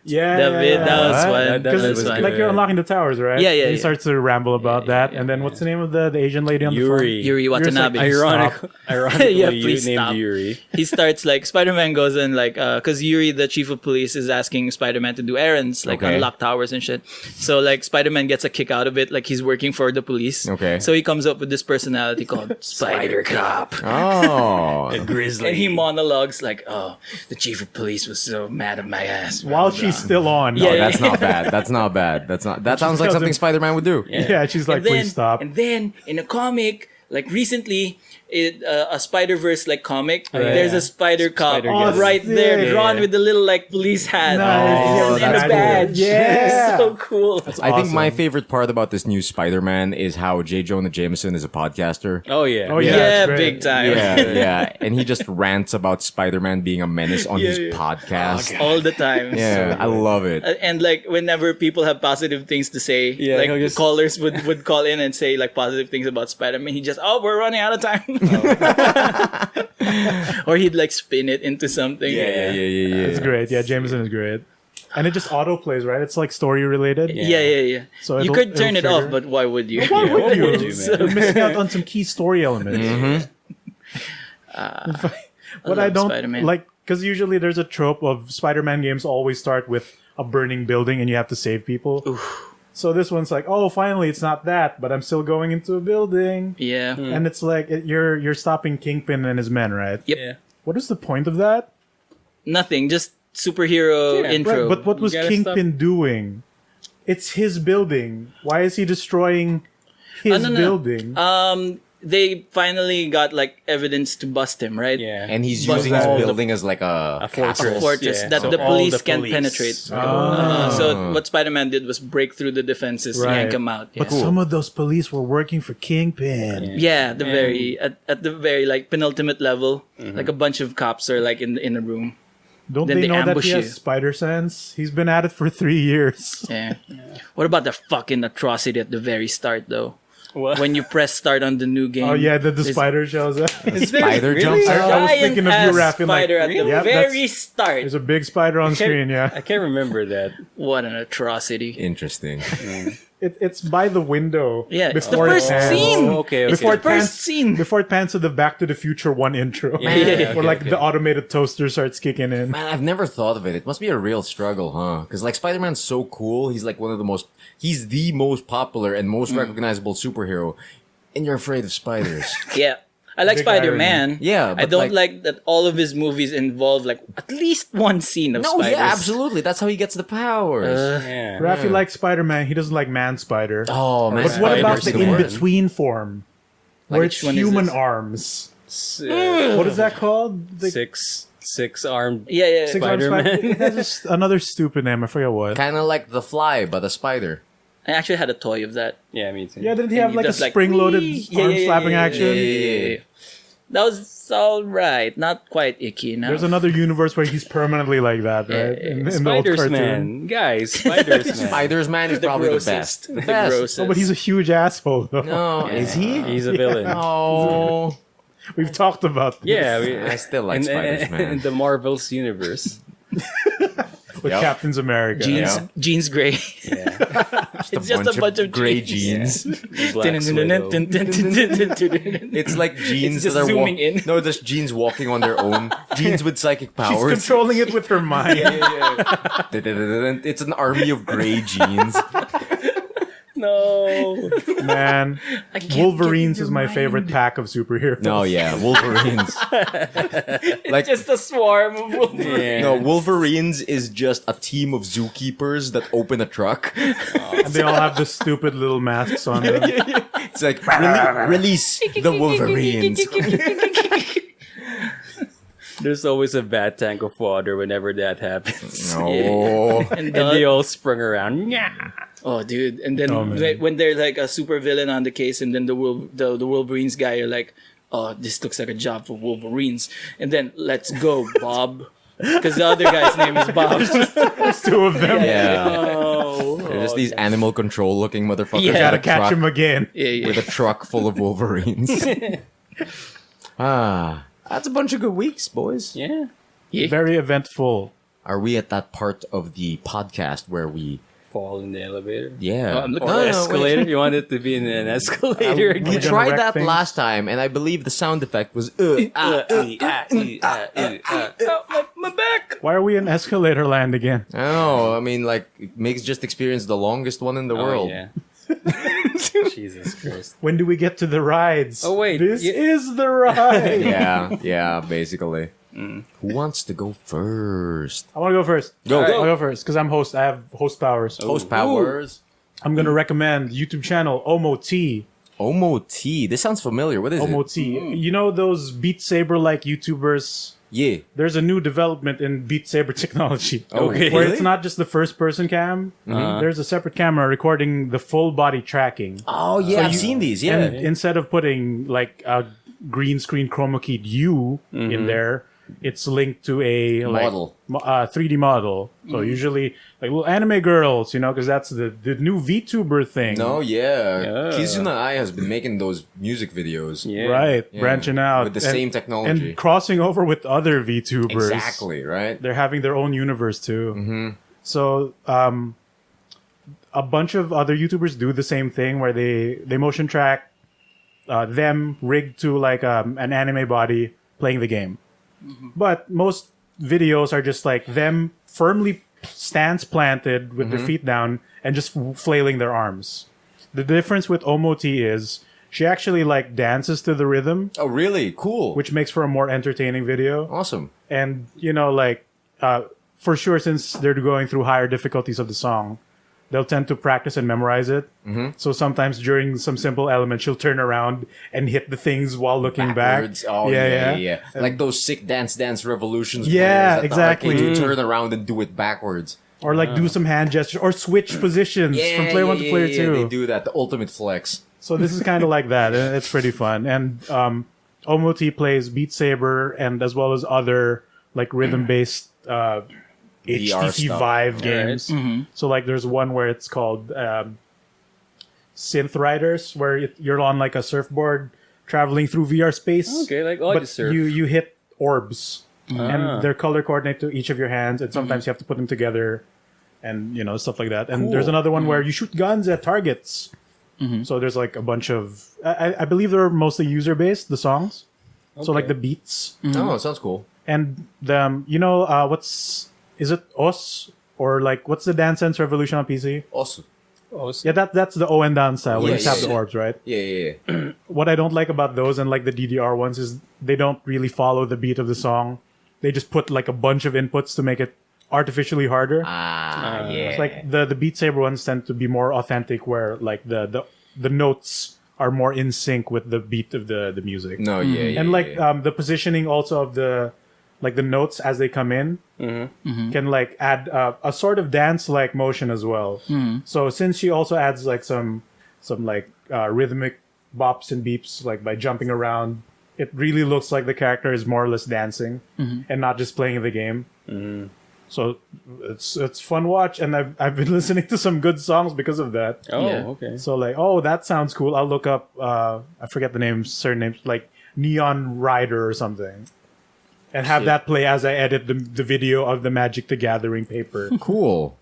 Yeah, That was What? fun. That That was was Because fun. like you're unlocking the towers, right? Yeah, yeah, And he yeah. starts to ramble about that, and then what's the name of the Asian lady on the phone? Yuri. Yuri Watanabe. You're Ironically, Yeah, you please named stop. Yuri. He starts like Spider-Man goes in like because Yuri, the chief of police, is asking Spider-Man to do errands like Okay. unlock towers and shit. So like Spider-Man gets a kick out of it, like he's working for the police. Okay. So he comes up with this personality called Spider Cop. Oh. Grizzly. And he monologues like, "Oh, the chief of police was so mad at my ass." While she's still on. Yeah, Oh, that's not bad. That's not bad. That sounds like tells something him- Spider-Man would do. Yeah, she's like, And then, please stop. And then in a comic, like recently, a Spider-Verse like comic, there's a Spider Cop Spider Guest. right there, Yeah. drawn with the little like police hat Nice. and that's a cool. badge. Yeah. It's so cool. I think my awesome. favorite part about this new Spider-Man is how J. Jonah Jameson is a podcaster. Oh yeah. Oh, yeah. Yeah, it's great. big time. Yeah, yeah. And he just rants about Spider-Man being a menace on his Yeah. podcast. All the time. Yeah, I love it. And like whenever people have positive things to say, Yeah, like he'll just- callers would call in and say like positive things about Spider-Man, he just, oh, we're running out of time. Or he'd like spin it into something. Yeah. It's great. Yeah, Jameson is great. And it just auto plays, right? It's like story related. Yeah. So You it'll- could turn it it'll off, trigger. but why would you? Why would you? would you, man? You're missing out on some key story elements. What I love don't Spider-Man. like, because usually there's a trope of Spider-Man games always start with a burning building and you have to save people. So this one's like, oh, finally, it's not that, but I'm still going into a building. Yeah. And it's like you're stopping Kingpin and his men, right? Yep. Yeah. What is the point of that? Nothing. Just superhero Yeah, intro. Right, but what was gotta Kingpin doing? It's his building. Why is he destroying his no. building? They finally got like evidence to bust him, right? Yeah. And he's But using his all the- building as like a fortress. A fortress Yeah. that So the all police the can't police. penetrate. Ah. So what Spider-Man did was break through the defenses, Right. yank him out. Yeah. But some of those police were working for Kingpin. Yeah, at the very like penultimate level, like a bunch of cops are like in a room. Don't Then they they know that ambush he you. has spider sense? He's been at it for 3 years. Yeah. What about the fucking atrocity at the very start though? What? When you press start on the new game. Oh yeah, the there's spider shows up. Spider jumps I out. was thinking of you, giant-ass Raffy, like, spider at the Yep, very start. There's a big spider on screen. I Yeah, can't remember that. What an atrocity. Interesting. it's by the window. Yeah, it's the before it first pans. scene. Oh, okay. Before It's the it pans, first scene. Before it pans to the Back to the Future 1 intro. Yeah, where like okay. the automated toaster starts kicking in. Man, I've never thought of it. It must be a real struggle, huh? Because like Spider-Man's so cool. He's like he's the most popular and most recognizable superhero. And you're afraid of spiders. Yeah. I like Big Spider-Man. Yeah, I but don't like- like that all of his movies involve like at least one scene of No, spiders. yeah, absolutely. That's how he gets the powers. Yeah. Raffy likes Spider-Man. He doesn't like Man Spider. oh man, but what about Spider's the the worst. in-between form? Where Which it's one is human this? arms. Uh, What is that called? The six armed. Yeah. six-armed Spider-Man. spider? It has another stupid name. I forget what. Kind of like the Fly, but a spider. I actually had a toy of that. Yeah, me too. Yeah, didn't he And have he like a does, like, spring-loaded whee! arm-slapping action? Yeah. That was all right. Not quite icky enough. There's another universe where he's permanently like that, right? In the old Spiders cartoon. Man, guys, Spiders Man. Spider's Man is the probably grossest. the The best. grossest. Oh, but he's a huge asshole, though. No, is he? He's a villain. Oh, We've talked about this Yeah, I still like Spiders Man. in the Marvel's universe. with Yep. Captain's America. Jeans gray. Yeah, It's just a bunch of gray jeans. jeans. Black Widow. It's like jeans just that are zooming in. No, just jeans walking on their own. Jeans with psychic She's powers. controlling it with her mind. It's an army of gray jeans. No. Man, I can't Wolverines get is in my your favorite mind. pack of superheroes. No, yeah, Wolverines. Like Just a swarm of Wolverines. Yeah. no, Wolverines is just a team of zookeepers that open a truck. And they all have the stupid little masks on them. It's like release the Wolverines. There's always a bad tank of water whenever that happens. No. And And they all sprung around. Yeah. oh, dude. And then Oh, man. when they're like a super villain on the case, and then the Wolverines guy are like, oh, this looks like a job for Wolverines. And then let's go, Bob. Because the other guy's name is Bob. There's two of them. Yeah. Oh. They're just these animal control looking motherfuckers Yeah. with Gotta a catch truck, him again. Yeah, yeah. with a truck full of Wolverines. That's a bunch of good weeks, boys. Yeah. Very eventful. Are we at that part of the podcast where we... Fall in the elevator. Yeah. Oh, I'm looking for an escalator. You want it to be in an escalator We again. tried wreck that things? last time, and I believe the sound effect was... Oh, my back. Why are we in escalator land again? I don't know. I mean, like, Migs just experienced the longest one in the world. Yeah. Jesus Christ. When do we get to the rides? Oh, wait. This is the ride. Yeah, basically. Who wants to go first? I want to go first. Go. I'll go first because I'm host. I have host powers. Host powers. I'm going to recommend YouTube channel OmoTea. OmoTea. This sounds familiar. What is it? OmoTea. You know those Beat Saber like YouTubers? Yeah. There's a new development in Beat Saber technology. Okay. Where Really? it's not just the first person cam. There's a separate camera recording the full body tracking. Oh, yeah. I've seen these. Yeah. And instead of putting like a green screen chroma keyed you in there, it's linked to a Model. 3D model. So usually like little anime girls, you know, because that's the new VTuber thing. No, yeah. Kizuna Ai has been making those music videos. Yeah. Right, Yeah. branching out With the same technology. and crossing over with other VTubers. Exactly, right? They're having their own universe too. So a bunch of other YouTubers do the same thing where they motion track them rigged to like an anime body playing the game. But most videos are just like them firmly stance planted with their feet down and just flailing their arms. The difference with OmoTea is she actually like dances to the rhythm, Oh, really? Cool. which makes for a more entertaining video. Awesome. And you know, like for sure, since they're going through higher difficulties of the song, they'll tend to practice and memorize it. So sometimes during some simple element, she'll turn around and hit the things while looking Backwards. back. Oh, yeah. Like those sick Dance Revolutions. Yeah, players at the exactly. arcade, you turn around and do it backwards. Or like do some hand gestures or switch positions from player 1 to player 2. They do that. The ultimate flex. So this is kind of like that. And it's pretty fun. And OmoTea plays Beat Saber and as well as other like rhythm-based HTC stuff. Vive games. So like there's one where it's called Synth Riders, where you're on like a surfboard traveling through VR space. Okay, like all but the surf. you hit orbs and they're color coordinate to each of your hands, and sometimes you have to put them together and you know stuff like that. And there's another one where you shoot guns at targets. So there's like a bunch of I believe they're mostly user based, the songs. So like the beats Oh, sounds cool. and the you know is it OS or like what's the Dance Dance Revolution on PC? Awesome. Yeah, that's the O and down style where Yeah, you tap yeah, the yeah. orbs, right? Yeah. What I don't like about those and like the DDR ones is they don't really follow the beat of the song. They just put like a bunch of inputs to make it artificially harder. Yeah. It's like the Beat Saber ones tend to be more authentic, where like the notes are more in sync with the beat of the music. No, yeah. And like the positioning also of the like the notes as they come in can like add a sort of dance like motion as well. So since she also adds like some like rhythmic bops and beeps like by jumping around, it really looks like the character is more or less dancing and not just playing the game. So it's fun watch, and I've been listening to some good songs because of that. Oh, Yeah. okay. So like, oh, that sounds cool. I'll look up. I forget the names, certain names like Neon Rider or something, and have that play as I edit the video of the Magic the Gathering paper. Cool.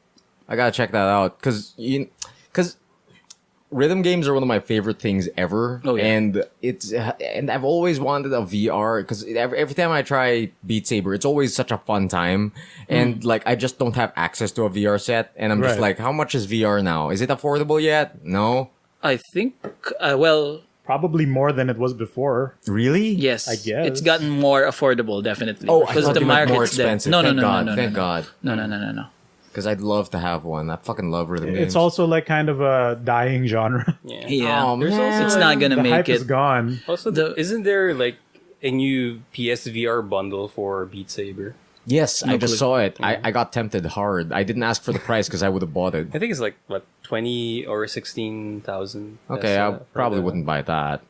I gotta check that out because rhythm games are one of my favorite things ever. Oh, yeah. And I've always wanted a VR because every time I try Beat Saber, it's always such a fun time. And like I just don't have access to a VR set, and I'm just Right. like, how much is VR now? Is it affordable yet? No. I think, well, Probably more than it was before. Really? yes. I guess. It's gotten more affordable, definitely. Oh, I because thought the you meant more market's dead. expensive. No, Thank God. no. Thank God. No. Because I'd love to have one. I fucking love rhythm games. It's also like kind of a dying genre. Yeah. Yeah. Oh, There's man. also It's like- not gonna The make hype is it. gone. Also, isn't there like a new PSVR bundle for Beat Saber? Yes, I just clue. saw it. I got tempted hard. I didn't ask for the price because I would have bought it. I think it's like what 20 or 16,000. Okay, I probably wouldn't buy that.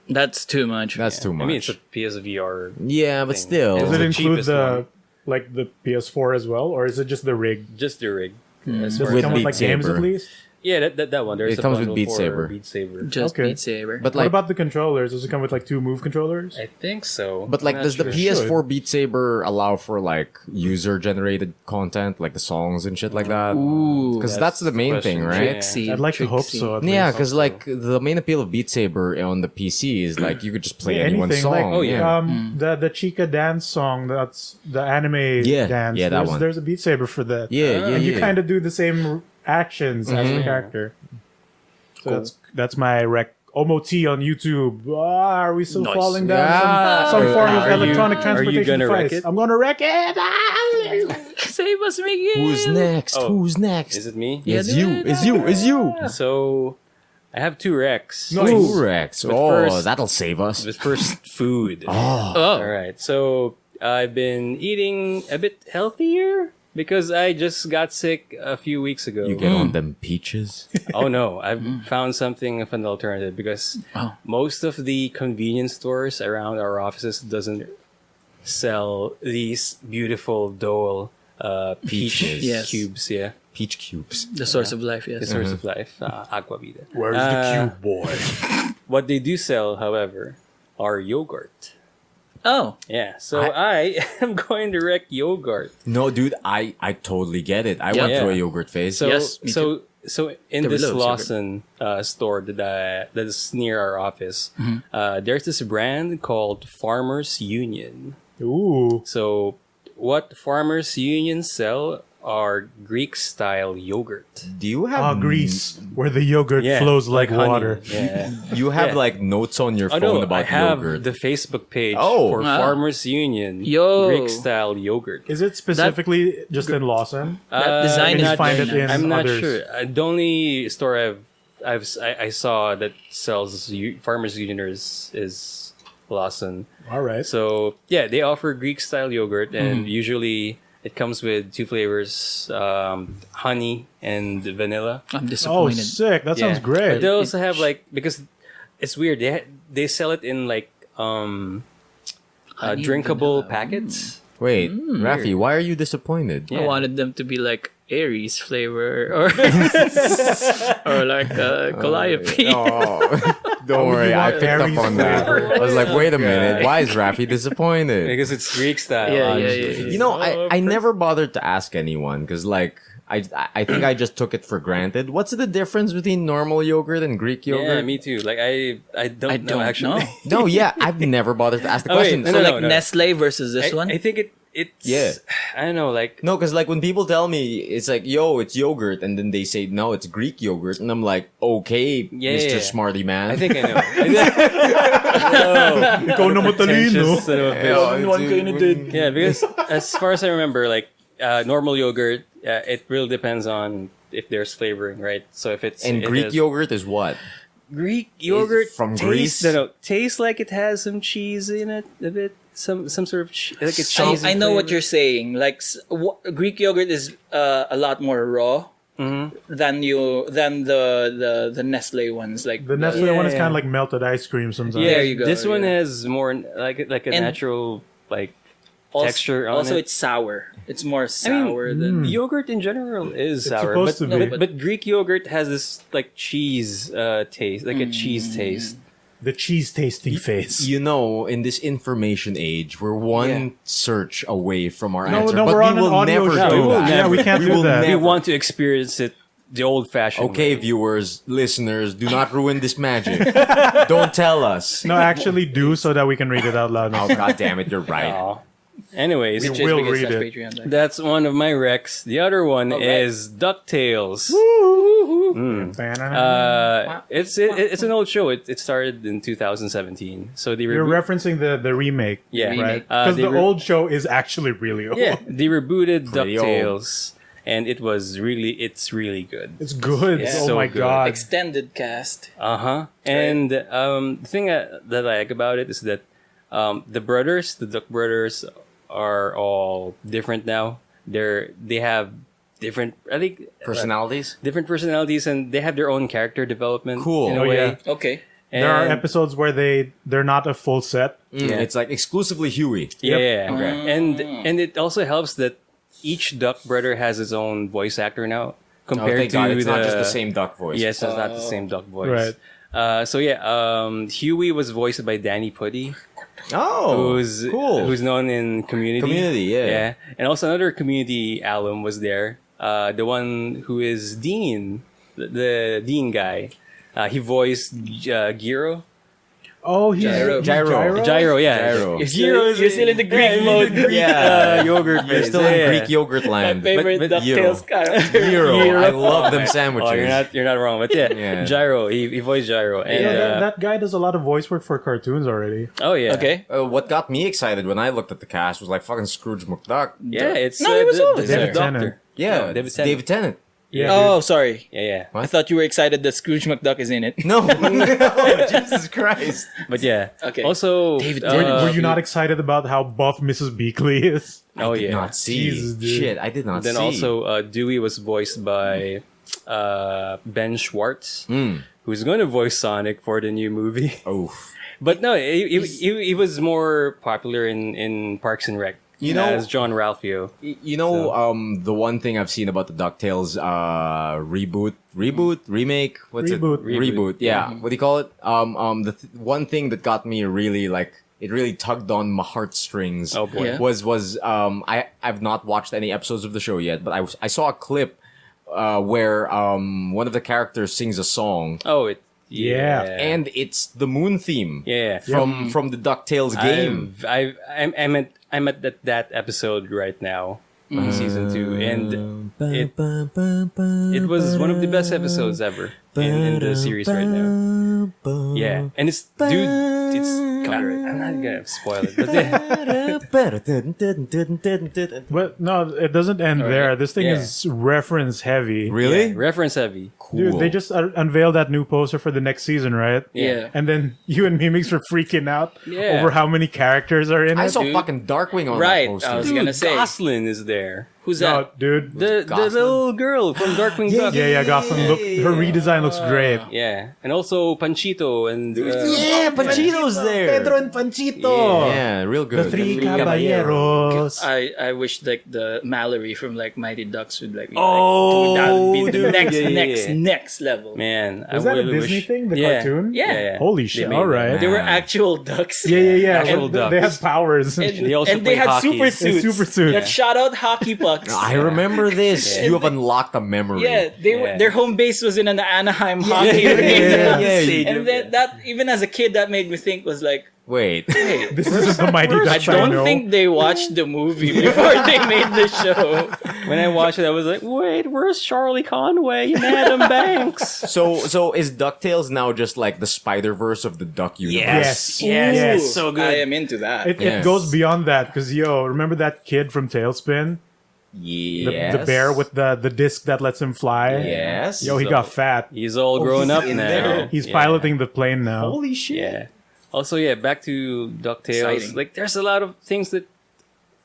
That's too much. That's too much. I mean, it's a PSVR. Yeah, but thing. still. Does It's it the include cheapest one. like the PS4 as well, or is it just the rig? Just the rig. As Does far it as come Beat with like games Saber. at least? Yeah, that one. There's It a comes with bundle Beat for Saber. Beat Saber. Just Okay. Beat Saber. But What like, about the controllers? Does it come with like 2 move controllers? I think so. but like, I'm not does the sure. PS4 Beat Saber allow for like user-generated content, like the songs and shit like that? Ooh, Because that's the main thing, question. right? Trixie. I'd like to hope Trixie. so. At Yeah, least. because like the main appeal of Beat Saber on the PC is like you could just play Yeah, anyone's anything, song. like, Oh, yeah. the Chica dance song, that's the anime Yeah, dance. yeah, that there's, one. there's a Beat Saber for that. Yeah, And you yeah. kind of do the same actions as the character. So that's my rec. OmoTea on YouTube. Ah, are we still Nice. falling down Yeah. some form of Are you- electronic are you transportation gonna wreck device? it? I'm gonna wreck it. Ah! Save us, Miguel. Who's next? Oh. Who's next? Is it me? It's you. It's you. It's you. So I have 2 Rex. Ooh, Rex. But Oh, first- that'll save us. The first food. Oh, Oh. All right. So I've been eating a bit healthier because I just got sick a few weeks ago. you get on them peaches. Oh no, I've found something of an alternative because Wow. most of the convenience stores around our offices doesn't sell these beautiful Dole peach Peaches. Yes. cubes. Yeah, Peach cubes. The source of life, yes. the source of life, Aquavita. Where's the cube boy? What they do sell, however, are yogurt. Oh, Yeah, so I am going to wreck yogurt. No, dude, I totally get it. I Yeah. went through a Yeah. yogurt phase. So Yes, me so in They were this low, Lawson store that is near our office, there's this brand called Farmers Union. Ooh. So what Farmers Union sell are Greek style yogurt. Do you have Greece, where the yogurt flows like honey. water. Yeah. You have Yeah. like notes on your Oh phone no, about I have yogurt. the Facebook page Oh. for Wow. Farmers Union Yo. Greek style yogurt. Is it specifically just in Lawson? that design Can you is find very it in nice. I'm not others? sure. The only store I saw that sells Farmers Union is Lawson. All right. So yeah, they offer Greek style yogurt, and usually it comes with 2 flavors: honey and vanilla. I'm Oh, disappointed. sick. That sounds Yeah. great. But they also have like, because it's weird, they sell it in like Honey drinkable vanilla. packets. Wait, Raffy, why are you disappointed? Yeah. I wanted them to be like Aries flavor or or like Calliope. Oh, don't worry, I want picked up Aries on that. flavor? I was like, wait a minute, why is Raffy disappointed? Because it's Greek style. Yeah, obviously. yeah. You know, I never bothered to ask anyone because like I think I just took it for granted. What's the difference between normal yogurt and Greek Yeah, yogurt? me too. Like I don't I know don't actually. know. No, yeah, I've never bothered to ask the Oh, wait, question. no, So no, like no. Nestle versus this one. I think it's Yeah. I don't know, like No, because like when people tell me it's like, yo, it's yogurt, and then they say no, it's Greek yogurt, and I'm like, okay, Yeah, Mr. yeah. Smarty Man. I think I know. Ikaw na matalino. Pretentious son of a bitch. Dude, Yeah, because as far as I remember, like normal yogurt, it really depends on if there's flavoring, right? So if it's and it Greek has- yogurt is what? Greek yogurt from tastes, Greece? no, tastes like it has some cheese in it a bit, some sort of like a cheese. I know what you're saying. Like Greek yogurt is a lot more raw than the Nestle ones. Like The Nestle one is Yeah. kind of like melted ice cream sometimes. Yeah, There you go, this one yeah. has more like a And- natural like also, texture on also it. it's sour. It's more sour than Yogurt in general is sour, supposed but, to be. but Greek yogurt has this like cheese taste, like a cheese taste. The cheese tasting face. You know, in this information age, we're one Yeah. search away from our No, answer, no, but we're we on an will audio never show. do that. Yeah, we can't do will that. We never. want to experience it the old-fashioned Okay, way. viewers, listeners, do not ruin this magic. Don't tell us. No, actually do so that we can read it out loud. Oh, god damn it, you're right. Aw. Anyways, We Just will because read that's it. Patreon. that's one of my recs. The other one Okay. is DuckTales. You're It's an old show. It started in 2017. So they referencing the remake, yeah, right? Uh, Because they the re- old show is actually really old. yeah, they rebooted Pretty DuckTales, and it's really good. It's good. Yeah. Oh So my good. god. Extended cast. And the thing that I like about it is that the Duck brothers, are all different now. They have different, I think, Personalities? different personalities, and they have their own character development. Cool. in a Oh, way. yeah. Okay. There are And- episodes where they're not a full set. Yeah. It's like exclusively Huey. Yeah. Okay. And it also helps that each Duck brother has his own voice actor now. compared thank God, to it's not just the same duck voice. Yes, it's not the same duck voice. Right. So yeah, Huey was voiced by Danny Puddy, Oh, who's cool. who's known in Community. Community, yeah. Yeah, and also another Community alum was there. The one who is Dean, the Dean guy. He voiced Giro. Oh, he's Gyro. Gyro, yeah. Gyro. You're still in the Greek mode. Yeah, Yogurt. You're still in Greek yogurt land. Favorite but DuckTales character. Gyro. I love them sandwiches. Oh, you're not wrong. But yeah, Yeah. Gyro. He voiced Gyro. And, that guy does a lot of voice work for cartoons already. oh yeah. Okay. What got me excited when I looked at the cast was like fucking Scrooge McDuck. Yeah, it's No, he was always the there. doctor. Yeah, David it's Tennant. David Tennant. Yeah. Oh, sorry. Yeah. I thought you were excited that Scrooge McDuck is in it. No, Jesus Christ. But yeah. Okay. Also, David Were you not excited about how buff Mrs. Beakley is? Oh I did yeah. not see. Jesus, dude. Shit, I did not Then see. also, Dewey was voiced by Ben Schwartz, who's going to voice Sonic for the new movie. oh, But no, he was more popular in Parks and Rec. You know- as John Ralphio. the one thing I've seen about the DuckTales remake, what's Reboot. it? Reboot. Yeah. What do you call it? One thing that got me really like it really tugged on my heartstrings. Oh, boy. Yeah. Was I've not watched any episodes of the show yet, but I saw a clip where one of the characters sings a song. Oh, Yeah. And it's the moon theme. yeah. From the DuckTales game. I'm at that episode right now in season 2, and it was one of the best episodes ever in the series right now. Yeah, and it's I'm not gonna spoil it, but But no, it doesn't end there. This thing Yeah. is reference heavy. Really? reference heavy. Cool. Dude, they just unveiled that new poster for the next season, right? Yeah. And then you and Mimics were freaking out Yeah. over how many characters are in I it. saw dude. fucking Darkwing on Right, that poster. I was Dude, gonna say. Goslin is there. Who's No, that? dude. The Goslin? little girl from Darkwing Duck. Yeah, Goslin. Look, her redesign looks great. Yeah, and also Panchito and Yeah, Panchito's there. Pedro and Panchito. Yeah, real The good. three caballeros. I wish like the Mallory from like Mighty Ducks would like Oh, that would be the dude, next yeah. next level. man. Was I that a really Disney wish- thing? The Yeah. cartoon? Yeah. Holy shit! They made All it, right. They were actual ducks. Yeah. Actual They ducks. had powers. And, They also and they play had hockey. super suits. super suits. That shot out hockey pucks. I remember this. Yeah. You have unlocked a memory. Yeah, they were Yeah. their home base was in an Anaheim hockey yeah, arena. yeah. And then that even as a kid that made me think was like, Wait. hey, This isn't the Mighty I Ducks I don't know. think they watched the movie before they made the show. When I watched it, I was like, "Wait, where's Charlie Conway and Adam Banks?" So is DuckTales now just like the Spider-Verse of the Duck universe? Yes. Ooh, so good. I am into that. It Yes. goes beyond that because remember that kid from Tailspin, the, Yes. the bear with the disc that lets him fly. Yes. Yo, he So- got fat. He's all grown he's up in now. there. He's Yeah. piloting the plane now. Holy shit. Yeah. Also, yeah, back to DuckTales. Exciting. Like, there's a lot of things that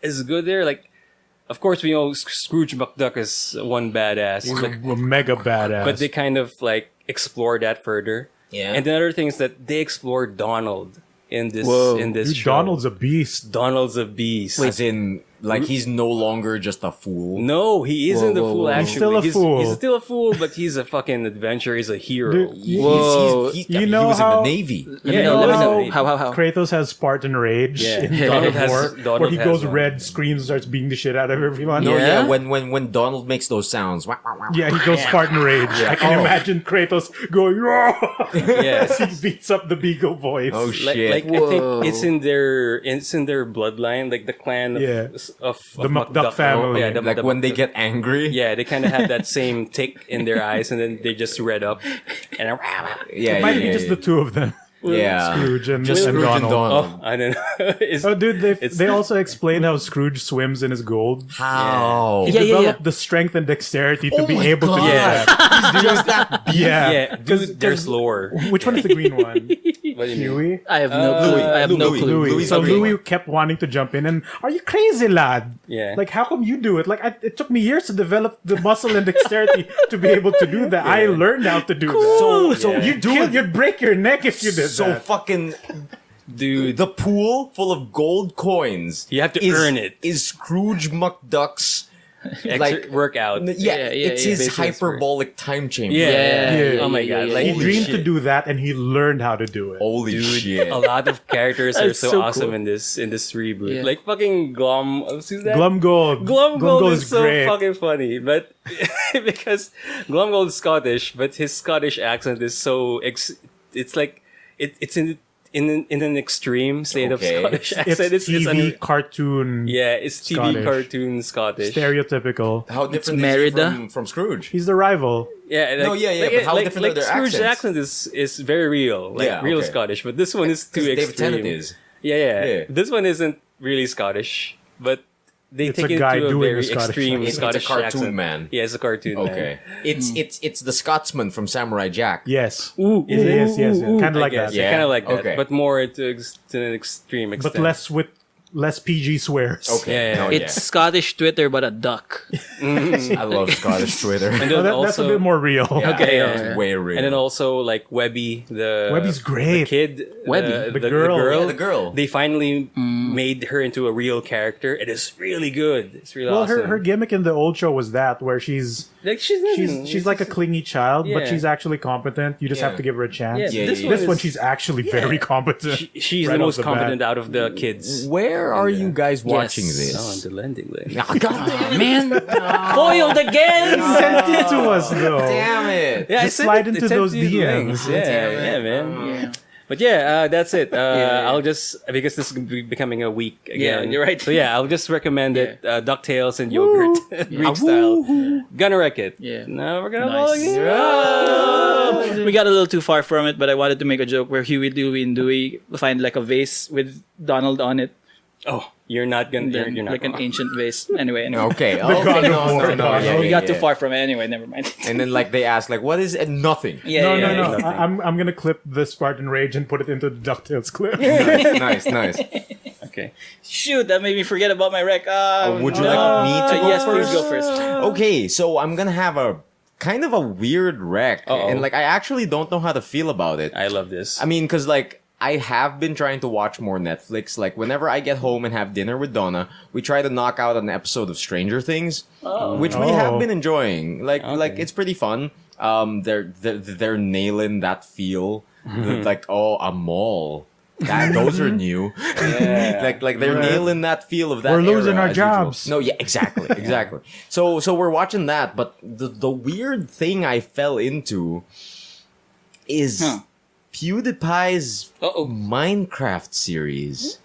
is good there. Like, of course, we know Scrooge McDuck is one badass, He's a mega badass. but they kind of like explore that further. Yeah. And the other thing is that they explore Donald in this Whoa. this Dude, show. Donald's a beast. Donald's a beast. As in, like, he's no longer just a fool. No, he isn't Whoa, a whoa, fool. whoa. Actually, He's still a fool. He's still a fool, but he's a fucking adventurer. He's a hero. Dude, Whoa. He's, You he know was how- in the Navy. Let me Yeah, know. let me Let me know. know. How? Kratos has Spartan Rage Yeah. in Yeah. God of Donald War, has- Donald where he has goes one. red, screams, starts beating the shit out of everyone. No, Yeah? when Donald makes those sounds. Wah, wah, wah. Yeah, he goes Spartan Rage. I can Oh. imagine Kratos going, "Roar!" Yes. as he beats up the Beagle voice. Oh, Like, shit. like I Whoa. think it's in their bloodline, like the clan of, Yeah. of The McDuck family. Yeah, Like when they get angry. yeah, they kind of have that same tick in their eyes, and then they just red up, and Yeah, It might yeah, be just yeah. the two of them. Yeah. Scrooge and, Just and Scrooge and Donald. Donald. oh, I don't know. It's- Oh, dude, It's- they also explain how Scrooge swims in his gold. How? He Yeah, yeah, developed the strength and dexterity to Oh be my able to do God. that. He's just that beef. Yeah, yeah, dude, they're slower. Which one is the green one? What do you mean? Huey? I have no clue. Louis. I have no Louis. clue. Louis. Louis So the green Louis one. kept wanting to jump in, and are you crazy, lad? Yeah. Like, how come you do it? Like, it took me years to develop the muscle and dexterity to be able to do that. I learned how to do that. So Yeah. you do it. You'd break your neck if you did So that. fucking Dude, the pool full of gold coins. You have to earn it. Is Scrooge McDuck's workout. It's his Basically, it's hyperbolic time chamber. Oh my god! Like He Holy dreamed shit. to do that, and he learned how to do it. Holy shit! a lot of characters are That's so, so awesome cool. in this reboot. Yeah. Like fucking Glum. Who's that? Glumgold. Glumgold is so great. fucking funny, but because Glumgold is Scottish, but his Scottish accent is so it's like it's in an extreme state of Okay. Scottish It's accent. It's TV cartoon. yeah, it's TV Scottish. cartoon Scottish. Stereotypical. How different is Merida. he from Scrooge? He's the rival. Yeah, No, but how different are their Scrooge's accents? accent is very real, like Yeah, real okay. Scottish, but this one is too David extreme. Tennant is. Yeah. This one isn't really Scottish, but they It's take a it guy to a doing very a Scottish extreme accent. It's a Scottish cartoon accent. man. Yeah, it's a cartoon Okay, man. it's the Scotsman from Samurai Jack. Yes. Ooh, Yes. Kind of like that. Yeah. Kind of like that, Okay. but more to an extreme extent. But less PG swears. Okay, Yeah, no, It's Scottish Twitter, but a duck. I love Scottish Twitter. And No, then that's a also, bit more real. Okay, It's way real. and then also like Webby, Webby's great. the kid, Webby. The girl. Yeah, the girl. They finally made her into a real character. It is really good. It's really Well, awesome. her gimmick in the old show was that where she's like she's like a clingy child, but Yeah. she's actually competent. You just Yeah. have to give her a chance. Yeah, this This one, is- she's actually very competent. she's right the off most the bat. competent out of the kids. Where are you guys watching Yes. this? Oh, the landing lane. God damn it. Man, foiled again. Sent it to us though. Damn it. Yeah, Just slide into those DMs. Yeah, Damn it. yeah, man. Yeah. But yeah, that's it. Yeah. I'll just because this is becoming a week again. Yeah, you're right. So yeah, I'll just recommend it. Ducktales and yogurt, Greek style. Gonna wreck it. Yeah. No, we're gonna Nice. log it. We got a little too far from it, but I wanted to make a joke where Huey, Dewey, and Dewey find like a vase with Donald on it. Oh, you're not gonna. Then, You're not like an gonna. ancient vase. Anyway. Okay. God Okay. of No, War. no, no. Yeah, we got yeah, too far from it. Anyway, never mind. And then like they ask like, what is it? Nothing. Yeah, No, yeah, no, yeah. no. I'm gonna clip the Spartan Rage and put it into the DuckTales clip. Nice. Okay. Shoot, that made me forget about my rec. Would you like me to go Yes, first? please go first. Okay, so I'm gonna have a kind of a weird rec, Uh-oh. and like I actually don't know how to feel about it. I love this. I mean, because like I have been trying to watch more Netflix. Like whenever I get home and have dinner with Donna, we try to knock out an episode of Stranger Things, which we have Oh. been enjoying. Like Okay. it's pretty fun. They're nailing that feel. Mm-hmm. Like a mall. Those are new. like they're Right. nailing that feel of that. We're losing era our as usual. jobs. No, yeah, exactly. So we're watching that, but the weird thing I fell into is Huh. PewDiePie's Uh-oh. Minecraft series.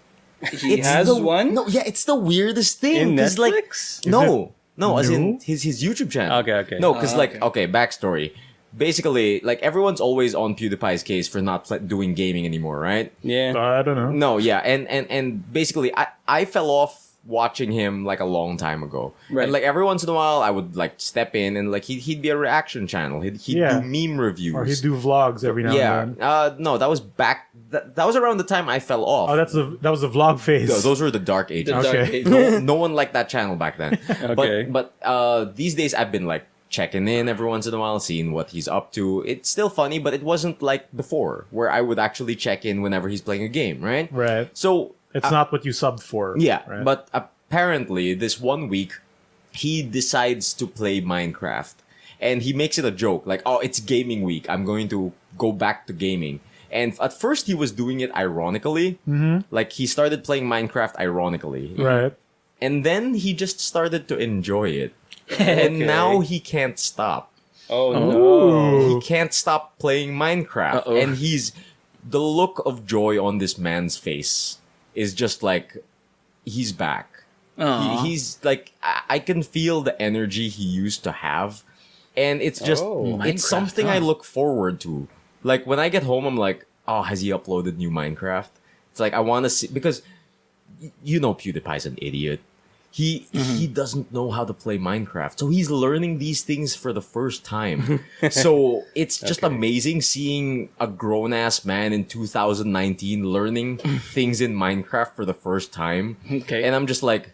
He has one? No, yeah, it's the weirdest thing. In 'cause, like, Netflix? no, as in new? his YouTube channel. Okay. No, because like, okay. okay, backstory. Basically, like everyone's always on PewDiePie's case for not doing gaming anymore, right? Yeah. I don't know. No, yeah, and basically, I fell off watching him like a long time ago. Right. And like every once in a while, I would like step in and like he'd be a reaction channel. He'd Yeah. do meme reviews. Or he'd do vlogs every now yeah. and then. No, that was back. That was around the time I fell off. Oh, that was the vlog phase. Those were the dark ages. The dark Okay. age. No one liked that channel back then. Okay. But these days I've been like checking in every once in a while, seeing what he's up to. It's still funny, but it wasn't like before, where I would actually check in whenever he's playing a game, right? Right. So It's not what you subbed for. yeah, right? but apparently this one week he decides to play Minecraft, and he makes it a joke, like, "Oh, it's gaming week. I'm going to go back to gaming." And at first he was doing it ironically, like he started playing Minecraft ironically, Right. and then he just started to enjoy it, and now he can't stop. Oh no. Ooh. He can't stop playing Minecraft, Uh-oh. and the look of joy on this man's face is just like he's back. Aw. He's like I can feel the energy he used to have, and it's just Oh. it's Minecraft, something I huh? look forward to. Like when I get home, I'm like, oh, has he uploaded new Minecraft? It's like I want to see, because you know PewDiePie's an idiot. He doesn't know how to play Minecraft, so he's learning these things for the first time. So it's just amazing seeing a grown ass man in 2019 learning things in Minecraft for the first time. Okay. And I'm just like,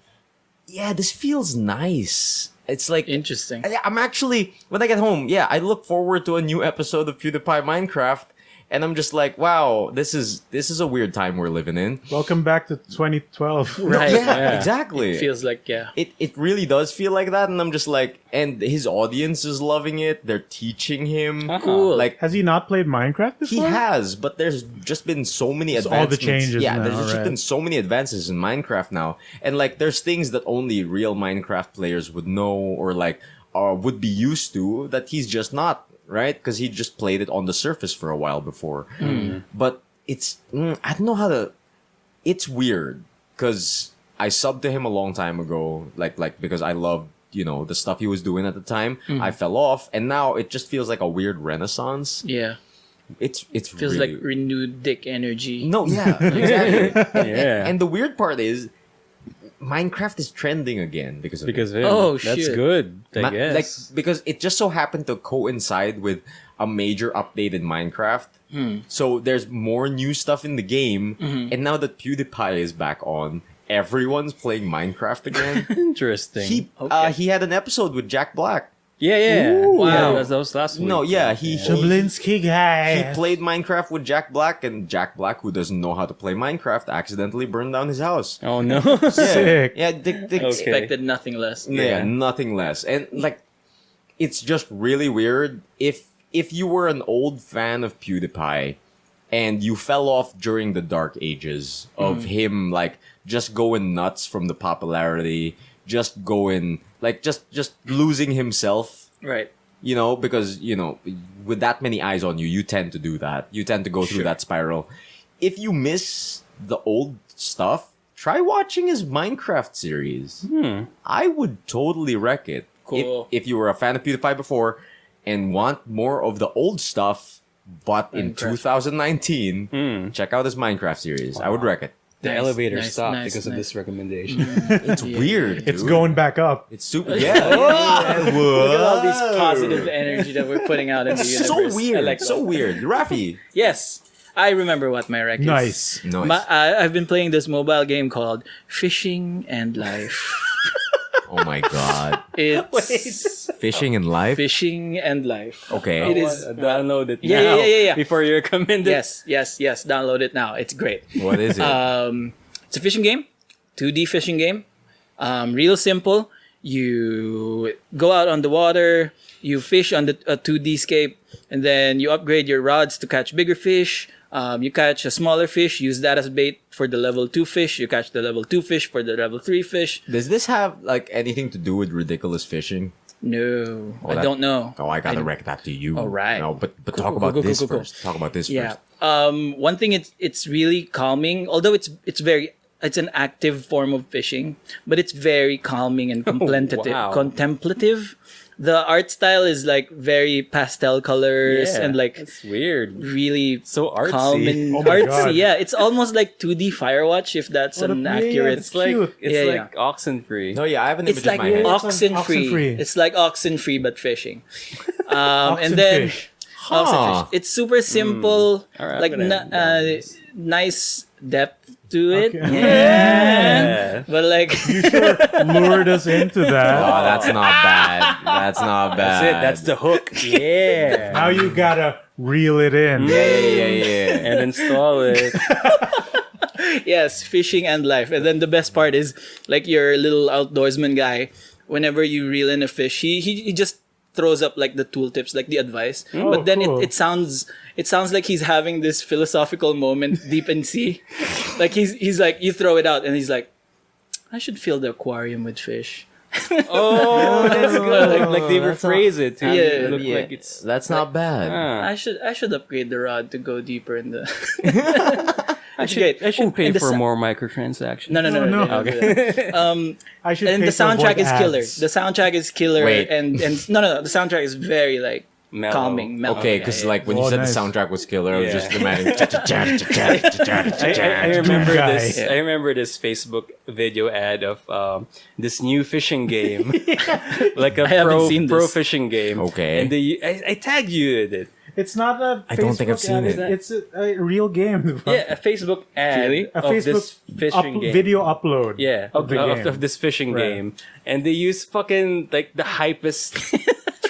yeah, this feels nice. It's like Interesting. I'm actually, when I get home, yeah, I look forward to a new episode of PewDiePie Minecraft, And I'm just like, wow, this is a weird time we're living in. Welcome back to 2012. Right. Yeah, exactly. Feels like, yeah. It really does feel like that, and I'm just like, and his audience is loving it. They're teaching him. Cool. Like Has he not played Minecraft he before? has, but there's just been so many It's all the advancements. changes Yeah, now, there's just right. been so many advances in Minecraft now, and like there's things that only real Minecraft players would know or like would be used to that he's just not, right? Because he just played it on the surface for a while before. But it's I don't know how to. It's weird because I subbed to him a long time ago, like because I loved the stuff he was doing at the time. I fell off, and now it just feels like a weird renaissance. Yeah. It's Feels really, like renewed dick energy. no, yeah, exactly. Yeah. And the weird part is, Minecraft is trending again because of it. Because of him. Oh, That's shit. good, I guess. Like because it just so happened to coincide with a major update in Minecraft. So there's more new stuff in the game, and now that PewDiePie is back on, everyone's playing Minecraft again. Interesting. He had an episode with Jack Black. Yeah. Wow. Yeah, that was last week. No, yeah, he Shablinsky guy. he played Minecraft with Jack Black, and Jack Black, who doesn't know how to play Minecraft, accidentally burned down his house. Oh no. Sick. Yeah, Okay. Expected nothing less. yeah, nothing less. And like, it's just really weird. If you were an old fan of PewDiePie, and you fell off during the dark ages of him, like just going nuts from the popularity, just going like just losing himself. Right. Because with that many eyes on you, you tend to do that. You tend to go through that spiral. If you miss the old stuff, try watching his Minecraft series. I would totally wreck it. Cool. If you were a fan of PewDiePie before and want more of the old stuff, but in Minecraft. 2019, check out his Minecraft series. I would wreck it. The Nice, elevator nice, stopped nice, because of nice. this recommendation. It's weird. It's dude. going back up. It's super. Yeah. Look at all this positive energy that we're putting out in the universe. So weird. I like so that. weird. Raffy. Yes. I remember what my rec is. Nice. Nice. I've been playing this mobile game called Fishing and Life. Oh my god. It's Fishing in life. Fishing and Life. Okay. It is. Download it Yeah, now yeah. before you recommend it. Yes. Download it now. It's great. What is it? It's a fishing game, 2D fishing game. Real simple. You go out on the water, you fish on the 2D scape, and then you upgrade your rods to catch bigger fish. You catch a smaller fish, use that as bait for the level 2 fish. You catch the level 2 fish for the level 3 fish. Does this have like anything to do with ridiculous fishing? No, I that- don't know. Oh, I gotta wreck that to you. All right. No, but talk cool, about cool, this cool, cool. first. Talk about this Yeah. first. One thing it's really calming. Although it's an active form of fishing, but it's very calming and contemplative. Wow. Contemplative. The art style is like very pastel colors and like it's weird. really So artsy. calm and Oh my artsy. God. Yeah, it's almost like 2D Firewatch if that's an accurate. it's like- Like it's Yeah, like oxen free. No, yeah, I have an It's image like in my head. oxen Oxen free. free. It's like oxen free but fishing. Oxen And then fish. oxen Huh. fish. It's super simple, All right, like I'm gonna download this. nice depth to it. Okay. Yeah. But like Lured us into that. Oh, that's not bad. That's not bad. That's it. That's the hook. Yeah. Now you gotta reel it in. Yeah. And install it. yes, fishing and life. And then the best part is like your little outdoorsman guy. Whenever you reel in a fish, he just throws up like the tooltips, like the advice. But then cool. it sounds like he's having this philosophical moment deep in sea. Like he's like you throw it out and he's like, I should fill the aquarium with fish. Oh, that's good. Like they rephrase it to Yeah, look Yeah. like it's. That's not bad. Ah. I should upgrade the rod to go deeper in the. I should pay and the for sou- more microtransactions. No. Okay. I should. And pay the to avoid soundtrack is killer. ads. The soundtrack is killer. Wait. And no. The soundtrack is very like Mellow. calming. Mellow. Okay, Yeah, because yeah. like when you Oh, said nice. the soundtrack was killer, I was Yeah. just imagining. I remember Guy. this. Yeah. I remember this Facebook video ad of this new fishing game, like a I haven't seen pro this. fishing game. Okay. and I tagged you in it. It's not a. I don't think I've Facebook seen ad, it. It's a real game. Yeah, a Facebook ad Really? A of Facebook this fishing game. video upload. Yeah, of the game. of this fishing Right. game, and they use fucking like the hypest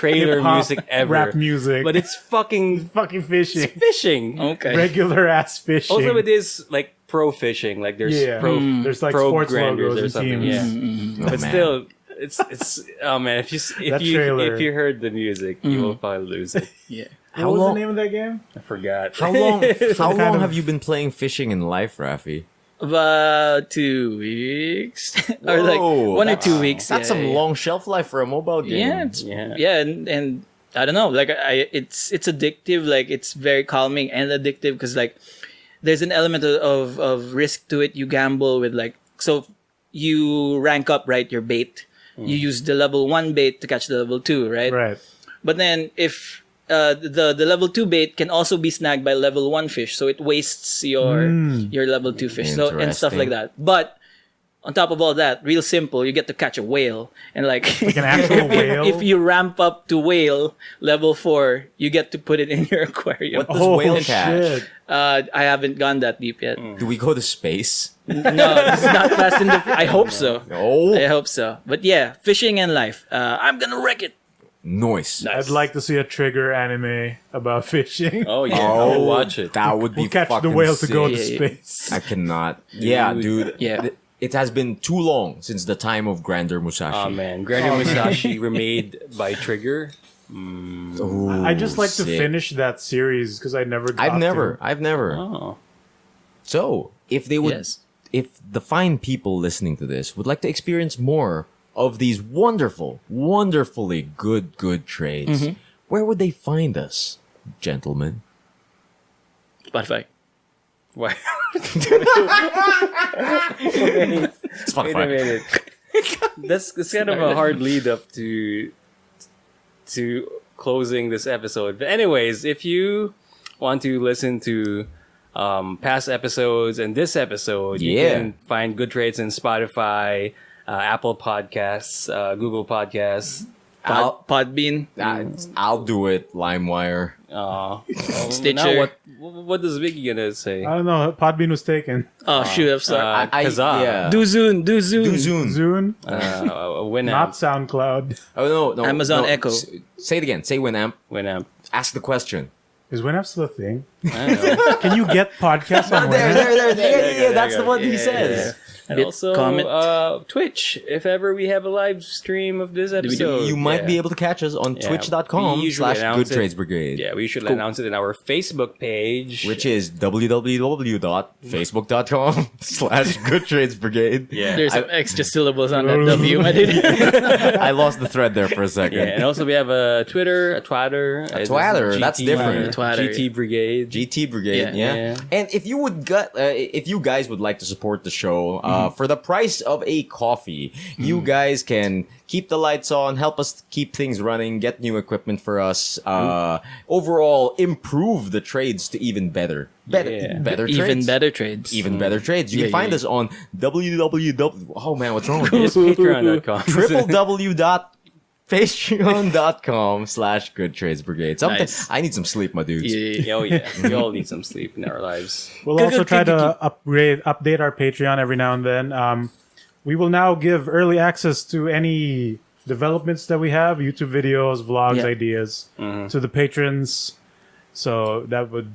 trailer hip-hop, music ever. rap music. But it's fucking fucking fishing. fishing. Okay. Regular ass fishing. Also, it is like pro fishing. Like there's yeah. there's like pro sports granders logos or and something. teams. Yeah, but man. still, it's oh man, if trailer. you heard the music, you will probably lose it. Yeah. What was the name of that game? I forgot. How long? How kind long of- have you been playing fishing in life, Raffy? About 2 weeks, or like Whoa, 1 or that's- 2 weeks. That's some long shelf life for a mobile game. Yeah, it's, Yeah. yeah, and I don't know, like it's addictive. Like it's very calming and addictive because like there's an element of risk to it. You gamble with like so you rank up right your bait. You use the level 1 bait to catch the level 2, right? Right. But then if the level 2 bait can also be snagged by level 1 fish, so it wastes your level 2 fish, so and stuff like Interesting. that. But on top of all that, real simple, you get to catch a whale, and like Like an actual whale. if you ramp up to whale level 4, you get to put it in your aquarium. What does whale catch? shit. I haven't gone that deep yet. Do we go to space? No, this is not Fast and the. I hope so. No. I hope so. But yeah, fishing and life. I'm gonna wreck it. Noise. I'd like to see a Trigger anime about fishing. Oh yeah, I'll watch it. That would be We'll catch the fucking whale to go sick. to Yeah, yeah. space. I cannot. Yeah, dude. Yeah. It has been too long since the time of Grander Musashi. Oh man, Grander Musashi remade by Trigger. Ooh, I just like to sick. finish that series because I never. I've got never. to. I've never. Oh, So, if they would, Yes. if the fine people listening to this would like to experience more of these wonderful, wonderfully good trades, where would they find us, gentlemen? Spotify. why? Spotify. Wait a minute. That's kind of a hard lead up to closing this episode. But anyways, if you want to listen to past episodes and this episode, you Yeah. can find Good Trades in Spotify, Apple Podcasts, Google Podcasts. Podbean. I'll do it. LimeWire. Stitcher. Now what is Vicky gonna say? I don't know. Podbean was taken. Oh shoot! I'm sorry. Kazaa. Yeah. Do Zune. Do Zune. Do Zune. Zune, Winamp. not SoundCloud. Oh no. Amazon Echo. Say it again. Say Winamp. Winamp. Ask the question. Is Winamp still a thing? I don't know. Can you get podcasts on Winamp? Yeah, that's the one he Yeah, says. And Bit also comment. Twitch. If ever we have a live stream of this episode, You might be able to catch us on Yeah. We twitch.com usually / announce Good it. Trades Brigade. Yeah, we should announce it in our Facebook page, Which is www.facebook.com / Good Trades Brigade. yeah, There's some extra syllables on that W. I did. I lost the thread there for a second. yeah, and also we have a Twitter, a Twatter, Twatter, that's different. Twatter. GT Brigade. GT Brigade, Yeah. yeah. And if you would if you guys would like to support the show, for the price of a coffee, you guys can keep the lights on, help us keep things running, get new equipment for us, overall improve the trades to even better. Yeah. Better Even trades. better trades. Even better trades. You can find us on www. Oh man, what's wrong with It's this? patreon.com. www.patreon.com / Good Trades Brigade. Nice. I need some sleep, my dudes. Yeah. Oh yeah, we all need some sleep in our lives. We'll also try to update our Patreon every now and then. We will now give early access to any developments that we have, YouTube videos, vlogs, Yeah. ideas, to the patrons. So that would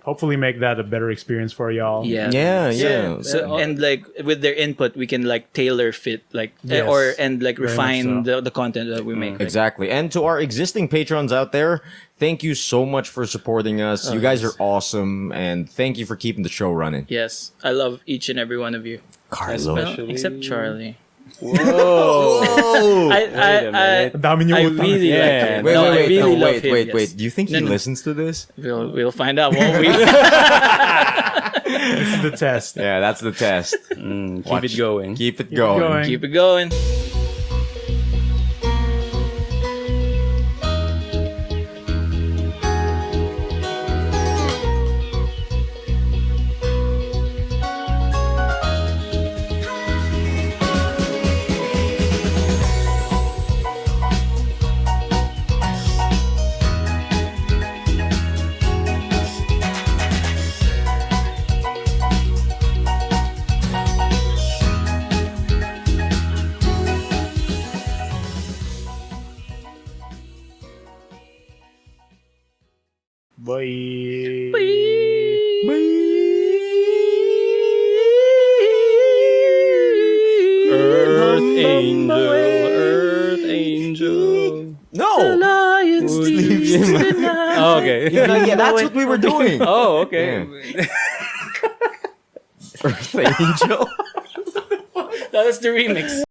hopefully make that a better experience for y'all. Yeah. Yeah. So and like with their input, we can like tailor fit like Yes. and like Very much refine so. the content that we make. Like, Exactly. And to our existing patrons out there, thank you so much for supporting us. You guys are awesome, and thank you for keeping the show running. yes, I love each and every one of you. Carlos. Well, Especially- except Charlie. Whoa! I Ang dami niyong I utang. really Yeah. like him. Wait, No, I wait, really no, love wait, him, wait, yes. wait. Do you think he No, no. listens to this? We'll find out, won't we? This is the test. Yeah, that's the test. Keep it going. Keep it going. Keep it going. Bye. Earth angel. No. Lion sleeps tonight. Oh, okay. Yeah, that's what we were doing. Oh, okay. Earth Angel. That was the remix.